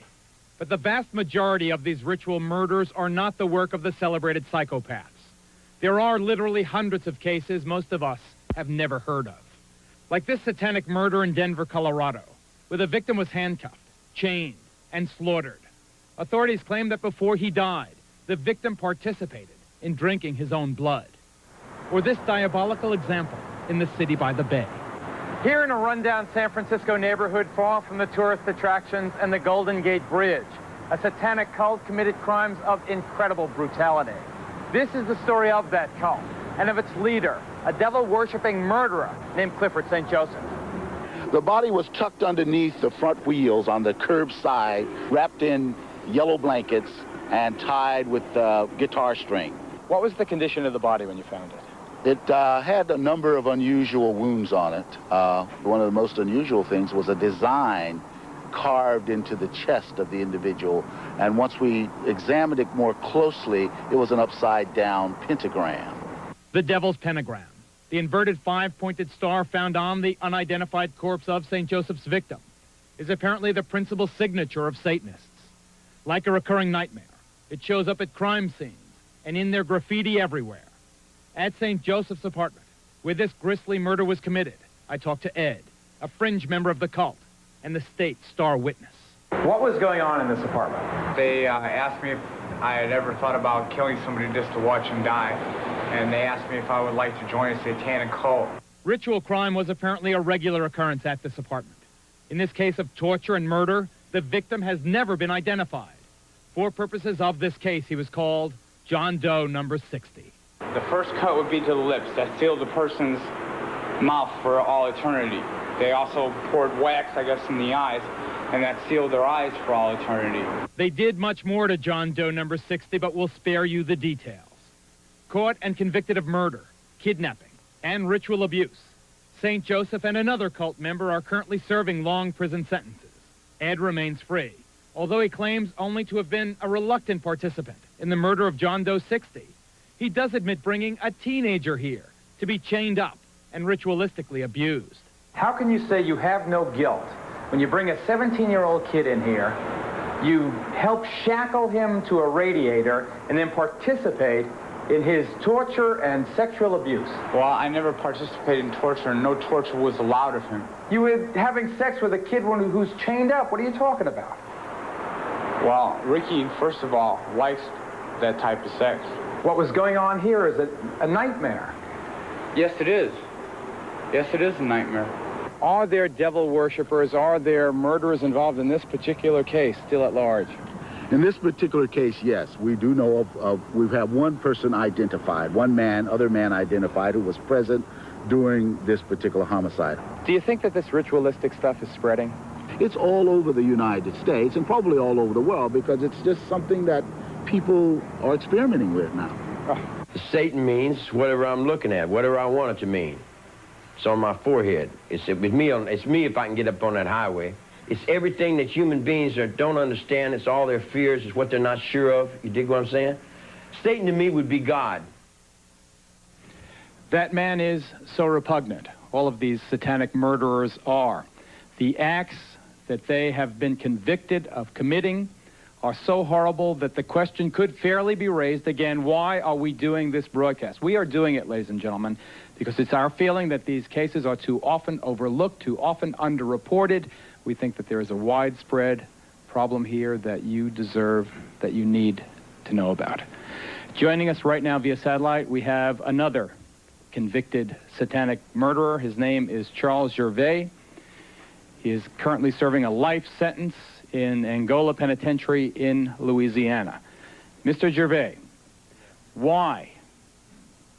But the vast majority of these ritual murders are not the work of the celebrated psychopaths. There are literally hundreds of cases most of us have never heard of. Like this satanic murder in Denver, Colorado, where the victim was handcuffed, chained, and slaughtered. Authorities claim that before he died, the victim participated in drinking his own blood. Or this diabolical example in the city by the bay. Here in a rundown San Francisco neighborhood far from the tourist attractions and the Golden Gate Bridge, a satanic cult committed crimes of incredible brutality. This is the story of that cult and of its leader, a devil-worshipping murderer named Clifford St. Joseph. The body was tucked underneath the front wheels on the curb side, wrapped in yellow blankets and tied with guitar string. What was the condition of the body when you found it? It had a number of unusual wounds on it. One of the most unusual things was a design carved into the chest of the individual. And once we examined it more closely, it was an upside-down pentagram. The Devil's Pentagram, the inverted five-pointed star found on the unidentified corpse of St. Joseph's victim, is apparently the principal signature of Satanists. Like a recurring nightmare, it shows up at crime scenes and in their graffiti everywhere. At St. Joseph's apartment, where this grisly murder was committed, I talked to Ed, a fringe member of the cult, and the state star witness. What was going on in this apartment? They asked me if I had ever thought about killing somebody just to watch them die, and they asked me if I would like to join a satanic cult. Ritual crime was apparently a regular occurrence at this apartment. In this case of torture and murder, the victim has never been identified. For purposes of this case, he was called John Doe number 60. The first cut would be to the lips. That sealed the person's mouth for all eternity. They also poured wax, I guess, in the eyes, and that sealed their eyes for all eternity. They did much more to John Doe number 60, but we'll spare you the details. Caught and convicted of murder, kidnapping, and ritual abuse, St. Joseph and another cult member are currently serving long prison sentences. Ed remains free, although he claims only to have been a reluctant participant in the murder of John Doe 60. He does admit bringing a teenager here to be chained up and ritualistically abused. How can you say you have no guilt when you bring a 17-year-old kid in here, you help shackle him to a radiator, and then participate in his torture and sexual abuse? Well, I never participated in torture, and no torture was allowed of him. You were having sex with a kid who's chained up. What are you talking about? Well, Ricky, first of all, likes that type of sex. What was going on here is a nightmare. Yes, it is. Yes, it is a nightmare. Are there devil worshippers, are there murderers involved in this particular case still at large? In this particular case, yes. We do know we've had one person identified, other man identified, who was present during this particular homicide. Do you think that this ritualistic stuff is spreading? It's all over the United States and probably all over the world, because it's just something that people are experimenting with now. Satan means whatever I'm looking at, whatever I want it to mean. It's on my forehead. It's me if I can get up on that highway. It's everything that human beings don't understand. It's all their fears. It's what they're not sure of. You dig what I'm saying? Satan to me would be God. That man is so repugnant. All of these satanic murderers are. The acts that they have been convicted of committing are so horrible that the question could fairly be raised again, why are we doing this broadcast? We are doing it, ladies and gentlemen, because it's our feeling that these cases are too often overlooked, too often underreported. We think that there is a widespread problem here that you deserve, that you need to know about. Joining us right now via satellite, we have another convicted satanic murderer. His name is Charles Gervais. He is currently serving a life sentence in Angola Penitentiary in Louisiana. Mr. Gervais, why,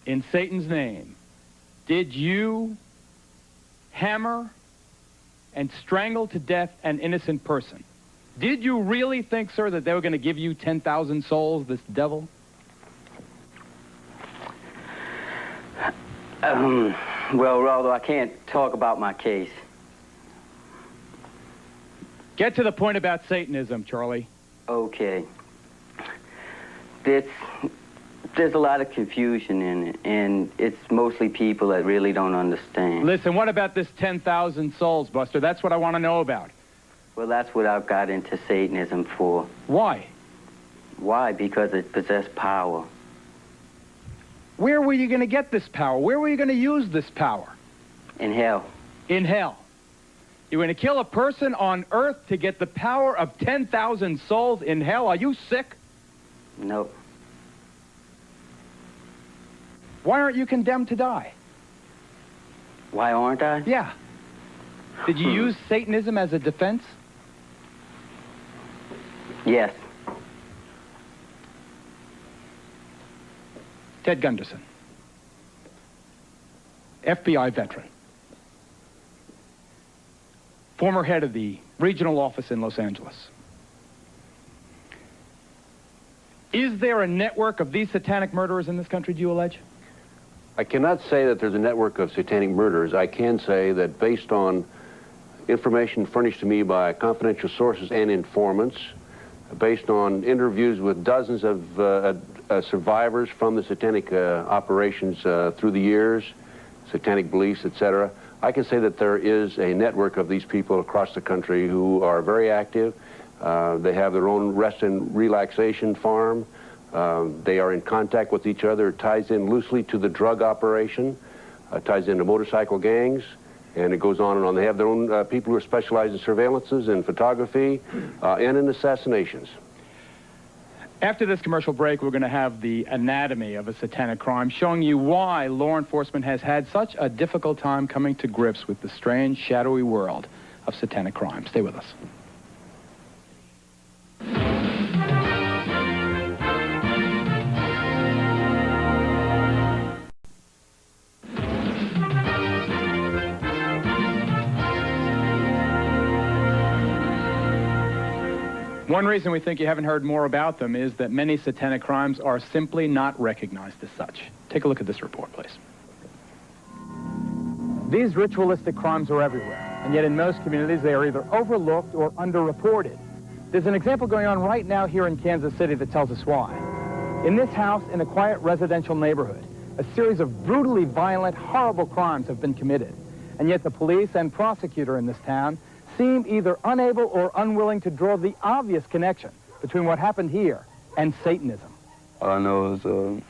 in Satan's name, did you hammer and strangle to death an innocent person? Did you really think, sir, that they were going to give you 10,000 souls, this devil? Well, Raldo, I can't talk about my case. Get to the point about Satanism, Charlie. Okay. There's a lot of confusion in it, and it's mostly people that really don't understand. Listen, what about this 10,000 souls, Buster? That's what I want to know about. Well, that's what I've got into Satanism for. Why? Why? Because it possessed power. Where were you going to get this power? Where were you going to use this power? In hell. In hell. You're going to kill a person on earth to get the power of 10,000 souls in hell? Are you sick? Nope. Why aren't you condemned to die? Why aren't I? Yeah. Did you use Satanism as a defense? Yes. Ted Gunderson, FBI veteran, former head of the regional office in Los Angeles. Is there a network of these satanic murderers in this country, do you allege? I cannot say that there's a network of satanic murderers. I can say that based on information furnished to me by confidential sources and informants, based on interviews with dozens of survivors from the satanic operations through the years, satanic beliefs, etc., I can say that there is a network of these people across the country who are very active. They have their own rest and relaxation farm. They are in contact with each other. It ties in loosely to the drug operation, ties into motorcycle gangs, and it goes on and on. They have their own people who are specialized in surveillances and photography and in assassinations. After this commercial break, we're going to have the anatomy of a satanic crime, showing you why law enforcement has had such a difficult time coming to grips with the strange, shadowy world of satanic crime. Stay with us. One reason we think you haven't heard more about them is that many satanic crimes are simply not recognized as such. Take a look at this report, please. These ritualistic crimes are everywhere, and yet in most communities they are either overlooked or underreported. There's an example going on right now here in Kansas City that tells us why. In this house, in a quiet residential neighborhood, a series of brutally violent, horrible crimes have been committed, and yet the police and prosecutor in this town seem either unable or unwilling to draw the obvious connection between what happened here and Satanism. All I know is the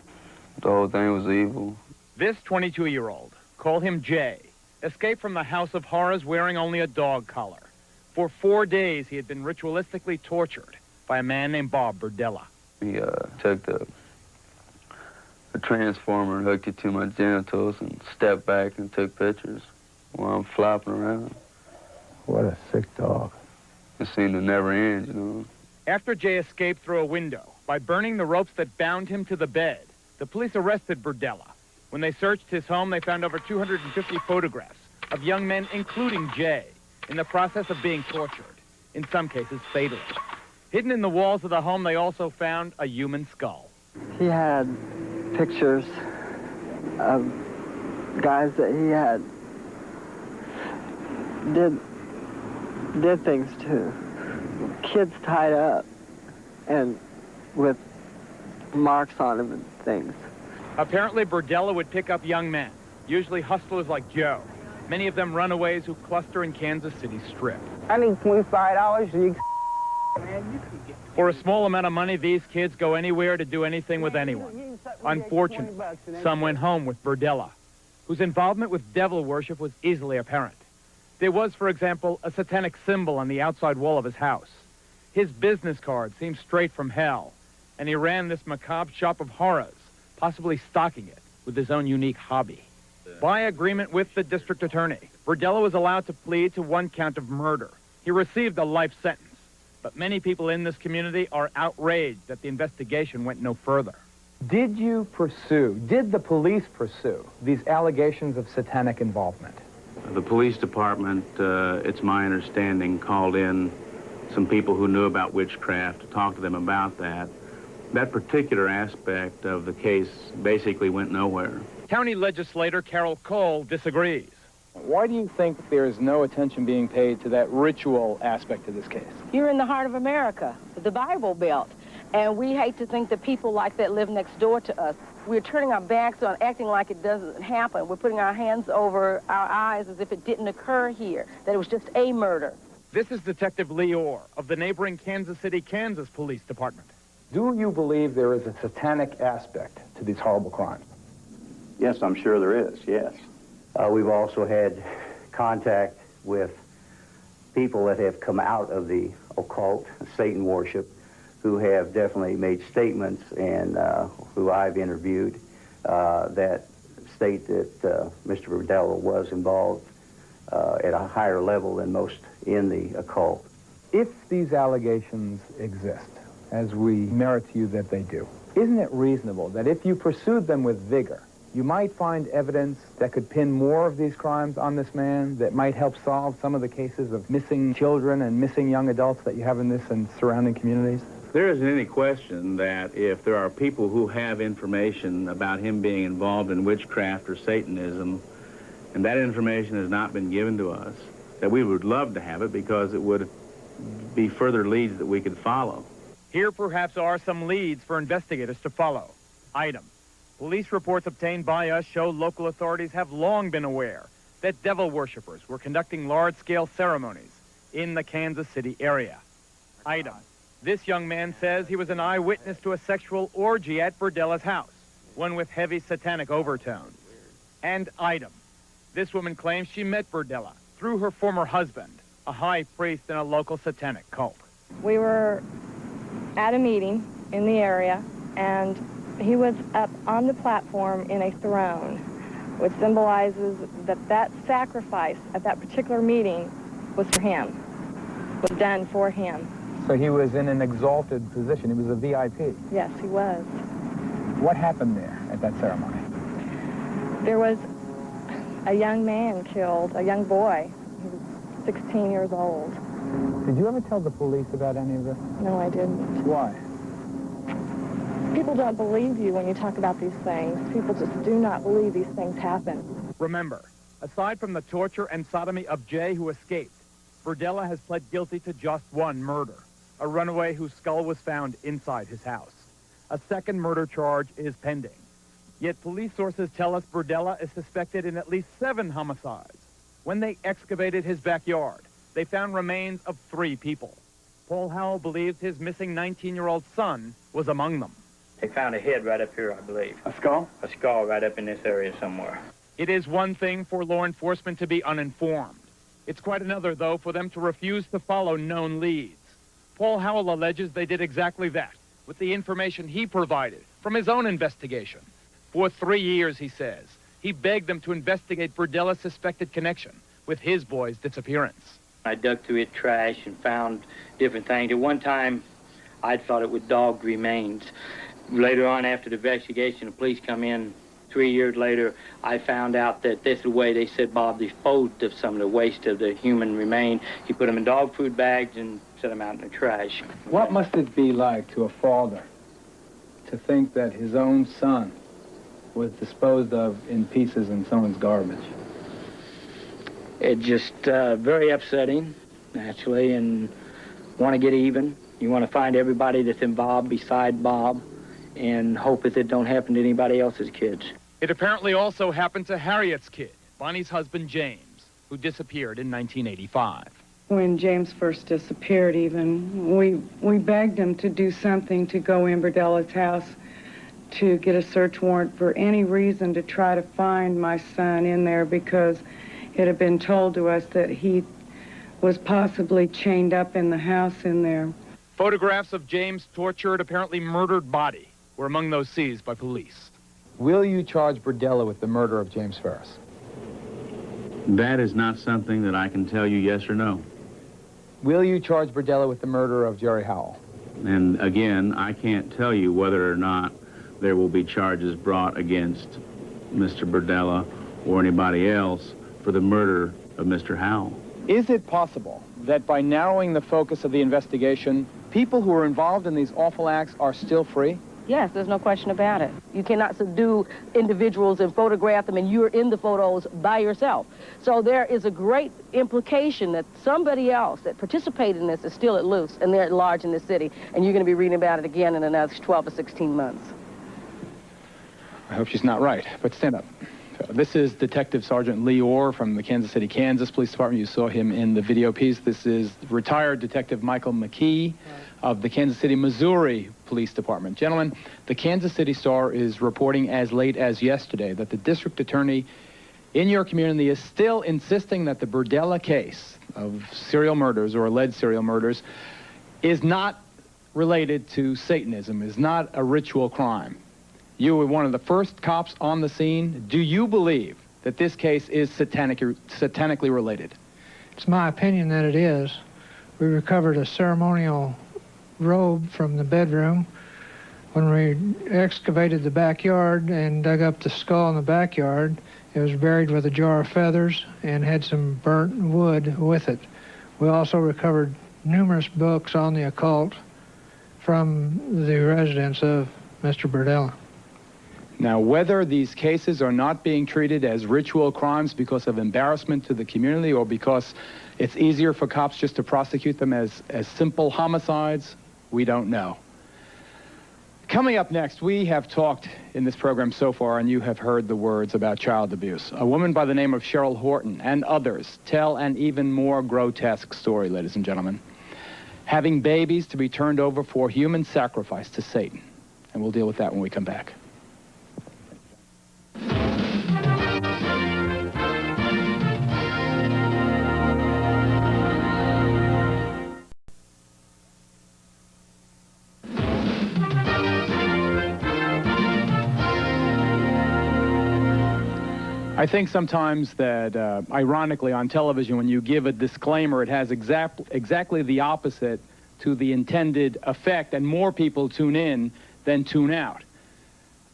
whole thing was evil. This 22-year-old, call him Jay, escaped from the House of Horrors wearing only a dog collar. For 4 days, he had been ritualistically tortured by a man named Bob Burdella. He took the transformer and hooked it to my genitals and stepped back and took pictures while I'm flopping around. What a sick dog. It seemed to never end, you know. After Jay escaped through a window by burning the ropes that bound him to the bed, the police arrested Burdella. When they searched his home, they found over 250 photographs of young men, including Jay, in the process of being tortured, in some cases fatally. Hidden in the walls of the home, they also found a human skull. He had pictures of guys that he had did things to. Kids tied up and with marks on them and things. Apparently, Burdella would pick up young men, usually hustlers like Joe, many of them runaways who cluster in Kansas City Strip. I need $25 and you For a small amount of money, these kids go anywhere to do anything with anyone. Unfortunately, some went home with Burdella, whose involvement with devil worship was easily apparent. There was, for example, a satanic symbol on the outside wall of his house. His business card seemed straight from hell, and he ran this macabre shop of horrors, possibly stocking it with his own unique hobby. By agreement with the district attorney, Burdella was allowed to plead to 1 count of murder. He received a life sentence, but many people in this community are outraged that the investigation went no further. Did the police pursue these allegations of satanic involvement? The police department, it's my understanding, called in some people who knew about witchcraft to talk to them about that. That particular aspect of the case basically went nowhere. County legislator Carol Cole disagrees. Why do you think there is no attention being paid to that ritual aspect of this case? You're in the heart of America, the Bible Belt, and we hate to think that people like that live next door to us. We're turning our backs on acting like it doesn't happen. We're putting our hands over our eyes as if it didn't occur here, that it was just a murder. This is Detective Lee Orr of the neighboring Kansas City, Kansas Police Department. Do you believe there is a satanic aspect to these horrible crimes? Yes, I'm sure there is, yes. We've also had contact with people that have come out of the occult, Satan worship, who have definitely made statements, and who I've interviewed, that state that Mr. Brodella was involved at a higher level than most in the occult. If these allegations exist, as we merit to you that they do, isn't it reasonable that if you pursued them with vigor, you might find evidence that could pin more of these crimes on this man, that might help solve some of the cases of missing children and missing young adults that you have in this and surrounding communities? There isn't any question that if there are people who have information about him being involved in witchcraft or Satanism, and that information has not been given to us, that we would love to have it because it would be further leads that we could follow. Here perhaps are some leads for investigators to follow. Item. Police reports obtained by us show local authorities have long been aware that devil worshippers were conducting large-scale ceremonies in the Kansas City area. Item. This young man says he was an eyewitness to a sexual orgy at Brodella's house, one with heavy satanic overtones. And item. This woman claims she met Brodella through her former husband, a high priest in a local satanic cult. We were at a meeting in the area, and he was up on the platform in a throne, which symbolizes that that sacrifice at that particular meeting was for him, was done for him. So he was in an exalted position. He was a VIP. Yes, he was. What happened there at that ceremony? There was a young man killed, a young boy. He was 16 years old. Did you ever tell the police about any of this? No, I didn't. Why? People don't believe you when you talk about these things. People just do not believe these things happen. Remember, aside from the torture and sodomy of Jay, who escaped, Brodella has pled guilty to just one murder, a runaway whose skull was found inside his house. A second murder charge is pending. Yet police sources tell us Brodella is suspected in at least 7 homicides. When they excavated his backyard, they found remains of 3 people. Paul Howell believes his missing 19-year-old son was among them. They found a head right up here, I believe. A skull? A skull right up in this area somewhere. It is one thing for law enforcement to be uninformed. It's quite another, though, for them to refuse to follow known leads. Paul Howell alleges they did exactly that, with the information he provided from his own investigation. For 3 years, he says, he begged them to investigate Brodella's suspected connection with his boy's disappearance. I dug through it trash and found different things. At one time, I thought it was dog remains. Later on, after the investigation, the police come in. 3 years later, I found out that this is the way they said Bob disposed of some of the waste of the human remains. He put them in dog food bags and set them out in the trash. What must it be like to a father to think that his own son was disposed of in pieces in someone's garbage? It's just very upsetting, naturally, and want to get even. You want to find everybody that's involved beside Bob and hope that it don't happen to anybody else's kids. It apparently also happened to Harriet's kid, Bonnie's husband, James, who disappeared in 1985. When James first disappeared even, we begged him to do something to go in Brodella's house to get a search warrant for any reason to try to find my son in there, because it had been told to us that he was possibly chained up in the house in there. Photographs of James' tortured, apparently murdered body were among those seized by police. Will you charge Brodella with the murder of James Ferris? That is not something that I can tell you yes or no. Will you charge Brodella with the murder of Jerry Howell? And again, I can't tell you whether or not there will be charges brought against Mr. Brodella or anybody else for the murder of Mr. Howell. Is it possible that by narrowing the focus of the investigation, people who are involved in these awful acts are still free? Yes, there's no question about it. You cannot subdue individuals and photograph them, and you're in the photos by yourself. So there is a great implication that somebody else that participated in this is still at loose, and they're at large in this city, and you're going to be reading about it again in another 12 to 16 months. I hope she's not right, but stand up. This is Detective Sergeant Lee Orr from the Kansas City, Kansas Police Department. You saw him in the video piece. This is retired Detective Michael McKee of the Kansas City, Missouri Police Department. Gentlemen, the Kansas City Star is reporting as late as yesterday that the district attorney in your community is still insisting that the Burdella case of serial murders or alleged serial murders is not related to Satanism, is not a ritual crime. You were one of the first cops on the scene. Do you believe that this case is satanically related? It's my opinion that it is. We recovered a ceremonial robe from the bedroom. When we excavated the backyard and dug up the skull in the backyard, it was buried with a jar of feathers and had some burnt wood with it. We also recovered numerous books on the occult from the residence of Mr. Burdella. Now, whether these cases are not being treated as ritual crimes because of embarrassment to the community or because it's easier for cops just to prosecute them as simple homicides, we don't know. Coming up next, we have talked in this program so far, and you have heard the words about child abuse. A woman by the name of Cheryl Horton and others tell an even more grotesque story, ladies and gentlemen. Having babies to be turned over for human sacrifice to Satan. And we'll deal with that when we come back. I think sometimes that, ironically, on television, when you give a disclaimer, it has exactly the opposite to the intended effect, and more people tune in than tune out.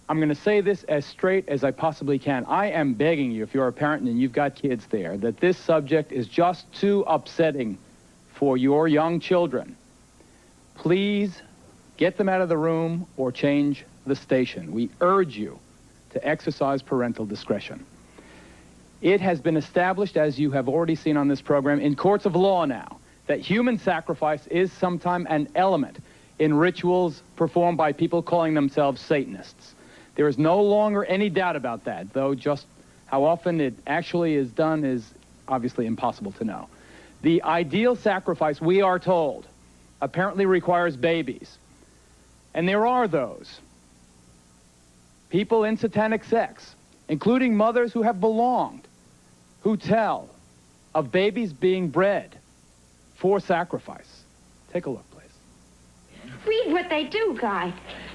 I'm going to say this as straight as I possibly can. I am begging you, if you're a parent and you've got kids there, that this subject is just too upsetting for your young children. Please get them out of the room or change the station. We urge you to exercise parental discretion. It has been established, as you have already seen on this program, in courts of law now, that human sacrifice is sometimes an element in rituals performed by people calling themselves Satanists. There is no longer any doubt about that, though just how often it actually is done is obviously impossible to know. The ideal sacrifice, we are told, apparently requires babies. And there are those people in satanic sex, including mothers who have belonged, who tell of babies being bred for sacrifice. Take a look, please. Read what they do, Guy.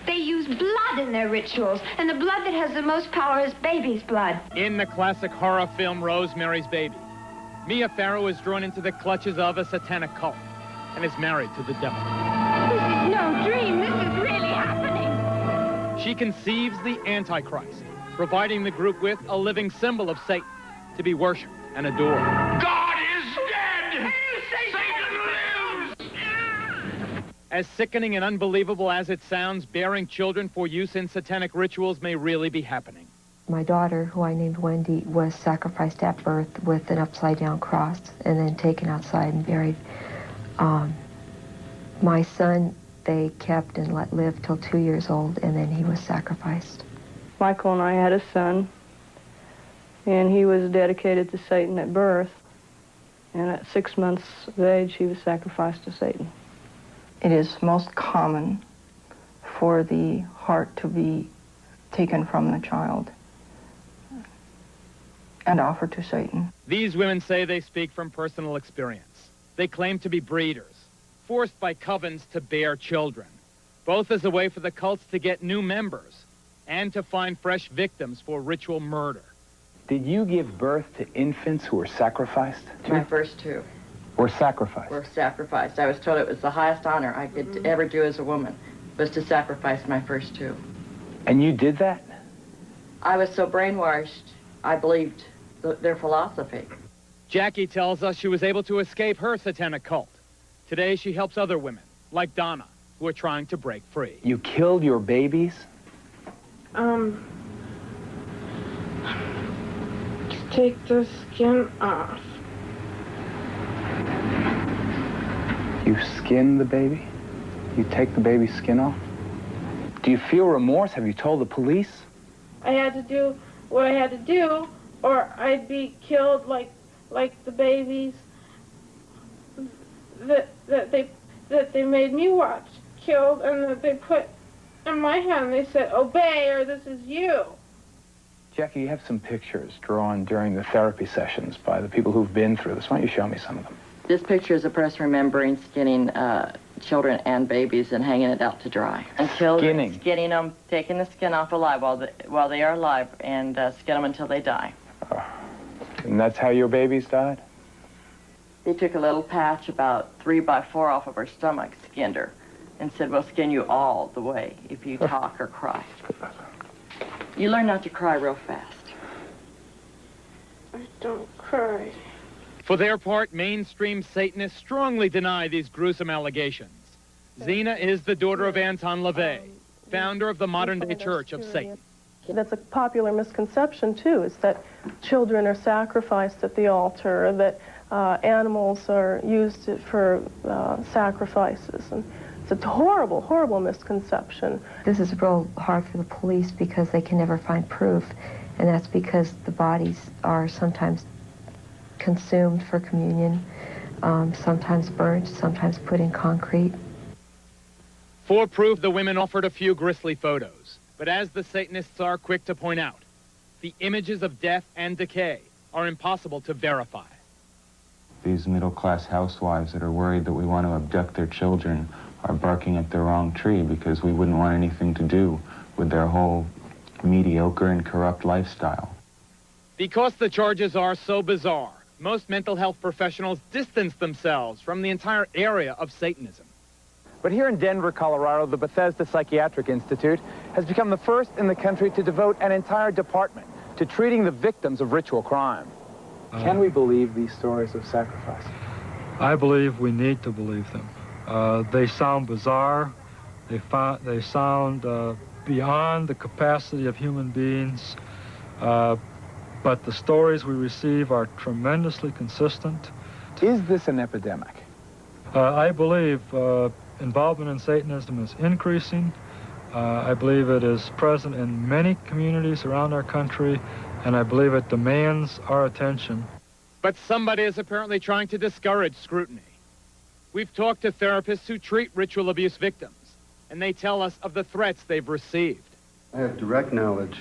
They use blood in their rituals, and the blood that has the most power is baby's blood. In the classic horror film Rosemary's Baby, Mia Farrow is drawn into the clutches of a satanic cult and is married to the devil. This is no dream. This is really happening. She conceives the Antichrist, providing the group with a living symbol of Satan to be worshipped and adored. God is dead! Satan lives! As sickening and unbelievable as it sounds, bearing children for use in satanic rituals may really be happening. My daughter, who I named Wendy, was sacrificed at birth with an upside-down cross and then taken outside and buried. My son, they kept and let live till 2 years old, and then he was sacrificed. Michael and I had a son, and he was dedicated to Satan at birth, and at 6 months of age, he was sacrificed to Satan. It is most common for the heart to be taken from the child and offered to Satan. These women say they speak from personal experience. They claim to be breeders, forced by covens to bear children, both as a way for the cults to get new members and to find fresh victims for ritual murder. Did you give birth to infants who were sacrificed? My first two. Were sacrificed? Were sacrificed. I was told it was the highest honor I could ever do as a woman, was to sacrifice my first two. And you did that? I was so brainwashed, I believed their philosophy. Jackie tells us she was able to escape her satanic cult. Today, she helps other women, like Donna, who are trying to break free. You killed your babies? Take the skin off. You skin the baby? You take the baby's skin off? Do you feel remorse? Have you told the police? I had to do what I had to do, or I'd be killed like the babies that they made me watch killed, and that they put in my hand. They said, "Obey, or this is you." Jackie, you have some pictures drawn during the therapy sessions by the people who've been through this. Why don't you show me some of them? This picture is a person remembering skinning children and babies and hanging it out to dry. Until skinning them, taking the skin off alive while they are alive, and skin them until they die. And that's how your babies died? They took a little patch about 3 by 4 off of her stomach, skinned her, and said, "We'll skin you all the way if you talk or cry." You learn not to cry real fast. I don't cry. For their part, mainstream Satanists strongly deny these gruesome allegations. Zena is the daughter of Anton LaVey, founder of the modern-day Church of Satan. That's a popular misconception, too, is that children are sacrificed at the altar, or that animals are used for sacrifices. And it's a horrible, horrible misconception. This is real hard for the police because they can never find proof, and that's because the bodies are sometimes consumed for communion, sometimes burnt, sometimes put in concrete. For proof, the women offered a few grisly photos. But as the Satanists are quick to point out, the images of death and decay are impossible to verify. These middle-class housewives that are worried that we want to abduct their children are barking at the wrong tree, because we wouldn't want anything to do with their whole mediocre and corrupt lifestyle. Because the charges are so bizarre, most mental health professionals distance themselves from the entire area of Satanism. But here in Denver, Colorado, the Bethesda Psychiatric Institute has become the first in the country to devote an entire department to treating the victims of ritual crime. Can we believe these stories of sacrifice? I believe we need to believe them. They sound bizarre. They sound beyond the capacity of human beings. But the stories we receive are tremendously consistent. Is this an epidemic? I believe involvement in Satanism is increasing. I believe it is present in many communities around our country, and I believe it demands our attention. But somebody is apparently trying to discourage scrutiny. We've talked to therapists who treat ritual abuse victims, and they tell us of the threats they've received. I have direct knowledge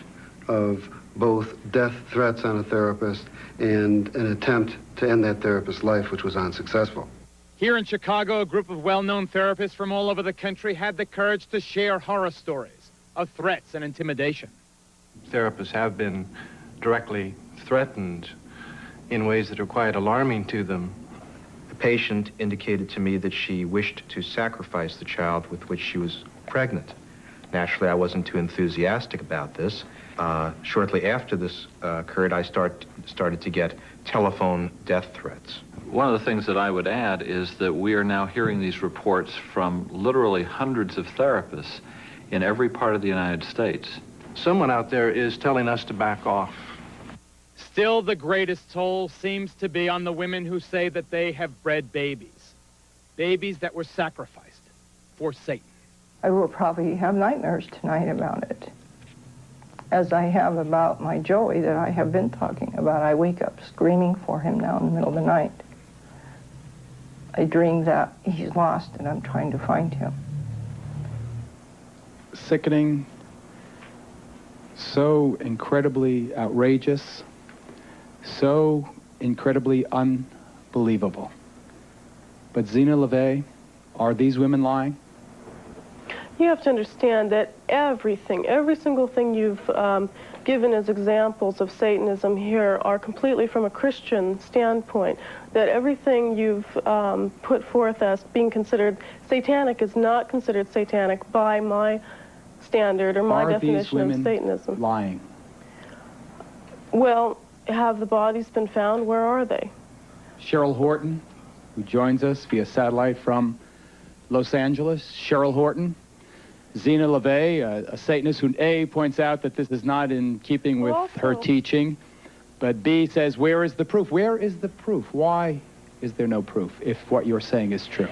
of both death threats on a therapist and an attempt to end that therapist's life, which was unsuccessful. Here in Chicago, a group of well-known therapists from all over the country had the courage to share horror stories of threats and intimidation. Therapists have been directly threatened in ways that are quite alarming to them. The patient indicated to me that she wished to sacrifice the child with which she was pregnant. Naturally, I wasn't too enthusiastic about this. Shortly after this occurred, I started to get telephone death threats. One of the things that I would add is that we are now hearing these reports from literally hundreds of therapists in every part of the United States. Someone out there is telling us to back off. Still, the greatest toll seems to be on the women who say that they have bred babies. Babies that were sacrificed for Satan. I will probably have nightmares tonight about it, as I have about my Joey that I have been talking about. I wake up screaming for him now in the middle of the night. I dream that he's lost and I'm trying to find him. Sickening, so incredibly outrageous, so incredibly unbelievable. But Zena LaVey, are these women lying? You have to understand that everything, every single thing you've given as examples of Satanism here are completely from a Christian standpoint. That everything you've put forth as being considered satanic is not considered satanic by my standard or my definition of Satanism. Are these women lying? Well, have the bodies been found? Where are they? Cheryl Horton, who joins us via satellite from Los Angeles. Cheryl Horton. Zena LeVay, a Satanist who A, points out that this is not in keeping with her teaching, but B says, where is the proof? Where is the proof? Why is there no proof if what you're saying is true?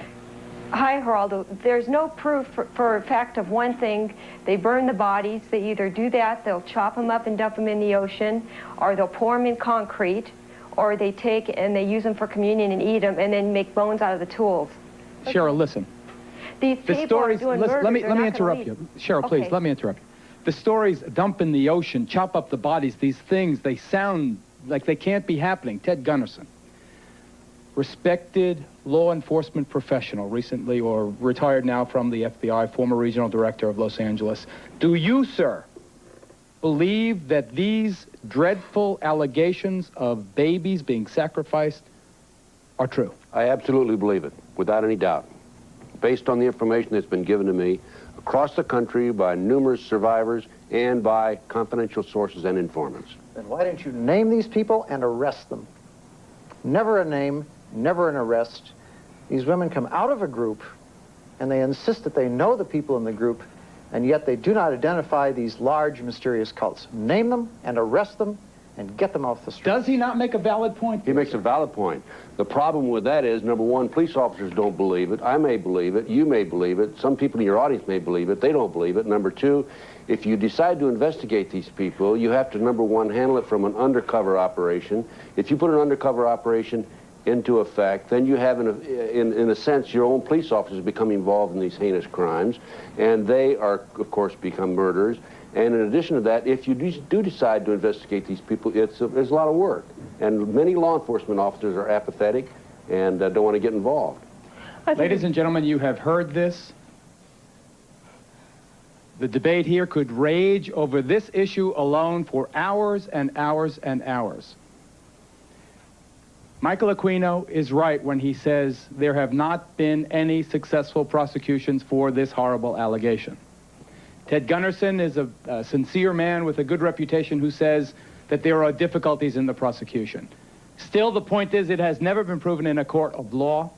Hi, Geraldo. There's no proof for a fact of one thing. They burn the bodies. They either do that, they'll chop them up and dump them in the ocean, or they'll pour them in concrete, or they take and they use them for communion and eat them and then make bones out of the tools. Cheryl, listen. These people are doing murder. Let me interrupt you. Cheryl, please, let me interrupt you. The stories, dump in the ocean, chop up the bodies, these things, they sound like they can't be happening. Ted Gunderson, respected law enforcement professional, recently or retired now from the FBI, former regional director of Los Angeles. Do you, sir, believe that these dreadful allegations of babies being sacrificed are true? I absolutely believe it, without any doubt. Based on the information that's been given to me across the country by numerous survivors and by confidential sources and informants. Then why didn't you name these people and arrest them? Never a name, never an arrest. These women come out of a group and they insist that they know the people in the group, and yet they do not identify these large, mysterious cults. Name them and arrest them and get them off the street. Does he not make a valid point? He makes a valid point. The problem with that is, number one, police officers don't believe it. I may believe it. You may believe it. Some people in your audience may believe it. They don't believe it. Number two, if you decide to investigate these people, you have to, number one, handle it from an undercover operation. If you put an undercover operation into effect, then you have, in a sense, your own police officers become involved in these heinous crimes, and they are, of course, become murderers. And in addition to that, if you do decide to investigate these people, there's a lot of work. And many law enforcement officers are apathetic and don't want to get involved. Ladies and gentlemen, you have heard this. The debate here could rage over this issue alone for hours and hours and hours. Michael Aquino is right when he says there have not been any successful prosecutions for this horrible allegation. Ted Gunderson is a sincere man with a good reputation who says that there are difficulties in the prosecution. Still, the point is it has never been proven in a court of law.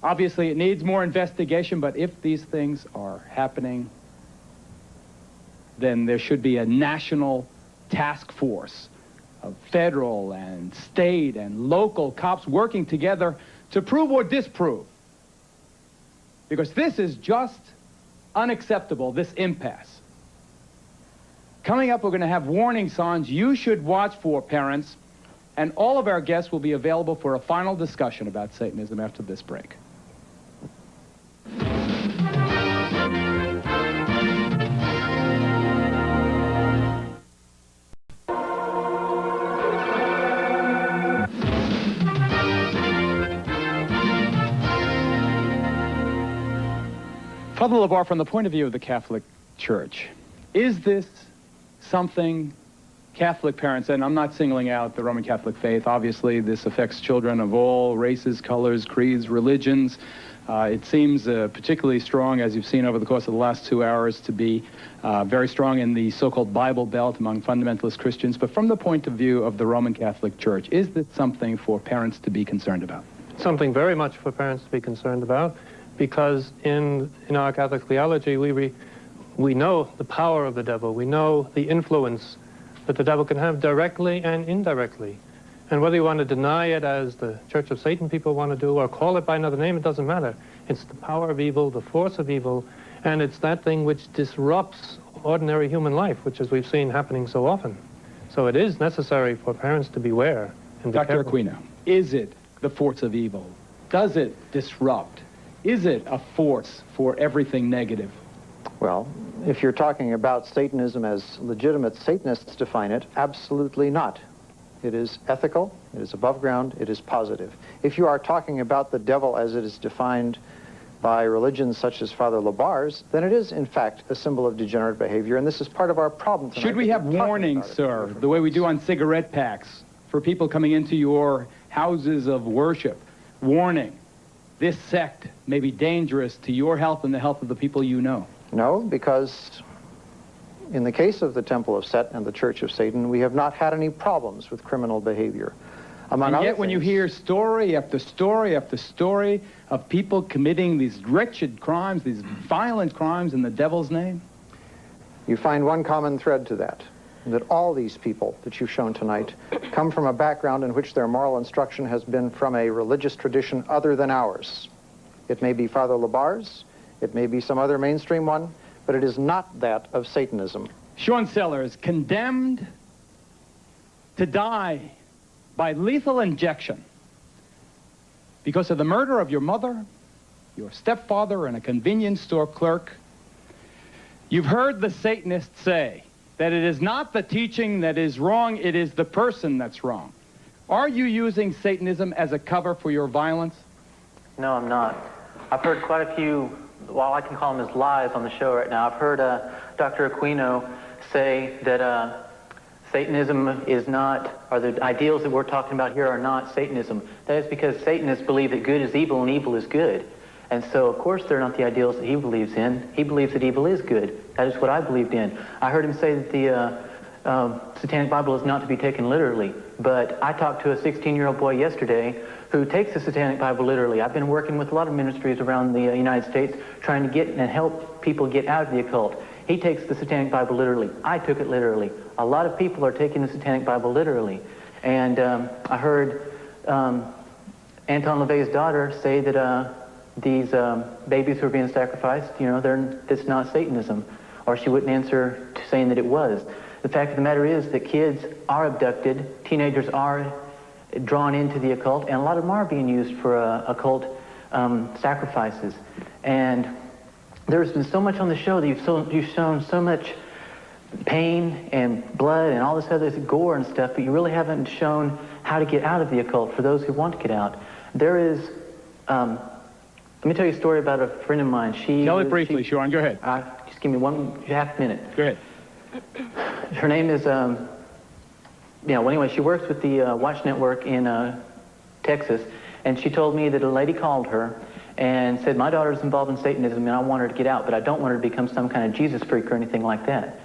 Obviously, it needs more investigation, but if these things are happening, then there should be a national task force of federal and state and local cops working together to prove or disprove. Because this is just unacceptable, this impasse. Coming up, we're going to have warning signs you should watch for, parents, and all of our guests will be available for a final discussion about Satanism after this break. Father LeBar, from the point of view of the Catholic Church, is this something Catholic parents, and I'm not singling out the Roman Catholic faith, obviously this affects children of all races, colors, creeds, religions. It seems particularly strong, as you've seen over the course of the last 2 hours, to be very strong in the so-called Bible Belt among fundamentalist Christians. But from the point of view of the Roman Catholic Church, is this something for parents to be concerned about? Something very much for parents to be concerned about, because in our Catholic theology, we know the power of the devil. We know the influence that the devil can have directly and indirectly. And whether you want to deny it, as the Church of Satan people want to do, or call it by another name, it doesn't matter. It's the power of evil, the force of evil, and it's that thing which disrupts ordinary human life, which, as we've seen happening so often. So it is necessary for parents to beware and be Dr. careful. Aquino, is it the force of evil? Does it disrupt? Is it a force for everything negative? Well, if you're talking about Satanism as legitimate Satanists define it, absolutely not. It is ethical, it is above ground, it is positive. If you are talking about the devil as it is defined by religions such as Father LeBar's, then it is, in fact, a symbol of degenerate behavior, and this is part of our problem tonight. Should we have warnings, sir, the way we do on cigarette packs, for people coming into your houses of worship? Warning, this sect may be dangerous to your health and the health of the people you know. No, because in the case of the Temple of Set and the Church of Satan, we have not had any problems with criminal behavior. Among and yet other when you things, hear story after story after story of people committing these wretched crimes, these violent crimes in the devil's name, you find one common thread to that, that all these people that you've shown tonight come from a background in which their moral instruction has been from a religious tradition other than ours. It may be Father Labar's, it may be some other mainstream one, but it is not that of Satanism. Sean Sellers, condemned to die by lethal injection because of the murder of your mother, your stepfather, and a convenience store clerk. You've heard the Satanists say that it is not the teaching that is wrong, it is the person that's wrong. Are you using Satanism as a cover for your violence? No, I'm not. I've heard quite a few, well, I can call them as lies on the show right now. I've heard Dr. Aquino say that Satanism is not, or the ideals that we're talking about here are not Satanism. That is because Satanists believe that good is evil and evil is good. And so, of course, they're not the ideals that he believes in. He believes that evil is good. That is what I believed in. I heard him say that the Satanic Bible is not to be taken literally. But I talked to a 16-year-old boy yesterday who takes the Satanic Bible literally. I've been working with a lot of ministries around the United States trying to get and help people get out of the occult. He takes the Satanic Bible literally. I took it literally. A lot of people are taking the Satanic Bible literally. And I heard Anton LaVey's daughter say that these babies who are being sacrificed, you know, it's not Satanism. Or she wouldn't answer to saying that it was. The fact of the matter is that kids are abducted, teenagers are drawn into the occult, and a lot of them are being used for occult sacrifices. And there's been so much on the show that you've shown so much pain and blood and all this other gore and stuff, but you really haven't shown how to get out of the occult for those who want to get out. There is, let me tell you a story about a friend of mine. Tell it briefly, Sean. Go ahead. Just give me 1.5 minutes. Go ahead. Her name is, well, anyway, she works with the Watch Network in Texas, and she told me that a lady called her and said, my daughter's involved in Satanism and I want her to get out, but I don't want her to become some kind of Jesus freak or anything like that.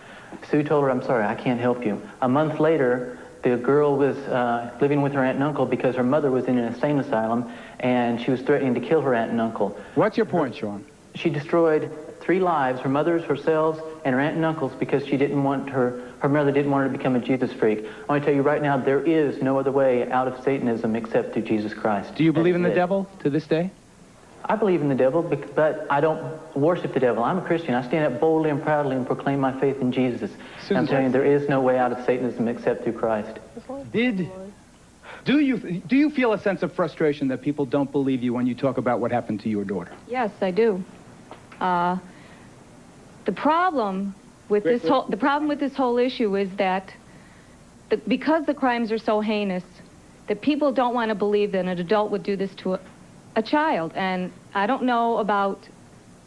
Sue told her, I'm sorry, I can't help you. A month later, the girl was living with her aunt and uncle because her mother was in an insane asylum and she was threatening to kill her aunt and uncle. What's your point, Sean? She destroyed 3 lives, her mother's, herself, and her aunt and uncle's, because she didn't want her mother didn't want her to become a Jesus freak. I want to tell you right now, there is no other way out of Satanism except through Jesus Christ. Do you believe in the devil to this day? I believe in the devil, but I don't worship the devil. I'm a Christian. I stand up boldly and proudly and proclaim my faith in Jesus. I'm telling you, there is no way out of Satanism except through Christ. Do you feel a sense of frustration that people don't believe you when you talk about what happened to your daughter? Yes, I do. The problem with this whole issue is that because the crimes are so heinous, that people don't want to believe that an adult would do this to a child. And I don't know about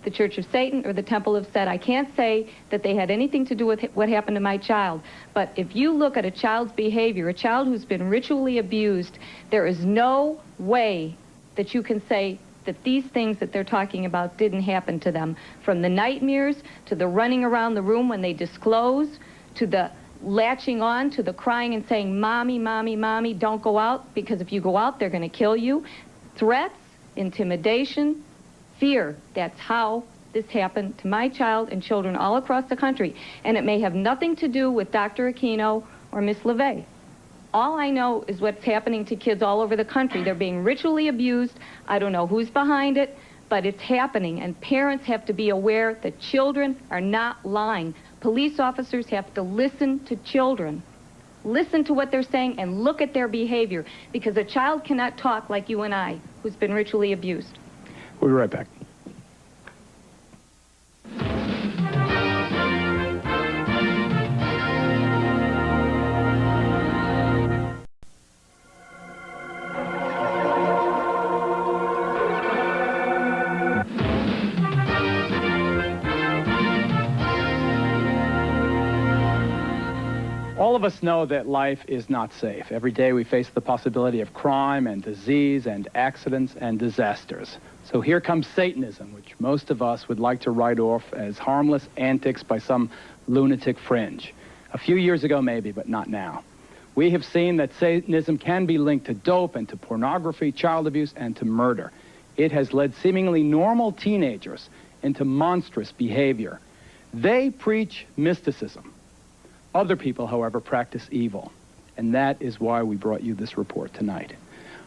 the Church of Satan or the Temple of Set. I can't say that they had anything to do with what happened to my child. But if you look at a child's behavior, a child who's been ritually abused, there is no way that you can say that these things that they're talking about didn't happen to them. From the nightmares, to the running around the room when they disclose, to the latching on, to the crying and saying, Mommy, Mommy, Mommy, don't go out, because if you go out, they're going to kill you. Threats, intimidation, fear. That's how this happened to my child and children all across the country. And it may have nothing to do with Dr. Aquino or Miss LaVey. All I know is what's happening to kids all over the country. They're being ritually abused. I don't know who's behind it, but it's happening. And parents have to be aware that children are not lying. Police officers have to listen to children. Listen to what they're saying and look at their behavior, because a child cannot talk like you and I, who's been ritually abused. We'll be right back. All of us know that life is not safe. Every day we face the possibility of crime and disease and accidents and disasters. So here comes Satanism, which most of us would like to write off as harmless antics by some lunatic fringe. A few years ago maybe, but not now. We have seen that Satanism can be linked to dope and to pornography, child abuse, and to murder. It has led seemingly normal teenagers into monstrous behavior. They preach mysticism. Other people, however, practice evil. And that is why we brought you this report tonight.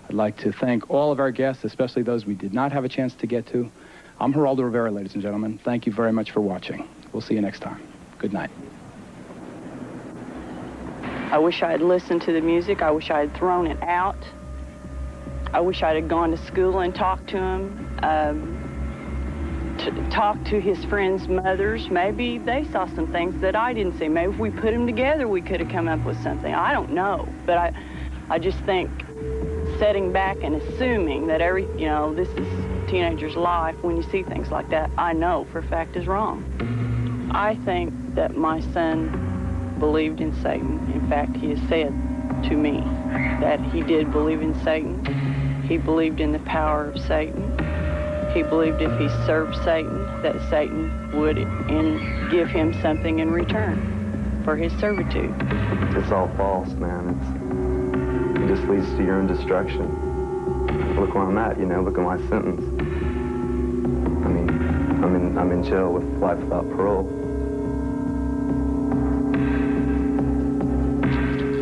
I'd like to thank all of our guests, especially those we did not have a chance to get to. I'm Geraldo Rivera, ladies and gentlemen. Thank you very much for watching. We'll see you next time. Good night. I wish I had listened to the music. I wish I had thrown it out. I wish I had gone to school and talked to him. Talk to his friends' mothers. Maybe they saw some things that I didn't see. Maybe if we put them together, we could have come up with something. I don't know, but I just think setting back and assuming that this is a teenager's life, when you see things like that, I know for a fact is wrong. I think that my son believed in Satan. In fact, he has said to me that he did believe in Satan. He believed in the power of Satan. He believed if he served Satan, that Satan would give him something in return for his servitude. It's all false, man. It just leads to your own destruction. Look where I'm at, look at my sentence. I mean, I'm in jail with life without parole.